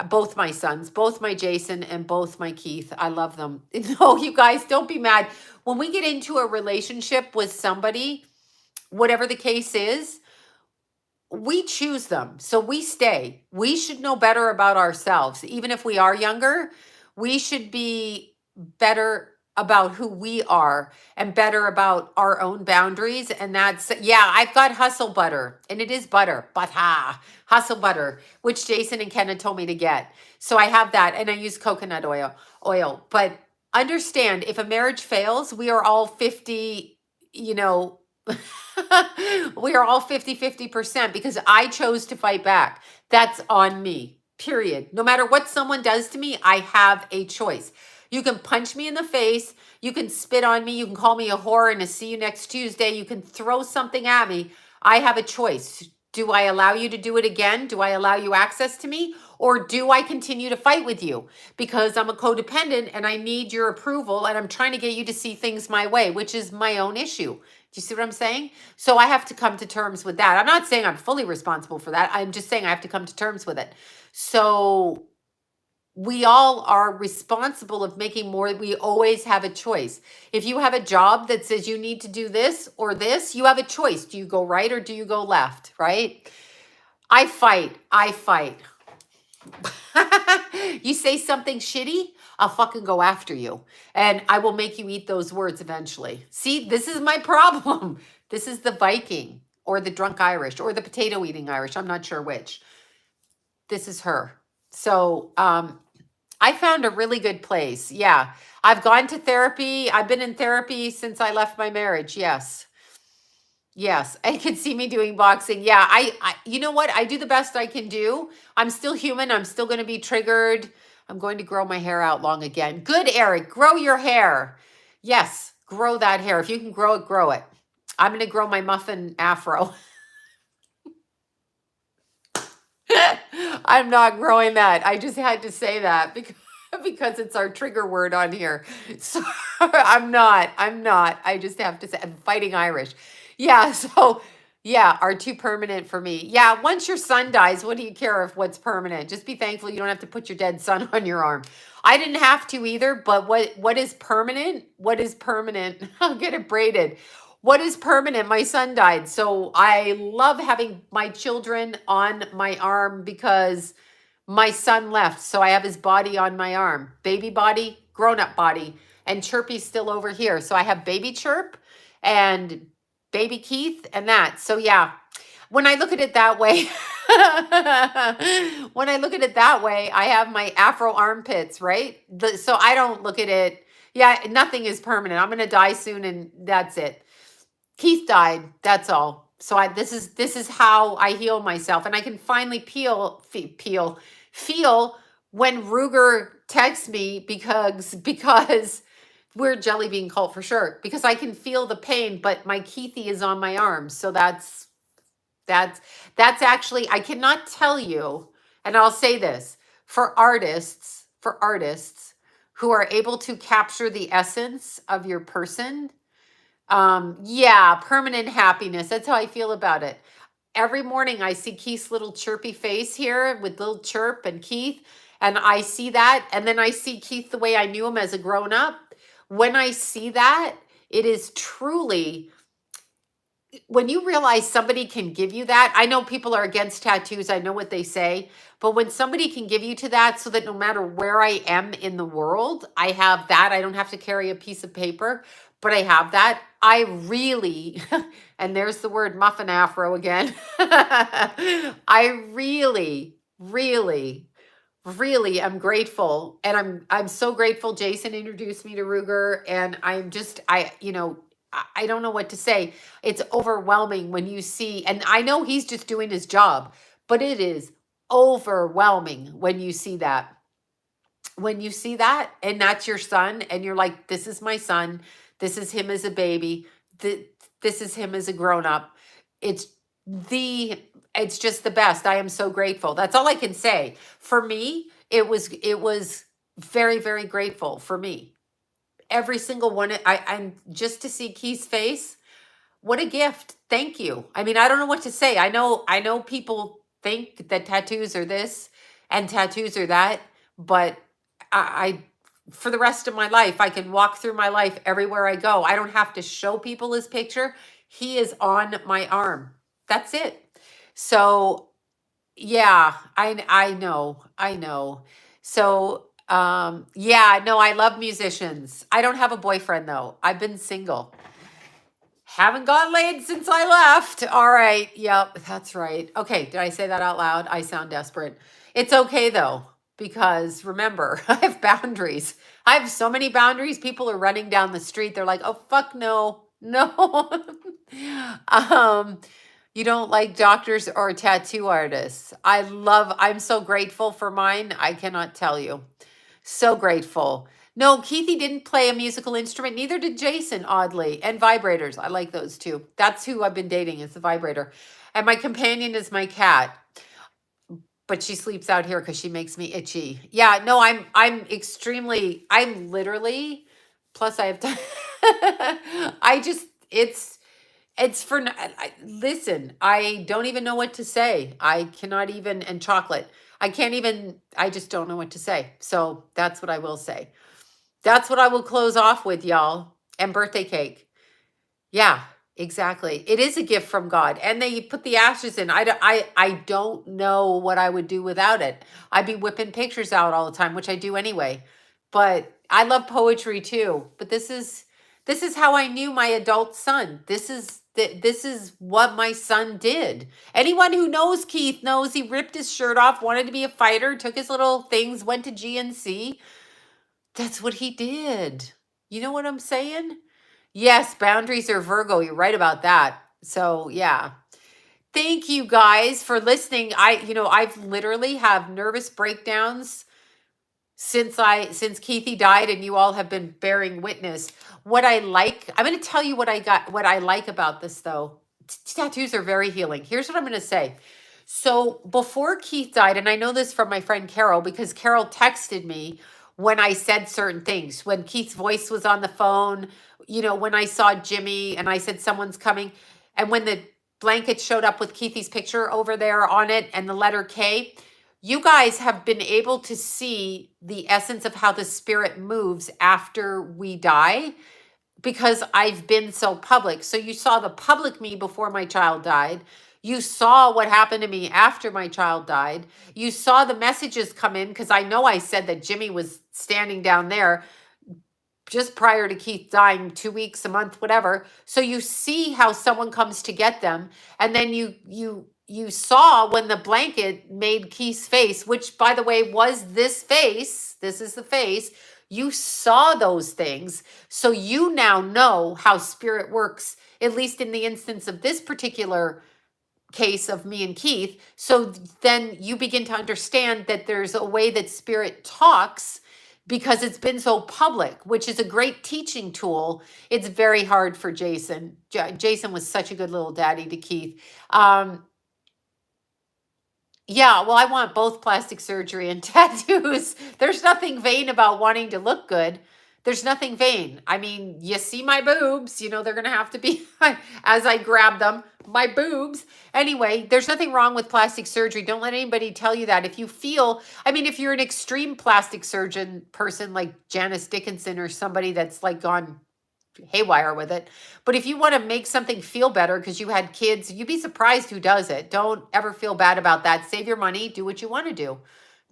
Both my sons, both my Jason and both my Keith. I love them. No, you guys, don't be mad. When we get into a relationship with somebody, whatever the case is, we choose them. So we stay. We should know better about ourselves. Even if we are younger, we should be better about who we are and better about our own boundaries. And that's, yeah, I've got hustle butter, and it is butter, hustle butter, which Jason and Kenna told me to get. So I have that, and I use coconut oil. But understand, if a marriage fails, we are all 50, you know, we are all 50% because I chose to fight back. That's on me, period. No matter what someone does to me, I have a choice. You can punch me in the face. You can spit on me. You can call me a whore and a see you next Tuesday. You can throw something at me. I have a choice. Do I allow you to do it again? Do I allow you access to me? Or do I continue to fight with you? Because I'm a codependent and I need your approval, and I'm trying to get you to see things my way, which is my own issue. Do you see what I'm saying? So I have to come to terms with that. I'm not saying I'm fully responsible for that. I'm just saying I have to come to terms with it. So we all are responsible of making more. We always have a choice. If you have a job that says you need to do this or this, you have a choice. Do you go right or do you go left, right? I fight. You say something shitty, I'll fucking go after you. And I will make you eat those words eventually. See, this is my problem. This is the Viking or the drunk Irish or the potato eating Irish. I'm not sure which. This is her. So I found a really good place. Yeah. I've gone to therapy. I've been in therapy since I left my marriage. Yes. Yes, I can see me doing boxing. Yeah, I you know what? I do the best I can do. I'm still human. I'm still going to be triggered. I'm going to grow my hair out long again. Good, Eric. Grow your hair. Yes, grow that hair. If you can grow it, grow it. I'm going to grow my muffin afro. I'm not growing that. I just had to say that because it's our trigger word on here. So I'm not. I just have to say I'm fighting Irish. Yeah, so yeah, are too permanent for me. Yeah, once your son dies, what do you care if what's permanent? Just be thankful you don't have to put your dead son on your arm. I didn't have to either, but what is permanent? What is permanent? I'll get it braided. What is permanent? My son died. So I love having my children on my arm because my son left. So I have his body on my arm. Baby body, grown-up body. And Chirpy's still over here. So I have baby Chirp and baby Keith and that. So yeah, when I look at it that way, I have my Afro armpits, right? So I don't look at it. Yeah, nothing is permanent. I'm going to die soon and that's it. Keith died. That's all. So this is how I heal myself, and I can finally feel when Ruger texts me because we're jelly bean cult for sure, because I can feel the pain, but my Keithy is on my arm. So that's actually, I cannot tell you, and I'll say this for artists who are able to capture the essence of your person. Yeah, permanent happiness. That's how I feel about it. Every morning I see Keith's little chirpy face here with little Chirp and Keith, and I see that, and then I see Keith the way I knew him as a grown up. When I see that, it is truly when you realize somebody can give you that, I know people are against tattoos. I know what they say, but when somebody can give you to that so that no matter where I am in the world, I have that. I don't have to carry a piece of paper, but I have that. I really, and there's the word muffin afro again. I really, really, really am grateful, and I'm so grateful Jason introduced me to Ruger, and I'm just I don't know what to say. It's overwhelming when you see, and I know he's just doing his job, but it is overwhelming when you see that. When you see that and that's your son and you're like, this is my son, this is him as a baby, this is him as a grown up. It's the it's just the best. I am so grateful. That's all I can say. For me, it was very, very grateful for me. Every single one. I'm just to see Keith's face. What a gift. Thank you. I mean, I don't know what to say. I know people think that tattoos are this and tattoos are that, but I for the rest of my life, I can walk through my life everywhere I go. I don't have to show people his picture. He is on my arm. That's it. So, yeah, I know. I know. So, yeah, no, I love musicians. I don't have a boyfriend though. I've been single. Haven't got laid since I left. All right. Yep, that's right. Okay, did I say that out loud? I sound desperate. It's okay though, because remember, I have boundaries. I have so many boundaries. People are running down the street. They're like, "Oh fuck no. No." um you don't like doctors or tattoo artists. I'm so grateful for mine. I cannot tell you. So grateful. No, Keithy didn't play a musical instrument. Neither did Jason, oddly. And vibrators. I like those too. That's who I've been dating, is the vibrator. And my companion is my cat. But she sleeps out here because she makes me itchy. Yeah, no, I'm literally, plus I have time. I just, it's for, listen, I don't even know what to say. I cannot even, and chocolate. I can't even, I just don't know what to say. So that's what I will say. That's what I will close off with, y'all. And birthday cake. Yeah, exactly. It is a gift from God. And they put the ashes in. I don't know what I would do without it. I'd be whipping pictures out all the time, which I do anyway. But I love poetry too. But this is how I knew my adult son. This is what my son did. Anyone who knows Keith knows he ripped his shirt off, wanted to be a fighter, took his little things, went to GNC. That's what he did. You know what I'm saying? Yes, boundaries are Virgo. You're right about that. So, yeah. Thank you guys for listening. I've literally have nervous breakdowns since Keithy died, and you all have been bearing witness. I'm going to tell you what I like about this though. Tattoos are very healing. Here's what I'm going to say. So before Keith died, and I know this from my friend Carol, because Carol texted me when I said certain things, when Keith's voice was on the phone, when I saw Jimmy and I said someone's coming, and when the blanket showed up with Keithy's picture over there on it and the letter K, you guys have been able to see the essence of how the spirit moves after we die, because I've been so public. So you saw the public me before my child died. You saw what happened to me after my child died. You saw the messages come in, because I know I said that Jimmy was standing down there just prior to Keith dying, 2 weeks, a month, whatever. So you see how someone comes to get them. And then you saw when the blanket made Keith's face, which by the way was this face. This is the face. You saw those things. So you now know how spirit works, at least in the instance of this particular case of me and Keith. So then you begin to understand that there's a way that spirit talks, because it's been so public, which is a great teaching tool. It's very hard for Jason. Jason was such a good little daddy to Keith. Yeah, well, I want both plastic surgery and tattoos. There's nothing vain about wanting to look good. There's nothing vain. I mean, you see my boobs, they're going to have to be, as I grab them, my boobs. Anyway, there's nothing wrong with plastic surgery. Don't let anybody tell you that. If you feel, if you're an extreme plastic surgeon person like Janice Dickinson, or somebody that's like gone haywire with it. But if you want to make something feel better because you had kids, you'd be surprised who does it. Don't ever feel bad about that. Save your money. Do what you want to do.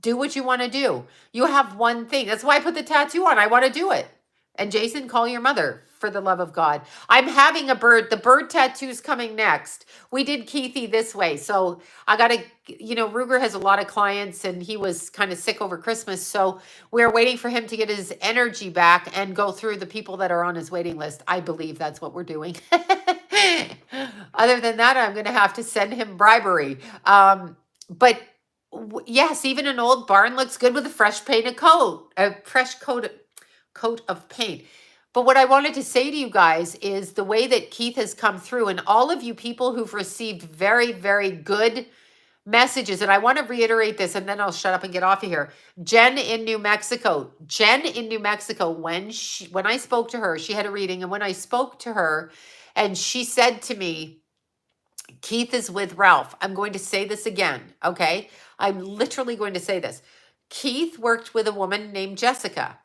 Do what you want to do. You have one thing. That's why I put the tattoo on. I want to do it. And Jason, call your mother for the love of God. I'm having a bird. The bird tattoo's coming next. We did Keithy this way. So I got to, Ruger has a lot of clients and he was kind of sick over Christmas. So we're waiting for him to get his energy back and go through the people that are on his waiting list. I believe that's what we're doing. Other than that, I'm going to have to send him bribery. But yes, even an old barn looks good with a fresh painted coat, a fresh coat of paint. But what I wanted to say to you guys is the way that Keith has come through, and all of you people who've received very, very good messages. And I want to reiterate this and then I'll shut up and get off of here. Jen in New Mexico, when I spoke to her, she had a reading. And when I spoke to her and she said to me, Keith is with Ralph. I'm going to say this again. Okay. I'm literally going to say this. Keith worked with a woman named Jessica.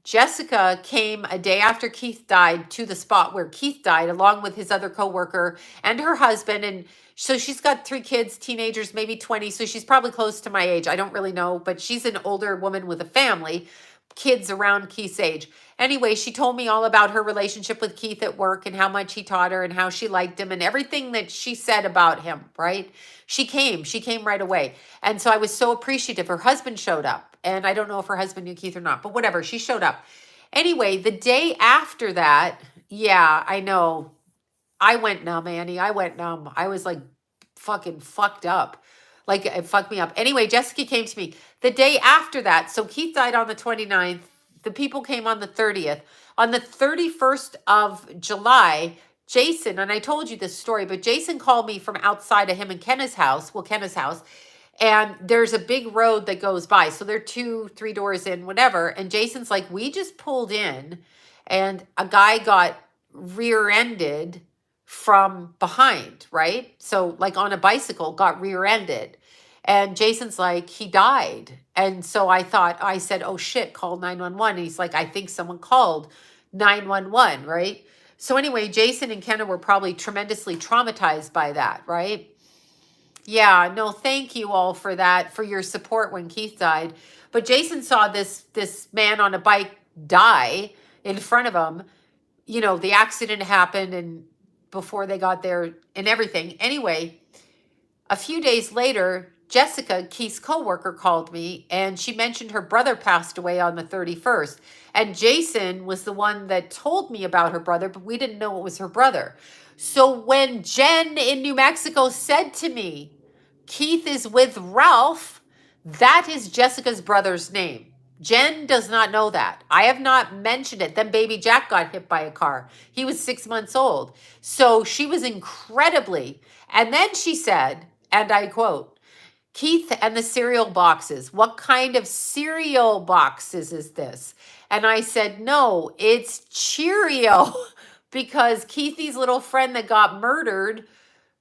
Jessica came a day after Keith died to the spot where Keith died, along with his other coworker and her husband. And so she's got 3 kids, teenagers, maybe 20. So she's probably close to my age. I don't really know, but she's an older woman with a family, kids around Keith's age. Anyway, she told me all about her relationship with Keith at work and how much he taught her and how she liked him and everything that she said about him, right? She came right away. And so I was so appreciative. Her husband showed up. And I don't know if her husband knew Keith or not, but whatever, she showed up. Anyway, the day after that, yeah, I know. I went numb, Annie. I went numb. I was like fucking fucked up. Like it fucked me up. Anyway, Jessica came to me the day after that. So Keith died on the 29th. The people came on the 30th. On the 31st of July, Jason, and I told you this story, but Jason called me from outside of him and Kenna's house. And there's a big road that goes by. So they're 2-3 doors in, whatever. And Jason's like, we just pulled in and a guy got rear-ended from behind, right? So like on a bicycle, got rear-ended. And Jason's like, he died. And so I said, oh shit, call 911. And he's like, I think someone called 911, right? So anyway, Jason and Kenna were probably tremendously traumatized by that, right? Yeah, no, thank you all for that, for your support when Keith died. But Jason saw this man on a bike die in front of him. The accident happened and before they got there and everything. Anyway, a few days later, Jessica, Keith's coworker, called me and she mentioned her brother passed away on the 31st. And Jason was the one that told me about her brother, but we didn't know it was her brother. So when Jen in New Mexico said to me, Keith is with Ralph, that is Jessica's brother's name. Jen does not know that. I have not mentioned it. Then baby Jack got hit by a car. He was 6 months old. So she was incredibly, and then she said, and I quote, Keith and the cereal boxes. What kind of cereal boxes is this? And I said, no, it's Cheerio. Because Keithy's little friend that got murdered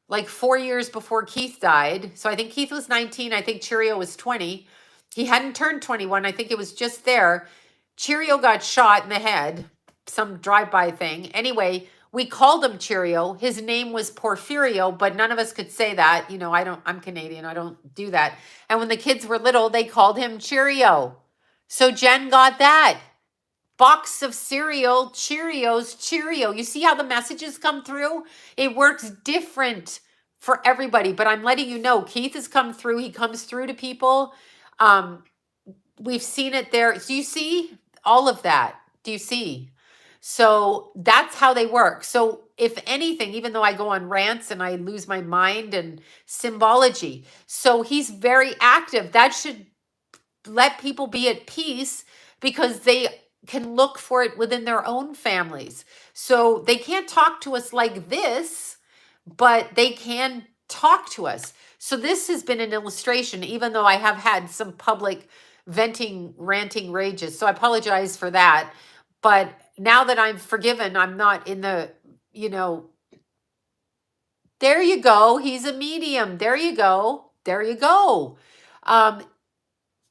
like 4 years before Keith died. So I think Keith was 19. I think Cheerio was 20. He hadn't turned 21. I think it was just there. Cheerio got shot in the head, some drive-by thing. Anyway, we called him Cheerio. His name was Porfirio, but none of us could say that. I'm Canadian. I don't do that. And when the kids were little, they called him Cheerio. So Jen got that. Box of cereal, Cheerios, Cheerio. You see how the messages come through? It works different for everybody, but I'm letting you know, Keith has come through. He comes through to people. We've seen it there. Do you see all of that? Do you see? So that's how they work. So if anything, even though I go on rants and I lose my mind and symbology, so he's very active. That should let people be at peace because they can look for it within their own families. So they can't talk to us like this, but they can talk to us. So this has been an illustration, even though I have had some public venting, ranting rages. So I apologize for that. But now that I'm forgiven, I'm not in the, there you go. He's a medium. There you go. There you go.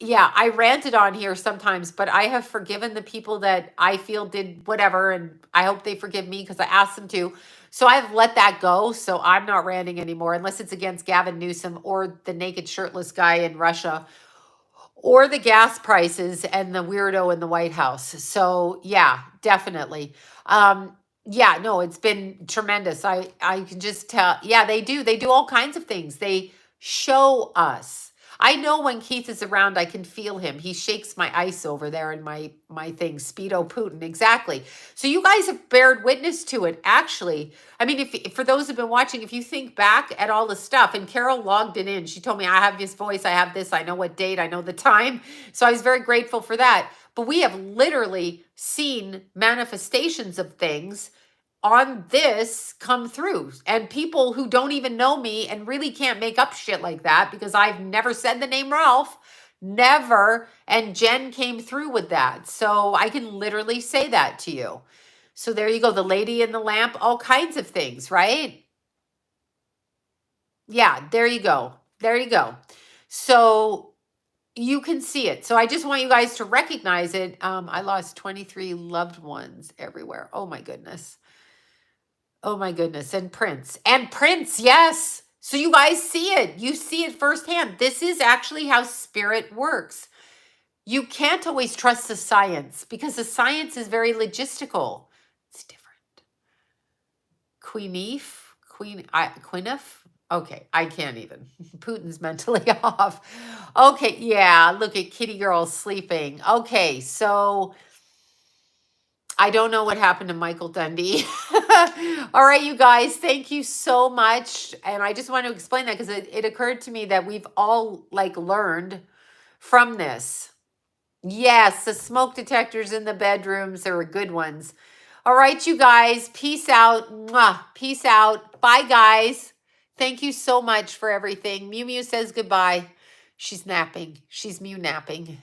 Yeah, I ranted on here sometimes, but I have forgiven the people that I feel did whatever, and I hope they forgive me because I asked them to. So I've let that go. So I'm not ranting anymore unless it's against Gavin Newsom or the naked shirtless guy in Russia or the gas prices and the weirdo in the White House. So yeah, definitely. Yeah, no, it's been tremendous. I can just tell. Yeah, they do all kinds of things. They show us. I know when Keith is around, I can feel him. He shakes my ice over there in my thing, Speedo Putin. Exactly. So you guys have bared witness to it. Actually, I mean, if for those who've been watching, if you think back at all the stuff, and Carol logged it in, she told me I have this voice, I have this, I know what date, I know the time. So I was very grateful for that. But we have literally seen manifestations of things on this come through, and people who don't even know me and really can't make up shit like that because I've never said the name Ralph, never. And Jen came through with that. So I can literally say that to you. So there you go. The lady in the lamp, all kinds of things, right? Yeah, there you go. There you go. So you can see it. So I just want you guys to recognize it. I lost 23 loved ones everywhere. Oh my goodness. Oh my goodness. And Prince. And Prince, yes. So you guys see it. You see it firsthand. This is actually how spirit works. You can't always trust the science because the science is very logistical. It's different. Queenef? Okay, I can't even. Putin's mentally off. Okay, yeah, look at kitty girl sleeping. Okay, so I don't know what happened to Michael Dundee. All right, you guys, thank you so much. And I just want to explain that because it occurred to me that we've all like learned from this. Yes, the smoke detectors in the bedrooms are good ones. All right, you guys, peace out. Mwah. Peace out. Bye, guys. Thank you so much for everything. Mew Mew says goodbye. She's napping. She's Mew napping.